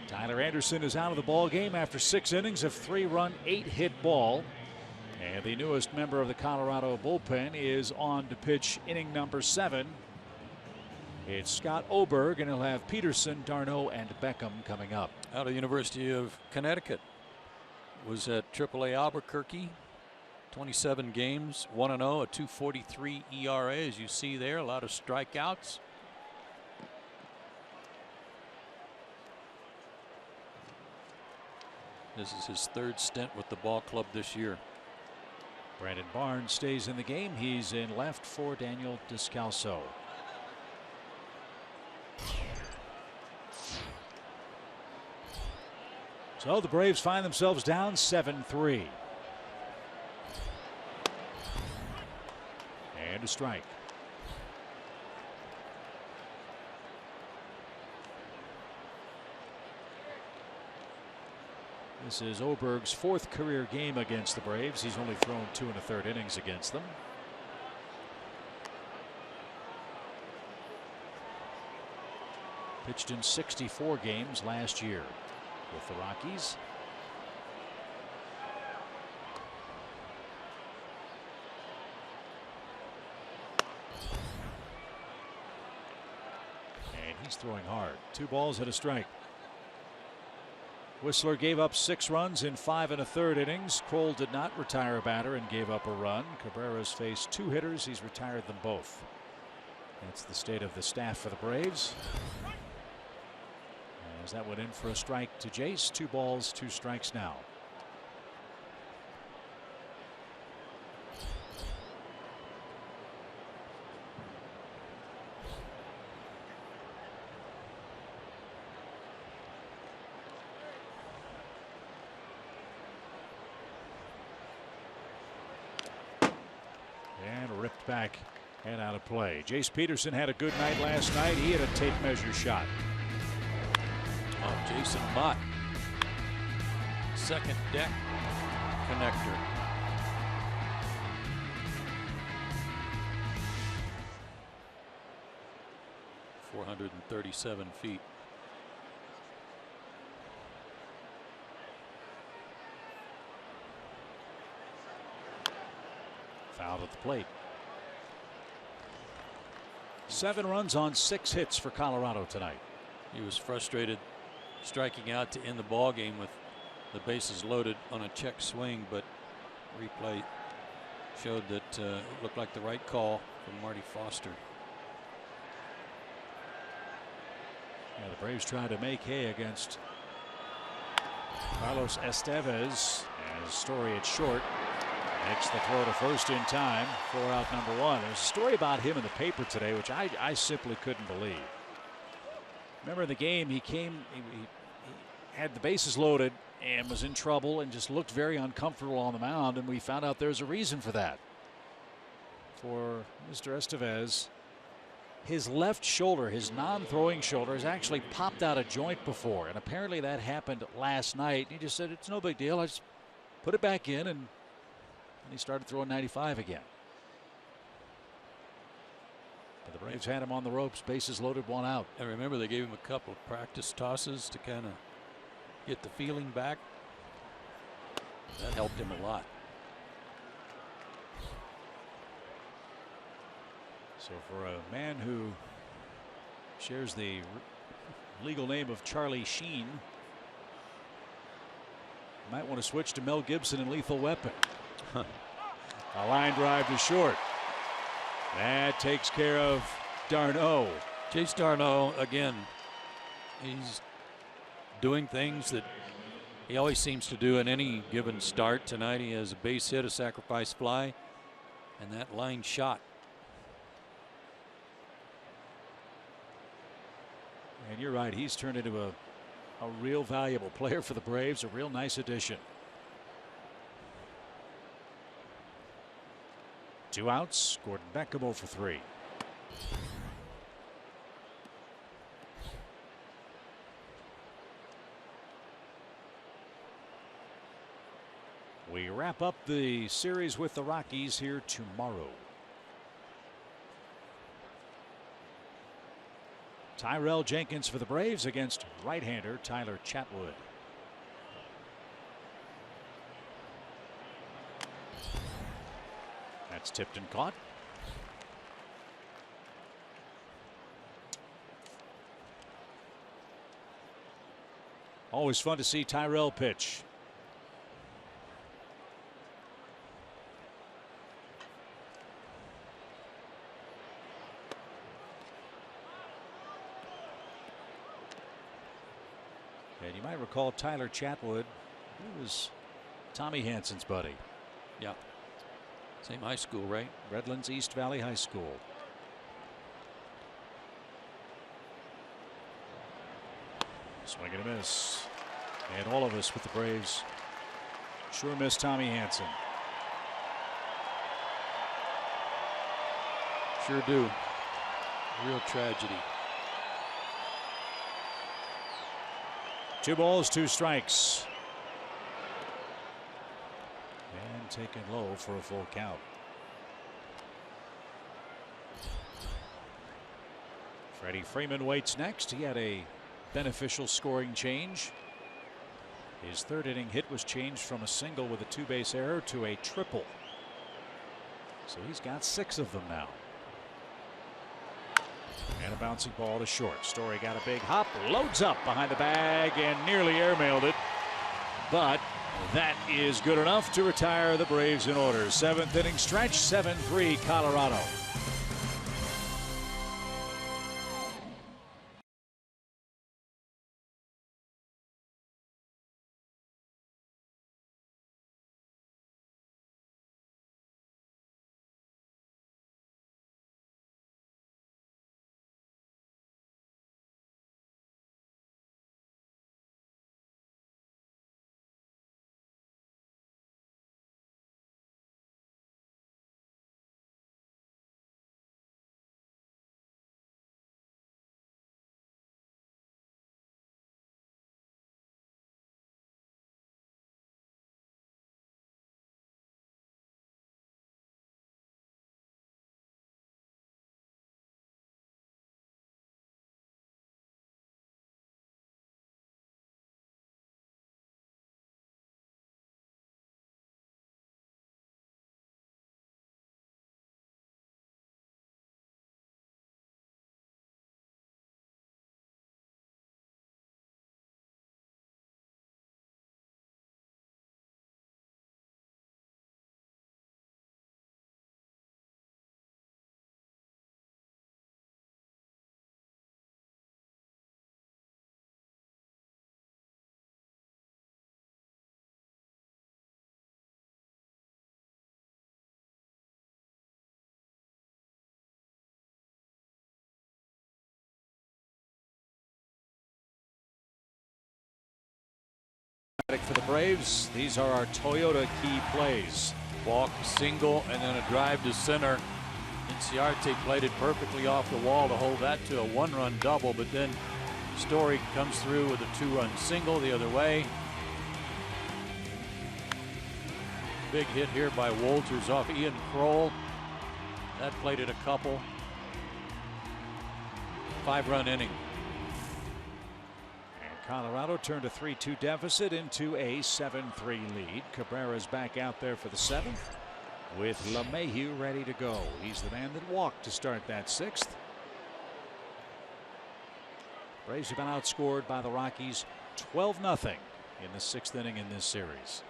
Tyler Anderson is out of the ball game after 6 innings of 3-run, 8-hit ball. And the newest member of the Colorado bullpen is on to pitch inning number 7. It's Scott Oberg, and he'll have Peterson, d'Arnaud, and Beckham coming up. Out of the University of Connecticut. Was at AAA Albuquerque. 27 games, 1-0, a 2.43 ERA, as you see there. A lot of strikeouts. This is his 3rd stint with the ball club this year. Brandon Barnes stays in the game. He's in left for Daniel Descalso. So the Braves find themselves down 7-3. And a strike. This is Oberg's 4th career game against the Braves. He's only thrown 2 1/3 innings against them. Pitched in 64 games last year with the Rockies. And he's throwing hard. 2 balls and a strike. Whistler gave up 6 runs in 5 1/3 innings. Kroll did not retire a batter and gave up a run. Cabrera's faced 2 hitters. He's retired them both. That's the state of the staff for the Braves. As that went in for a strike to Jace. 2 balls, 2 strikes now. And ripped back and out of play. Jace Peterson had a good night last night. He had a tape measure shot. Oh, Jason Mott. Second deck connector. .437 feet. Fouled at the plate. 7 runs on 6 hits for Colorado tonight. He was frustrated striking out to end the ball game with the bases loaded on a check swing, but replay showed that it looked like the right call from Marty Foster. Yeah, the Braves tried to make hay against Carlos Estevez, as Story at short makes the throw to first in time for out number 1. There's a story about him in the paper today which I simply couldn't believe. Remember in the game he had the bases loaded and was in trouble and just looked very uncomfortable on the mound, and we found out there's a reason for that. For Mr. Estevez, his left shoulder, his non-throwing shoulder, has actually popped out a joint before, and apparently that happened last night. He just said it's no big deal, I just put it back in, and he started throwing 95 again. But the Braves had him on the ropes, bases loaded, 1 out. And remember, they gave him a couple of practice tosses to kind of get the feeling back. That helped him a lot. So for a man who shares the legal name of Charlie Sheen, might want to switch to Mel Gibson and Lethal Weapon. A line drive to short. That takes care of d'Arnaud. Jace d'Arnaud, again, he's doing things that he always seems to do in any given start. Tonight he has a base hit, a sacrifice fly, and that line shot. And you're right, he's turned into a real valuable player for the Braves, a real nice addition. 2 outs. Gordon Beckham 0 for 3. We wrap up the series with the Rockies here tomorrow. Tyrell Jenkins for the Braves against right-hander Tyler Chatwood. That's tipped and caught. Always fun to see Tyrell pitch. And you might recall Tyler Chatwood. He was Tommy Hansen's buddy. Yeah. Same high school, right? Redlands East Valley High School. Swing and a miss. And all of us with the Braves sure miss Tommy Hanson. Sure do. Real tragedy. 2 balls, 2 strikes. And taken low for a full count. Freddie Freeman waits next. He had a beneficial scoring change. His 3rd inning hit was changed from a single with a 2-base error to a triple. So he's got 6 of them now. And a bouncing ball to short. Story got a big hop, loads up behind the bag, and nearly airmailed it. But that is good enough to retire the Braves in order. 7th inning stretch, 7-3 Colorado. For the Braves, these are our Toyota key plays. Walk, single, and then a drive to center. Inciarte played it perfectly off the wall to hold that to a 1-run double, but then Story comes through with a 2-run single the other way. Big hit here by Wolters off Ian Kroll. That played it a couple. 5-run inning. Colorado turned a 3-2 deficit into a 7-3 lead. Cabrera's back out there for the 7th with LeMahieu ready to go. He's the man that walked to start that 6th. Braves have been outscored by the Rockies 12-0 in the 6th inning in this series.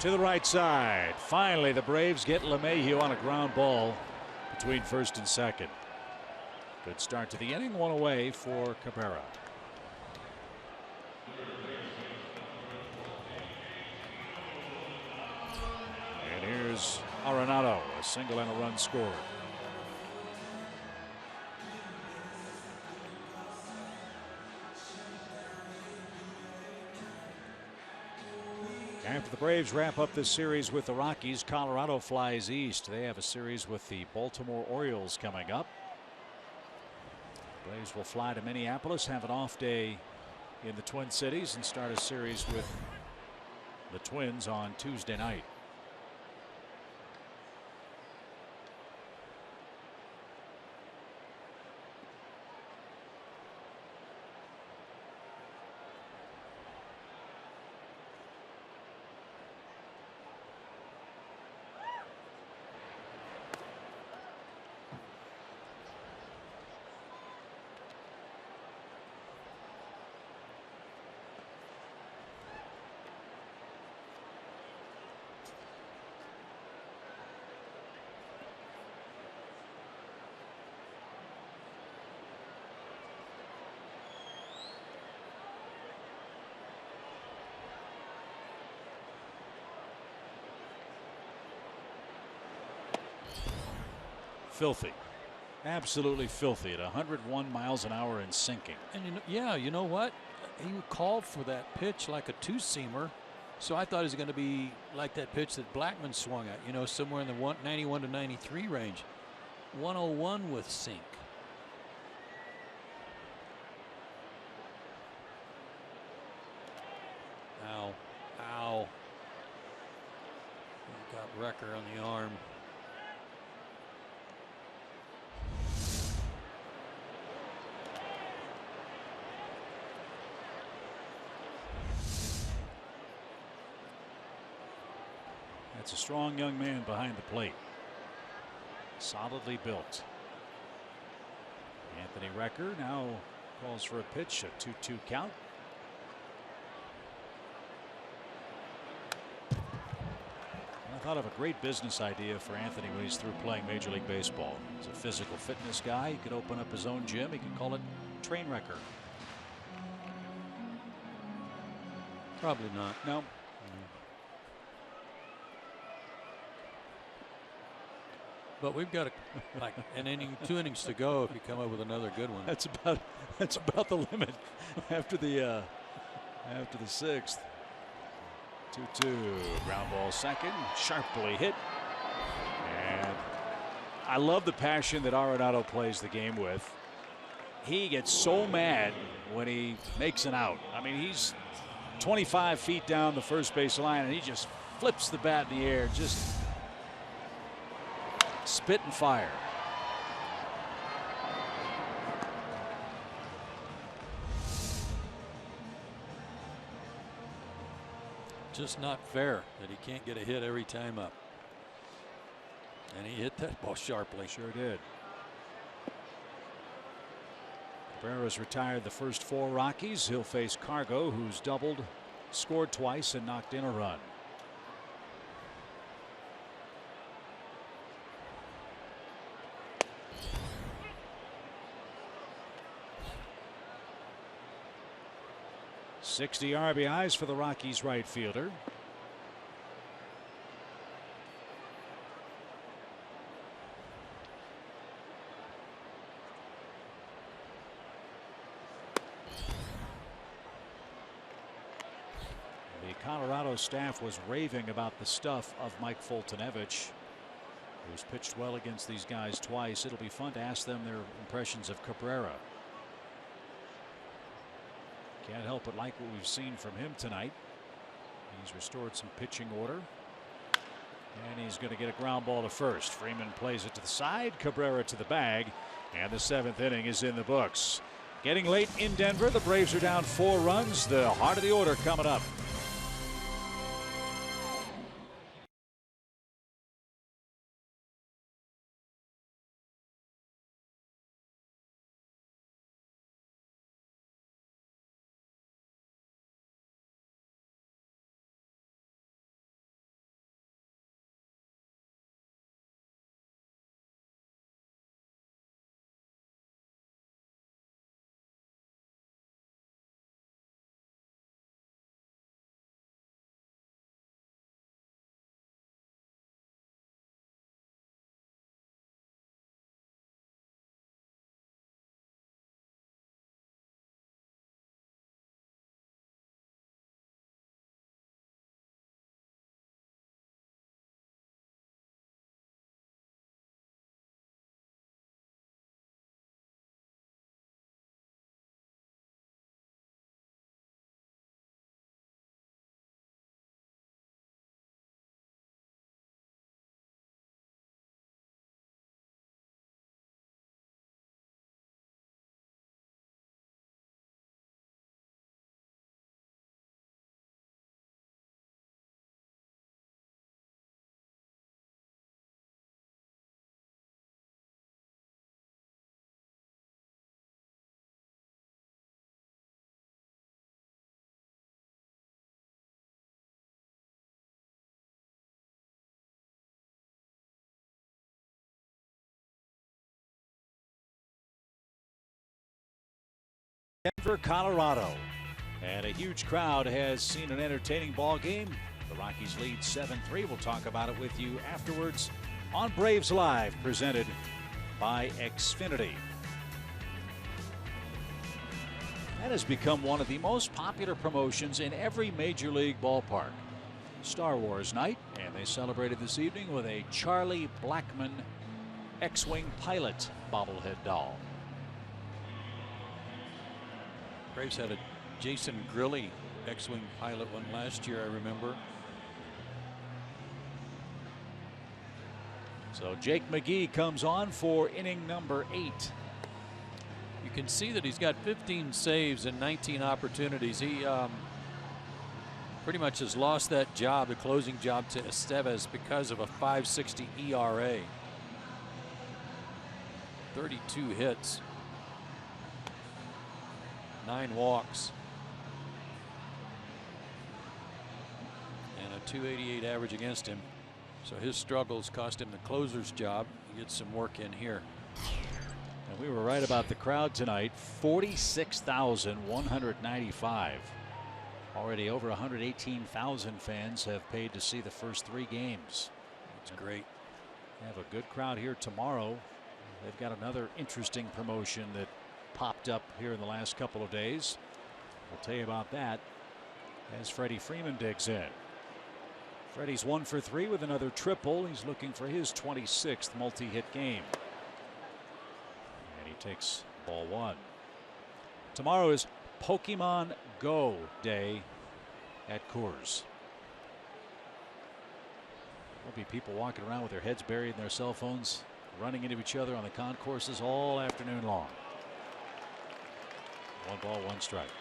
To the right side. Finally, the Braves get LeMahieu on a ground ball between 1st and 2nd. Good start to the inning. 1 away for Cabrera. And here's Arenado, a single and a run scored. After the Braves wrap up this series with the Rockies, Colorado flies east. They have a series with the Baltimore Orioles coming up. Braves will fly to Minneapolis, have an off day in the Twin Cities, and start a series with the Twins on Tuesday night. Filthy. Absolutely filthy at 101 miles an hour and sinking. And you know what? He called for that pitch like a two-seamer, so I thought it was going to be like that pitch that Blackman swung at, somewhere in the 91 to 93 range. 101 with sink. Ow. Ow. Got Wrecker on the arm. That's a strong young man behind the plate. Solidly built. Anthony Wrecker now calls for a pitch, a 2-2 count. I thought of a great business idea for Anthony when he's through playing Major League Baseball. He's a physical fitness guy. He could open up his own gym. He could call it Train Wrecker. Probably not. No. But we've got like an inning, 2 innings to go if you come up with another good one. That's about the limit after the 6th. 2-2. Ground ball second. Sharply hit. And I love the passion that Arenado plays the game with. He gets so mad when he makes an out. I mean, he's 25 feet down the first base line and he just flips the bat in the air. Just spit and fire. Just not fair that he can't get a hit every time up. And he hit that ball sharply. Sure did. Cabrera's retired the first 4 Rockies. He'll face Cargo, who's doubled, scored twice, and knocked in a run. '60 RBIs for the Rockies right fielder. The Colorado staff was raving about the stuff of Mike Foltynewicz, who's pitched well against these guys twice. It'll be fun to ask them their impressions of Cabrera. Can't help but like what we've seen from him tonight. He's restored some pitching order. And he's going to get a ground ball to first. Freeman plays it to the side. Cabrera to the bag. And the 7th inning is in the books. Getting late in Denver. The Braves are down 4 runs. The heart of the order coming up. Denver, Colorado. And a huge crowd has seen an entertaining ball game. The Rockies lead 7-3. We'll talk about it with you afterwards on Braves Live, presented by Xfinity. That has become one of the most popular promotions in every major league ballpark. Star Wars night, and they celebrated this evening with a Charlie Blackmon X-Wing pilot bobblehead doll. Braves had a Jason Grilli X-Wing pilot one last year, I remember. So Jake McGee comes on for inning number 8. You can see that he's got 15 saves and 19 opportunities. He pretty much has lost that job, the closing job, to Estevez because of a .560 ERA. 32 hits, 9 walks, and a .288 average against him. So his struggles cost him the closer's job. He gets some work in here. And we were right about the crowd tonight. 46,195. Already over 118,000 fans have paid to see the first 3 games. It's great. They have a good crowd here tomorrow. They've got another interesting promotion that popped up here in the last couple of days. We'll tell you about that as Freddie Freeman digs in. Freddie's 1 for 3 with another triple. He's looking for his 26th multi-hit game. And he takes ball 1. Tomorrow is Pokemon Go Day at Coors. There'll be people walking around with their heads buried in their cell phones, running into each other on the concourses all afternoon long. 1 ball, 1 strike.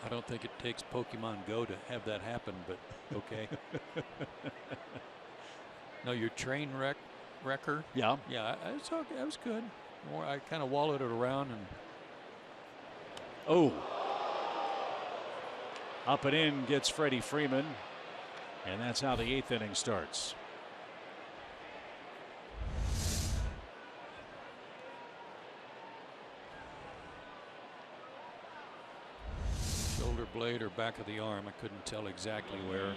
I don't think it takes Pokemon Go to have that happen, but okay. No, your train wrecker. Yeah. Yeah, it's okay. That was good. I kind of wallowed it around and. Oh. Up and in gets Freddie Freeman. And that's how the 8th inning starts. Shoulder blade or back of the arm. I couldn't tell exactly where.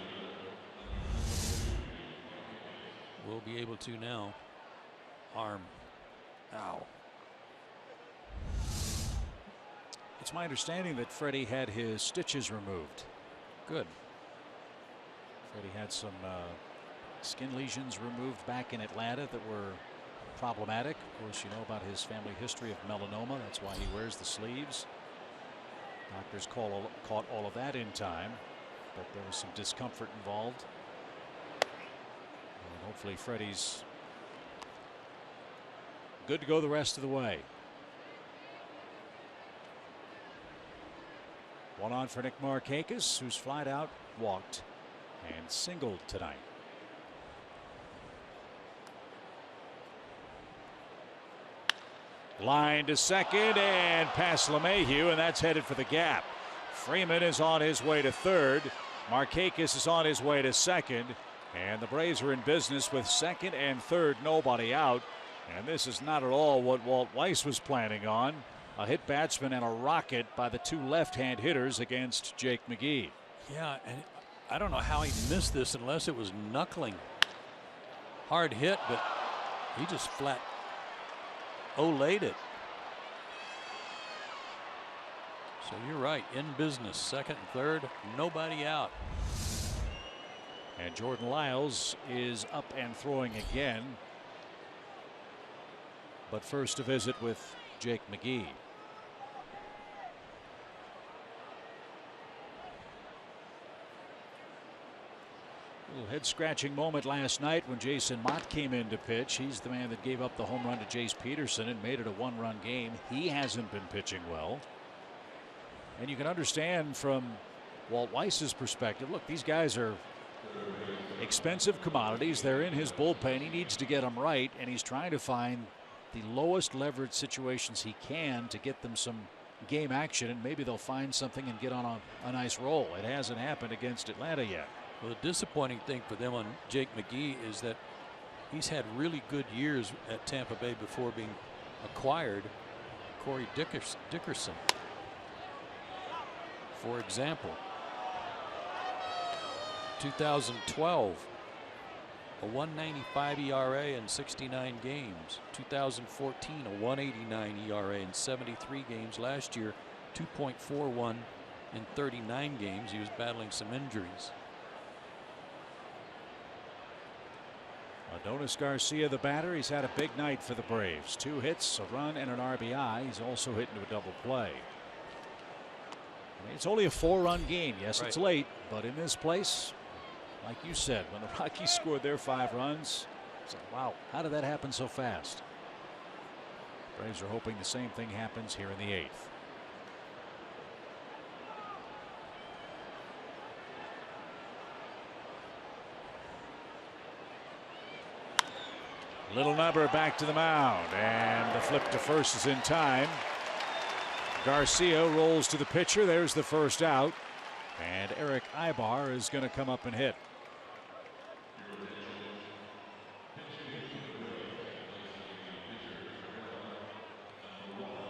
We'll be able to now. Arm. Ow. It's my understanding that Freddie had his stitches removed. Good. Freddie had some skin lesions removed back in Atlanta that were problematic. Of course, you know about his family history of melanoma. That's why he wears the sleeves. Doctors caught all of that in time, but there was some discomfort involved. And hopefully Freddie's good to go the rest of the way. 1 on for Nick Markakis, who's flied out, walked, and singled tonight. Line to second and past LeMahieu, and that's headed for the gap. Freeman is on his way to third. Markakis is on his way to second. And the Braves are in business with second and third, nobody out. And this is not at all what Walt Weiss was planning on. A hit batsman and a rocket by the 2 left-hand hitters against Jake McGee. Yeah, and I don't know how he missed this unless it was knuckling. Hard hit, but he just flat olayed it. So you're right, in business, second and third, nobody out. And Jordan Lyles is up and throwing again. But first a visit with Jake McGee. Little head-scratching moment last night when Jason Mott came in to pitch. He's the man that gave up the home run to Jace Peterson and made it a 1-run game. He hasn't been pitching well. And you can understand from Walt Weiss's perspective, look, these guys are expensive commodities. They're in his bullpen. He needs to get them right, and he's trying to find the lowest leverage situations he can to get them some game action, and maybe they'll find something and get on a nice roll. It hasn't happened against Atlanta yet. Well, the disappointing thing for them on Jake McGee is that he's had really good years at Tampa Bay before being acquired. Corey Dickerson, for example. 2012, a 1.95 ERA in 69 games. 2014, a 1.89 ERA in 73 games. Last year, 2.41 in 39 games. He was battling some injuries. Adonis Garcia, the batter, he's had a big night for the Braves. 2 hits, a run, and an RBI. He's also hit into a double play. I mean, it's only a 4-run game. Yes, Right. It's late, but in this place, like you said, when the Rockies scored their 5 runs, it's like, wow, how did that happen so fast? Braves are hoping the same thing happens here in the 8th. Little number back to the mound, and the flip to first is in time. Garcia rolls to the pitcher. There's the first out, and Eric Aybar is going to come up and hit.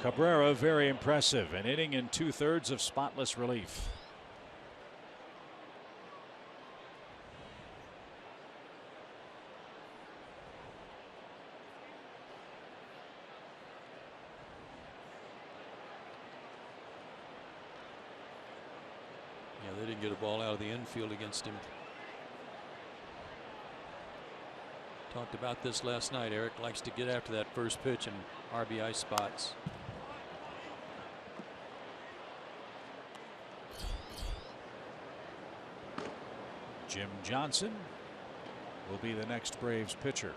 Cabrera, very impressive, an inning in 2/3 of spotless relief. They didn't get a ball out of the infield against him. Talked about this last night. Eric likes to get after that first pitch and RBI spots. Jim Johnson will be the next Braves pitcher.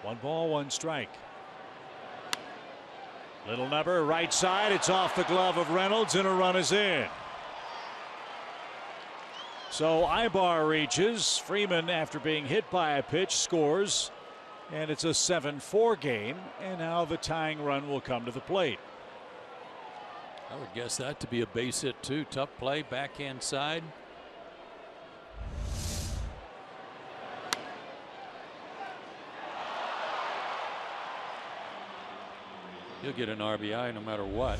One ball, one strike. Little number right side. It's off the glove of Reynolds, and a run is in. So Aybar reaches. Freeman, after being hit by a pitch, scores, and it's a 7-4 game. And now the tying run will come to the plate. I would guess that to be a base hit too. Tough play, backhand side. He'll get an RBI no matter what.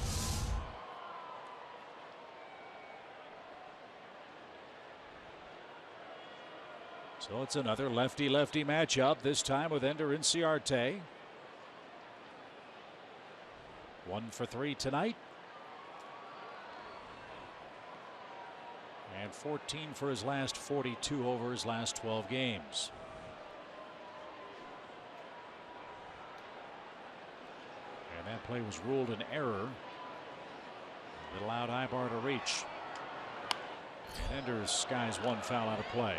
So it's another lefty-lefty matchup, this time with Ender Inciarte. 1 for 3 tonight. And 14 for his last 42 over his last 12 games. And that play was ruled an error. It allowed Aybar to reach. And Ender skies one foul out of play.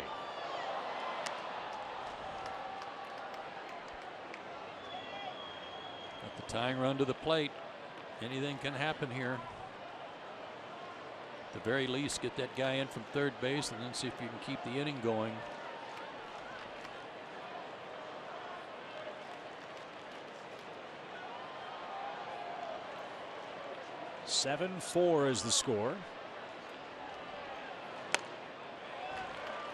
Got the tying run to the plate. Anything can happen here. At the very least, get that guy in from third base and then see if you can keep the inning going. Seven 4 is the score.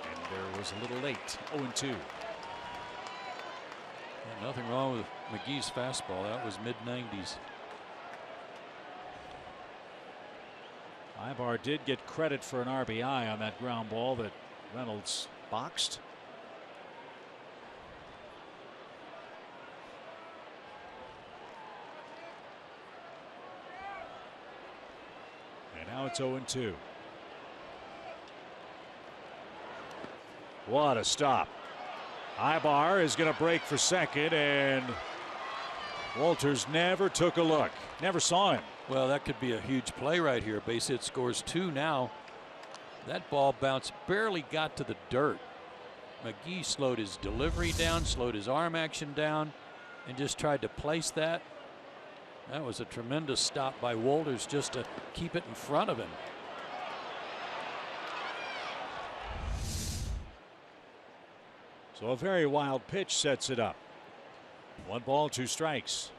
And there was a little late. 0-2. Yeah, nothing wrong with McGee's fastball. That was mid-90s. Aybar did get credit for an RBI on that ground ball that Reynolds boxed. And now it's 0-2. What a stop. Aybar is going to break for second, and Walters never took a look, never saw him. Well, that could be a huge play right here. Base hit scores 2 now. That ball bounced, barely got to the dirt. McGee slowed his delivery down, slowed his arm action down, and just tried to place that. That was a tremendous stop by Walters just to keep it in front of him. So a very wild pitch sets it up. 1 ball, 2 strikes.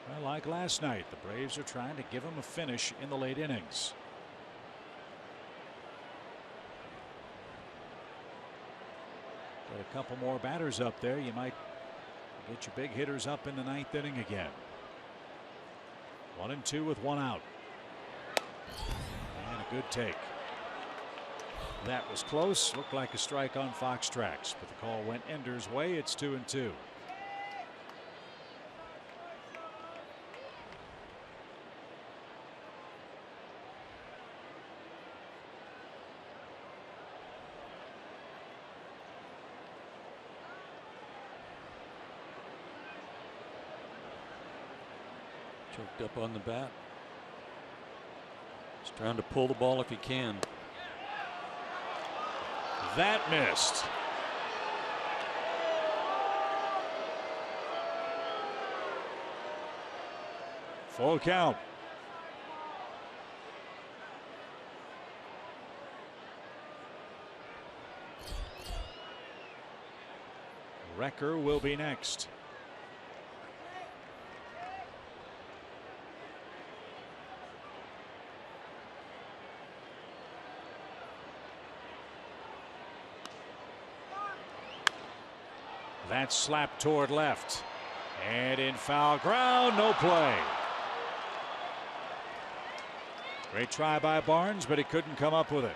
Well, like last night, the Braves are trying to give him a finish in the late innings. Got a couple more batters up there. You might get your big hitters up in the 9th inning again. 1-2 with 1 out. And a good take. That was close. Looked like a strike on Fox Tracks, but the call went Ender's way. It's 2-2. Choked up on the bat. He's trying to pull the ball if he can. That missed. Full count. Recker will be next. That's slapped toward left and in foul ground. No play. Great try by Barnes, but he couldn't come up with it.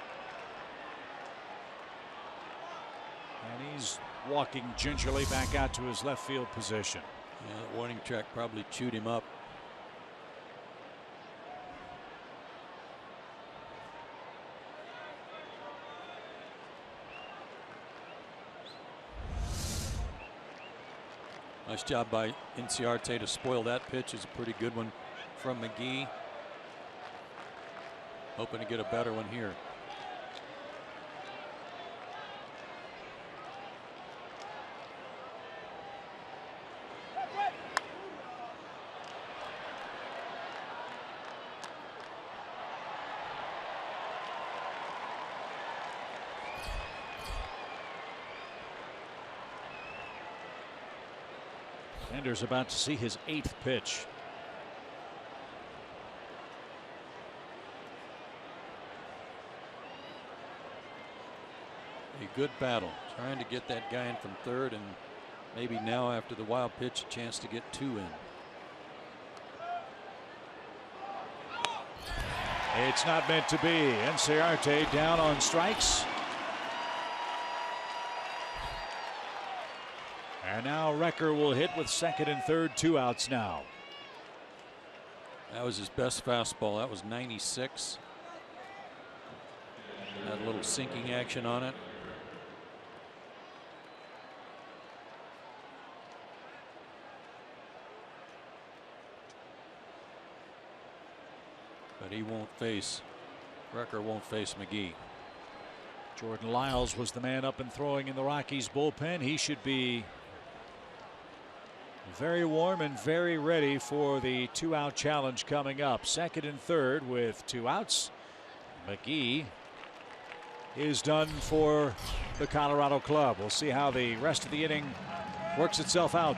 And he's walking gingerly back out to his left field position. Yeah, that warning track probably chewed him up. Nice job by Inciarte to spoil that pitch. Is a pretty good one from McGee. Hoping to get a better one here. Ender's about to see his 8th pitch. A good battle, trying to get that guy in from third, and maybe now after the wild pitch, a chance to get 2 in. It's not meant to be. Inciarte down on strikes. And now Recker will hit with 2nd and 3rd, 2 outs now. That was his best fastball. That was 96. Had a little sinking action on it. But he won't face, Recker won't face McGee. Jordan Lyles was the man up and throwing in the Rockies bullpen. He should be very warm and very ready for the 2-out challenge coming up. 2nd and 3rd with 2 outs. McGee is done for the Colorado club. We'll see how the rest of the inning works itself out.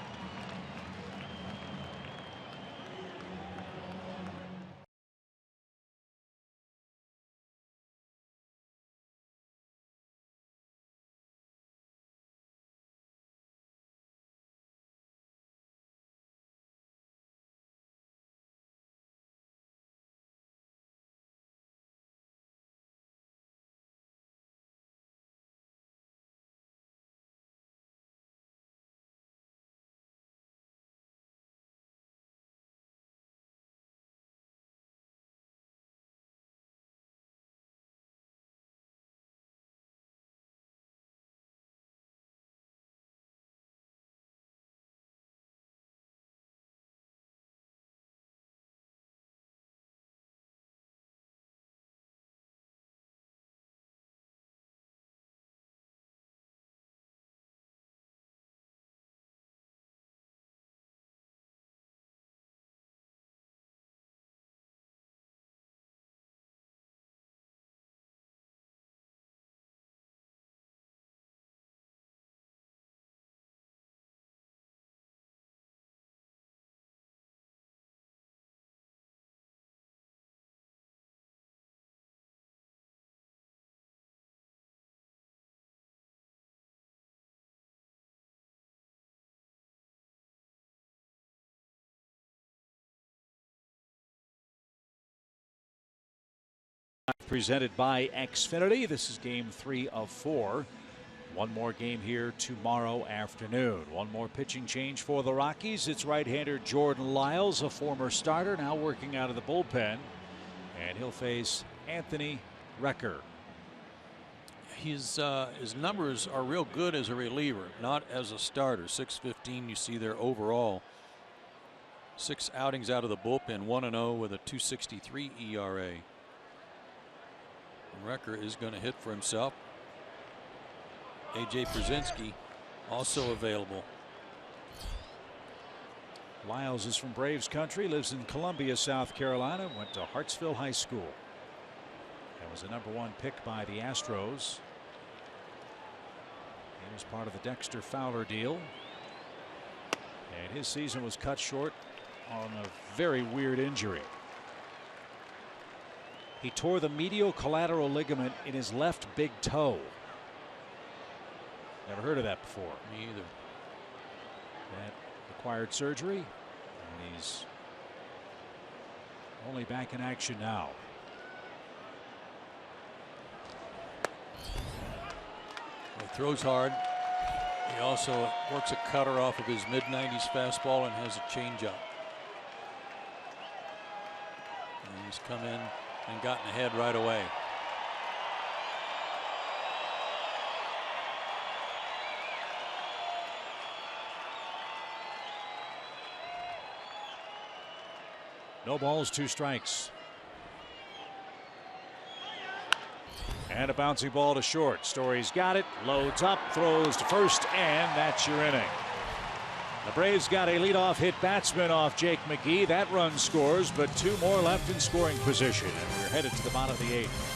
presented by Xfinity. This is game 3 of 4. One more game here tomorrow afternoon. One more pitching change for the Rockies. It's right-hander Jordan Lyles, a former starter, now working out of the bullpen. And he'll face Anthony Recker. His numbers are real good as a reliever, not as a starter. .615 you see there overall. 6 outings out of the bullpen, 1-0 with a .263 ERA. Recker is going to hit for himself. A.J. Pierzynski also available. Lyles is from Braves country, lives in Columbia, South Carolina, went to Hartsville High School. And was the #1 pick by the Astros. He was part of the Dexter Fowler deal. And his season was cut short on a very weird injury. He tore the medial collateral ligament in his left big toe. Never heard of that before. Me either. That required surgery, and he's only back in action now. He throws hard. He also works a cutter off of his mid-90s fastball and has a changeup. And he's come in and gotten ahead right away. No balls, 2 strikes. And a bouncing ball to short. Story's got it, loads up, throws to first, and that's your inning. The Braves got a leadoff hit batsman off Jake McGee. That run scores, but 2 more left in scoring position, and we're headed to the bottom of the 8th.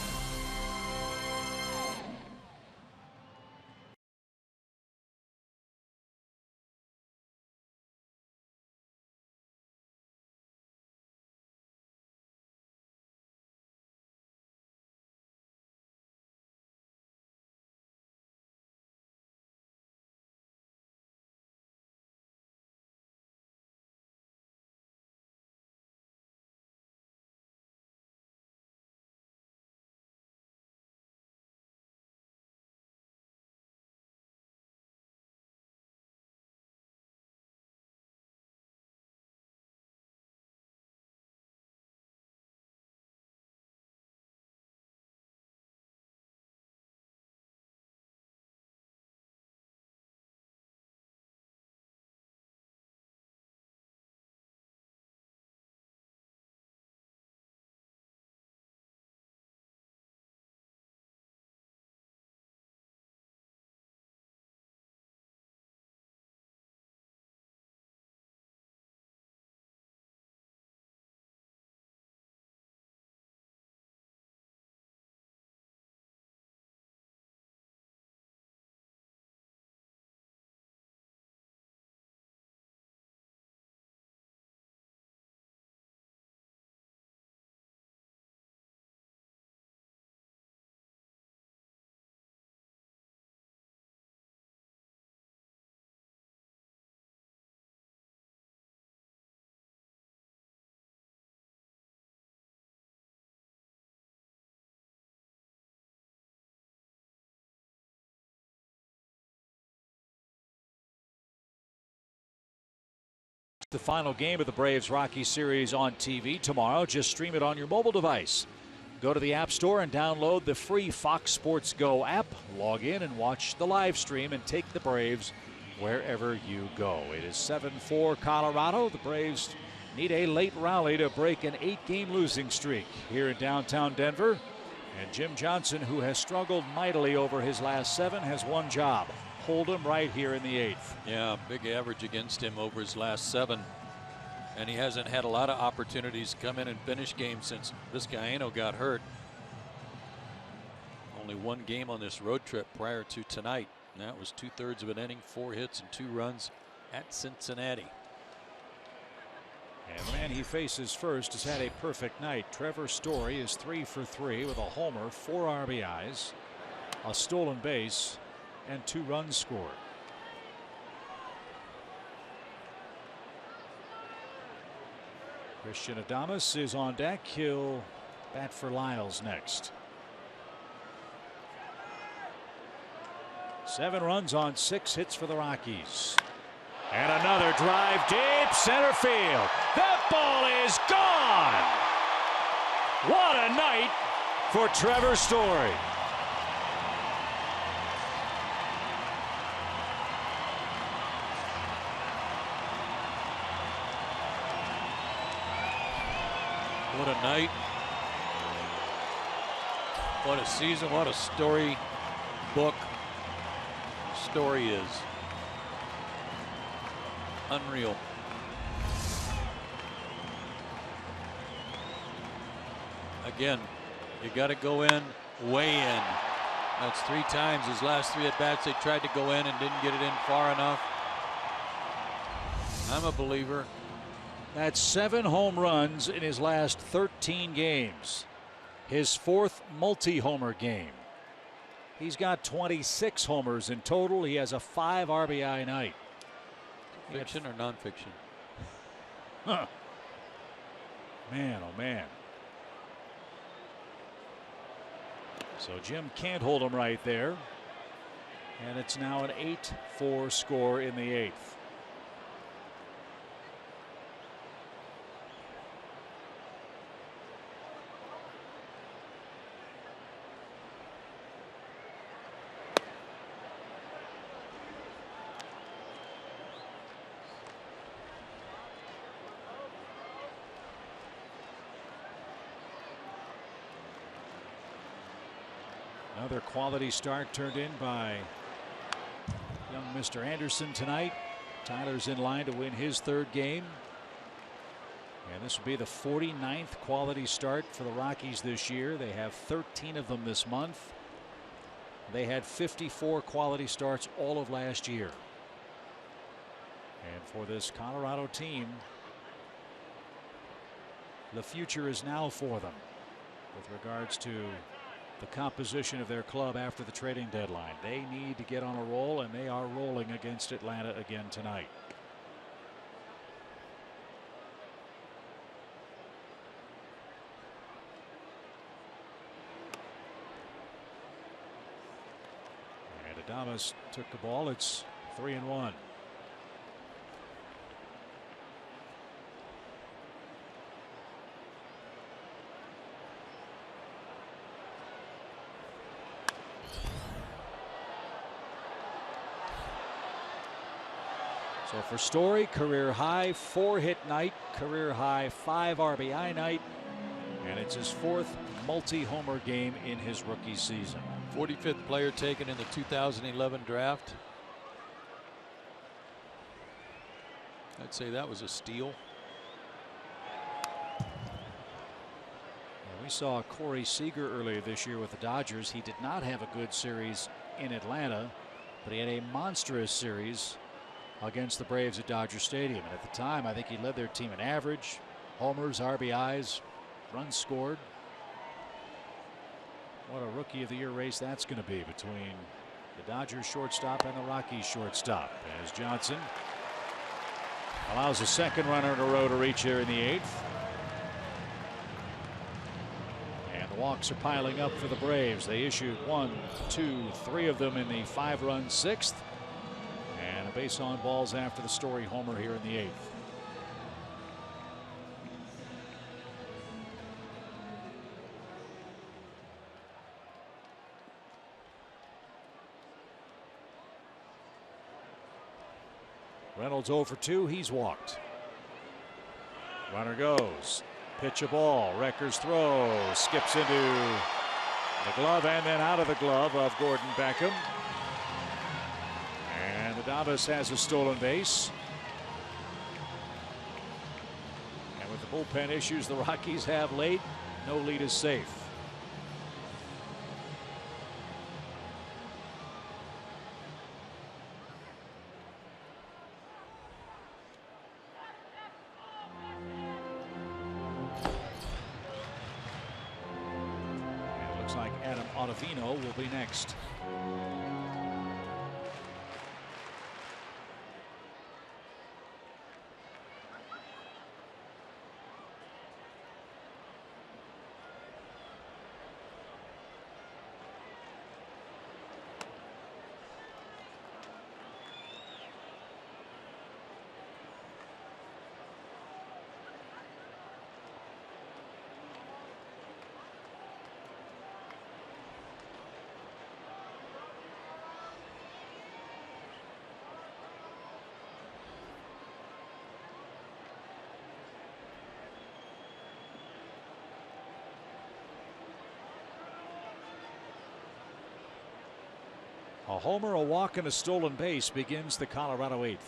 The final game of the Braves-Rockies series on TV tomorrow. Just stream it on your mobile device. Go to the App Store and download the free Fox Sports Go app. Log in and watch the live stream and take the Braves wherever you go. It is 7-4 Colorado. The Braves need a late rally to break an 8-game losing streak here in downtown Denver. And Jim Johnson, who has struggled mightily over his last 7, has one job: hold him right here in the 8th. Yeah, big average against him over his last 7. And he hasn't had a lot of opportunities to come in and finish games since Vizcaino got hurt. Only 1 game on this road trip prior to tonight. And that was 2/3 of an inning, 4 hits and 2 runs at Cincinnati. And the man he faces first has had a perfect night. Trevor Story is 3 for 3 with a homer, 4 RBIs, a stolen base, and 2 runs scored. Christian Adames is on deck. He'll bat for Lyles next. 7 runs on 6 hits for the Rockies. And another drive deep center field. That ball is gone. What a night for Trevor Story. What a night. What a season. What a story book. Story is unreal. Again, you got to go in, way in. That's 3 times his last 3 at bats. They tried to go in and didn't get it in far enough. I'm a believer. That's 7 home runs in his last 13 games. His 4th multi-homer game. He's got 26 homers in total. He has a 5 RBI night. Fiction or nonfiction? Huh. Man, oh man. So Jim can't hold him right there. And it's now an 8-4 score in the 8th. Another quality start turned in by young Mr. Anderson tonight. Tyler's in line to win his 3rd game. And this will be the 49th quality start for the Rockies this year. They have 13 of them this month. They had 54 quality starts all of last year. And for this Colorado team, the future is now for them with regards to the composition of their club after the trading deadline. They need to get on a roll, and they are rolling against Atlanta again tonight. And Adames took the ball. It's 3-1. So for Story, career high 4-hit night, career high 5 RBI night, and it's his 4th multi-homer game in his rookie season. 45th player taken in the 2011 draft. I'd say that was a steal. We saw Corey Seager earlier this year with the Dodgers. He did not have a good series in Atlanta, but he had a monstrous series against the Braves at Dodger Stadium. And at the time, I think he led their team in average, homers, RBIs, runs scored. What a Rookie of the Year race that's going to be between the Dodgers shortstop and the Rockies shortstop, as Johnson allows a 2nd runner in a row to reach here in the 8th. And the walks are piling up for the Braves. They issued 1, 2, 3 of them in the 5-run 6th. And a base on balls after the Story homer here in the 8th. Reynolds 0 for 2. He's walked. Runner goes. Pitch a ball. Recker's throw. Skips into the glove and then out of the glove of Gordon Beckham. And Adames has a stolen base. And with the bullpen issues the Rockies have late, no lead is safe. Like Adam Ottavino will be next. A homer, a walk, and a stolen base begins the Colorado 8th.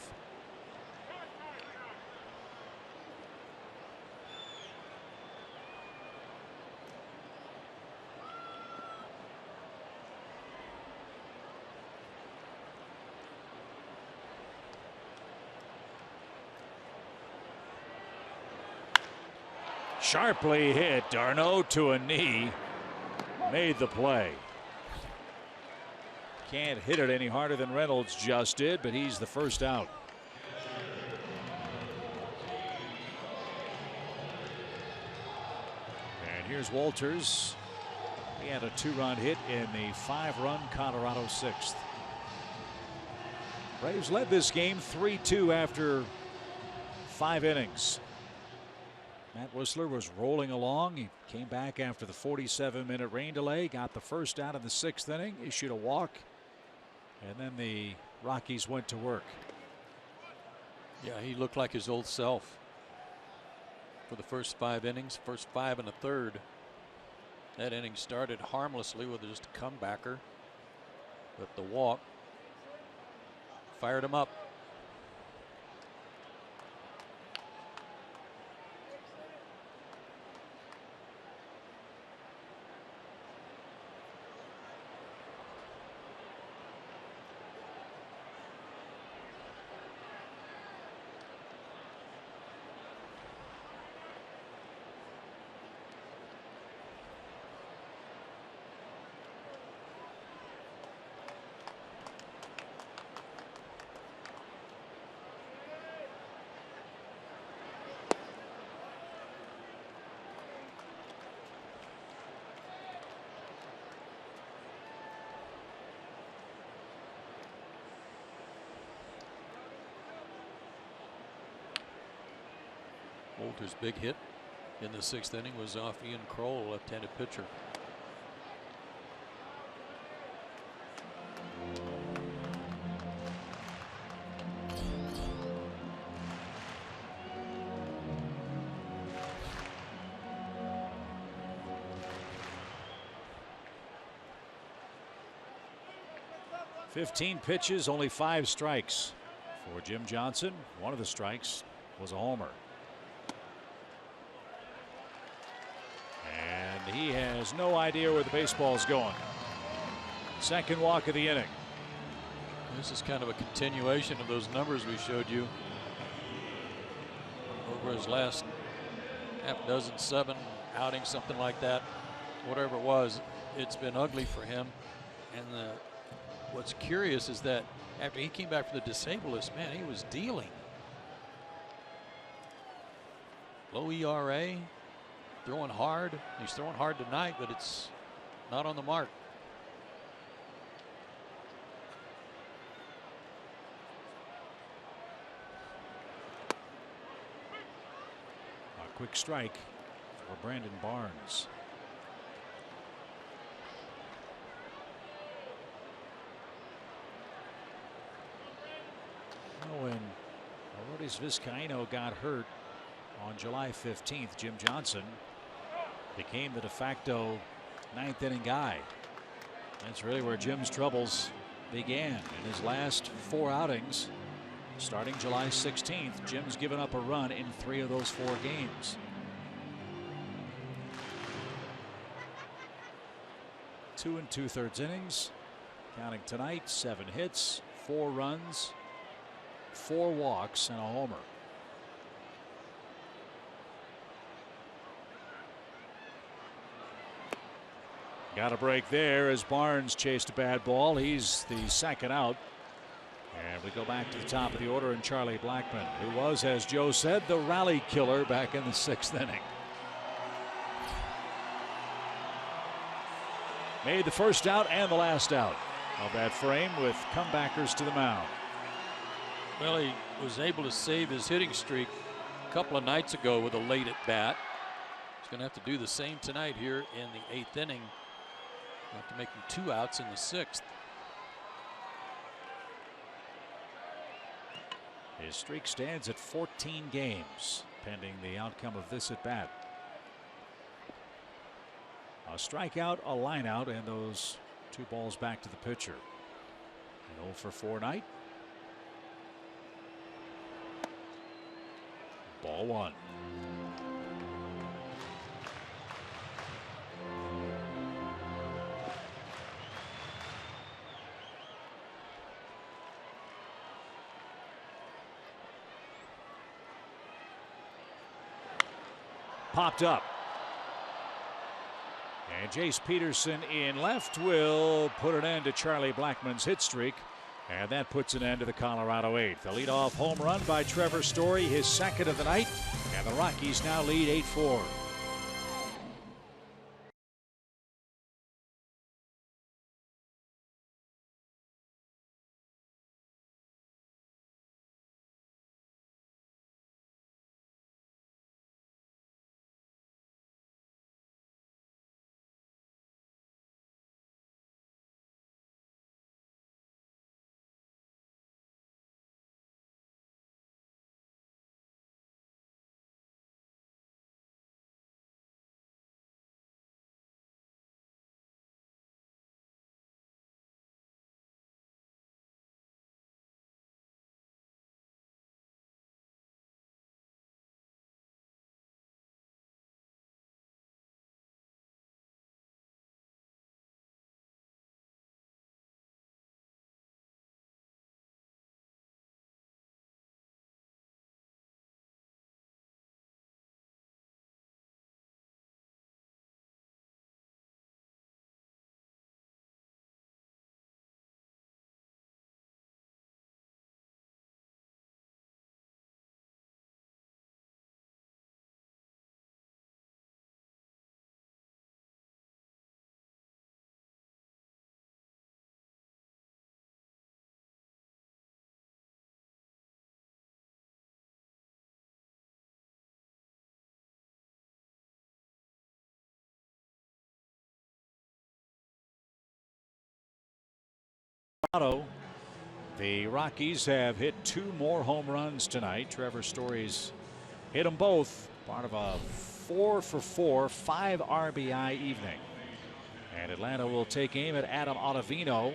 Sharply hit. d'Arnaud to a knee. Made the play. Can't hit it any harder than Reynolds just did, but he's the first out. And here's Walters. He had a 2-run hit in the 5-run Colorado 6th. Braves led this game 3-2 after 5 innings. Matt Wisler was rolling along. He came back after the 47-minute rain delay, got the first out in the 6th inning, issued a walk, and then the Rockies went to work. Yeah, he looked like his old self for the first 5 innings, first 5 1/3. That inning started harmlessly with just a comebacker, but the walk fired him up. Walter's big hit in the 6th inning was off Ian Kroll, left-handed pitcher. "15 pitches, only 5 strikes for Jim Johnson. One of the strikes was a homer. And he has no idea where the baseball's going. Second walk of the inning. This is kind of a continuation of those numbers we showed you over his last half dozen, 7 outings, something like that. Whatever it was, it's been ugly for him. And what's curious is that after he came back from the disabled list, man, he was dealing. Low ERA, throwing hard. He's throwing hard tonight, but it's not on the mark. A quick strike for Brandon Barnes. When Arodys Vizcaíno got hurt on July 15th, Jim Johnson became the de facto 9th inning guy. That's really where Jim's troubles began. In his last 4 outings, starting July 16th, Jim's given up a run in 3 of those 4 games. 2 2/3 innings, counting tonight, 7 hits, 4 runs, 4 walks, and a homer. Got a break there as Barnes chased a bad ball. He's the second out. And we go back to the top of the order and Charlie Blackmon, who was, as Joe said, the rally killer back in the 6th inning. Made the first out and the last out of that frame with comebackers to the mound. Well, he was able to save his hitting streak a couple of nights ago with a late at bat. He's going to have to do the same tonight here in the 8th inning. Have to make him 2 outs in the 6th. His streak stands at 14 games, pending the outcome of this at bat. A strikeout, a line out, and those 2 balls back to the pitcher. 0 for 4 night. Ball 1. Popped up. And Jace Peterson in left will put an end to Charlie Blackmon's hit streak. And that puts an end to the Colorado 8th. The leadoff home run by Trevor Story, his second of the night. And the Rockies now lead 8-4. The Rockies have hit 2 more home runs tonight. Trevor Story's hit them both. Part of a 4 for 4, 5 RBI evening. And Atlanta will take aim at Adam Ottavino,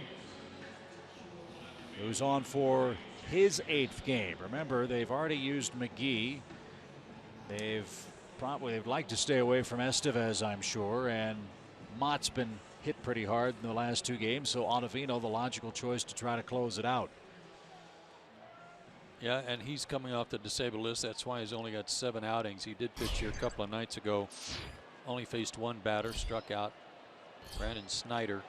who's on for his 8th game. Remember, they've already used McGee. They'd like to stay away from Estevez, I'm sure, and Mott's been hit pretty hard in the last 2 games, so Ottavino the logical choice to try to close it out. Yeah, and he's coming off the disabled list. That's why he's only got 7 outings. He did pitch here a couple of nights ago. Only faced 1 batter, struck out Brandon Snyder.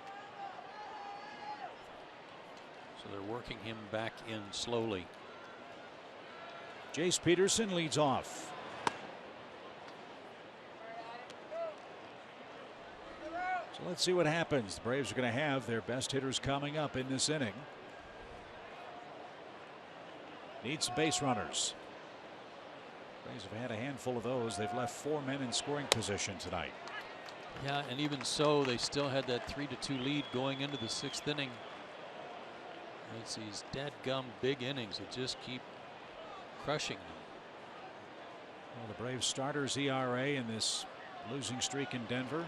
So they're working him back in slowly. Jace Peterson leads off. So let's see what happens. The Braves are going to have their best hitters coming up in this inning. Need some base runners. Braves have had a handful of those. They've left 4 men in scoring position tonight. Yeah, and even so, they still had that 3-2 lead going into the 6th inning. It's these dadgum big innings that just keep crushing them. Well, the Braves starters ERA in this losing streak in Denver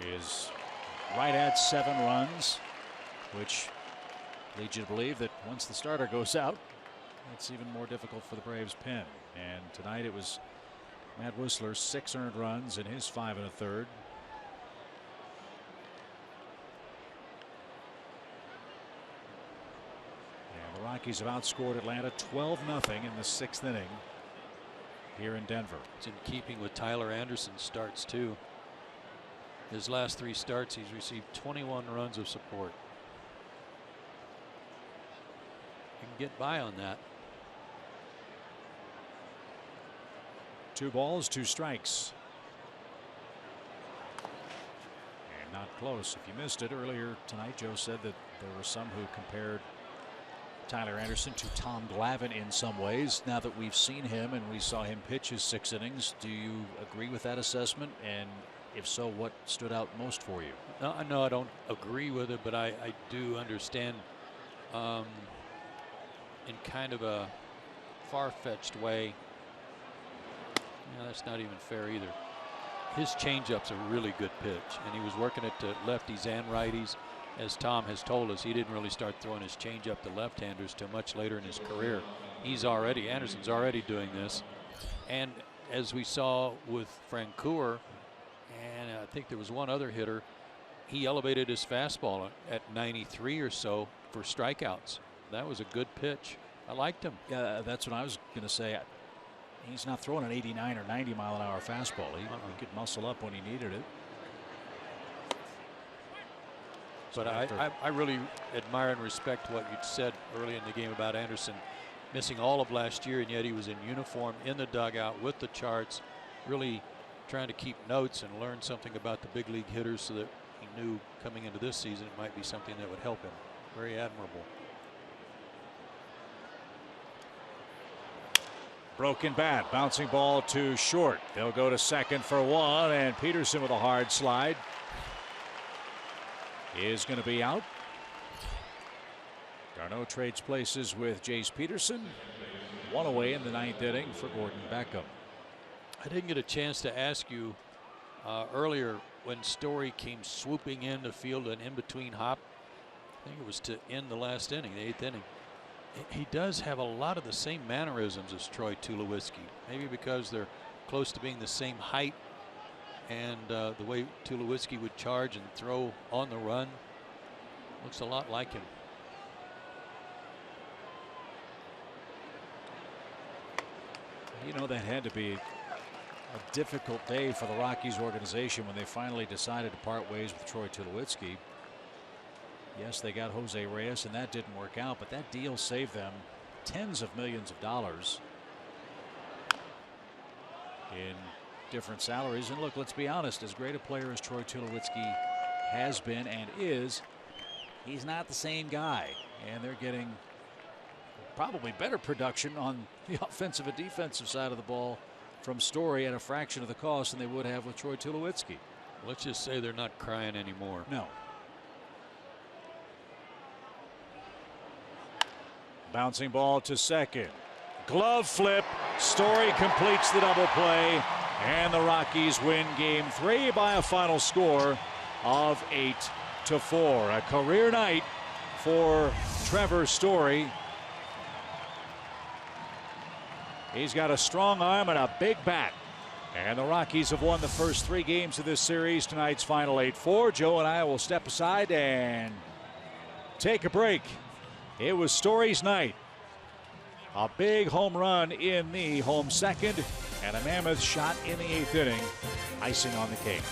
is right at 7 runs, which leads you to believe that once the starter goes out, it's even more difficult for the Braves pen. And tonight it was Matt Wisler, 6 earned runs in his 5 1/3. And the Rockies have outscored Atlanta 12-0 in the 6th inning here in Denver. It's in keeping with Tyler Anderson's starts too. His last 3 starts, he's received 21 runs of support. You can get by on that. 2 balls, 2 strikes. And not close. If you missed it earlier tonight, Joe said that there were some who compared Tyler Anderson to Tom Glavine in some ways. Now that we've seen him and we saw him pitch his 6 innings, do you agree with that assessment? And if so, what stood out most for you? No, I don't agree with it, but I do understand in kind of a far-fetched way. Yeah, that's not even fair either. His changeup's a really good pitch, and he was working it to lefties and righties. as Tom has told us, he didn't really start throwing his changeup to left-handers till much later in his career. Anderson's already doing this. And as we saw with Francoeur, and I think there was one other hitter, he elevated his fastball at 93 or so for strikeouts. That was a good pitch. I liked him. Yeah, that's what I was going to say. He's not throwing an 89 or 90 mile an hour fastball. He could muscle up when he needed it. But I really admire and respect what you said early in the game about Anderson missing all of last year, and yet he was in uniform in the dugout with the charts, really trying to keep notes and learn something about the big league hitters so that he knew coming into this season it might be something that would help him. Very admirable. Broken bat, bouncing ball to short. They'll go to second for one, and Peterson with a hard slide is going to be out. Darno trades places with Jace Peterson. One away in the ninth inning for Gordon Beckham. I didn't get a chance to ask you earlier when Story came swooping in to field an in-between hop. I think it was to end the last inning, the eighth inning. He does have a lot of the same mannerisms as Troy Tulowitzki. Maybe because they're close to being the same height, and the way Tulowitzki would charge and throw on the run looks a lot like him. You know, that had to be a difficult day for the Rockies organization when they finally decided to part ways with Troy Tulowitzki. Yes, they got Jose Reyes, and that didn't work out, but that deal saved them tens of millions of dollars in different salaries. And look, let's be honest, as great a player as Troy Tulowitzki has been and is, he's not the same guy. And they're getting probably better production on the offensive and defensive side of the ball from Story at a fraction of the cost than they would have with Troy Tulowitzki. Let's just say they're not crying anymore. No. Bouncing ball to second. Glove flip. Story completes the double play, and the Rockies win game 3 by a final score of 8-4. A career night for Trevor Story. He's got a strong arm and a big bat. And the Rockies have won the first 3 games of this series. Tonight's final 8-4. Joe and I will step aside and take a break. It was Story's night. A big home run in the home second, and a mammoth shot in the 8th inning, icing on the cake.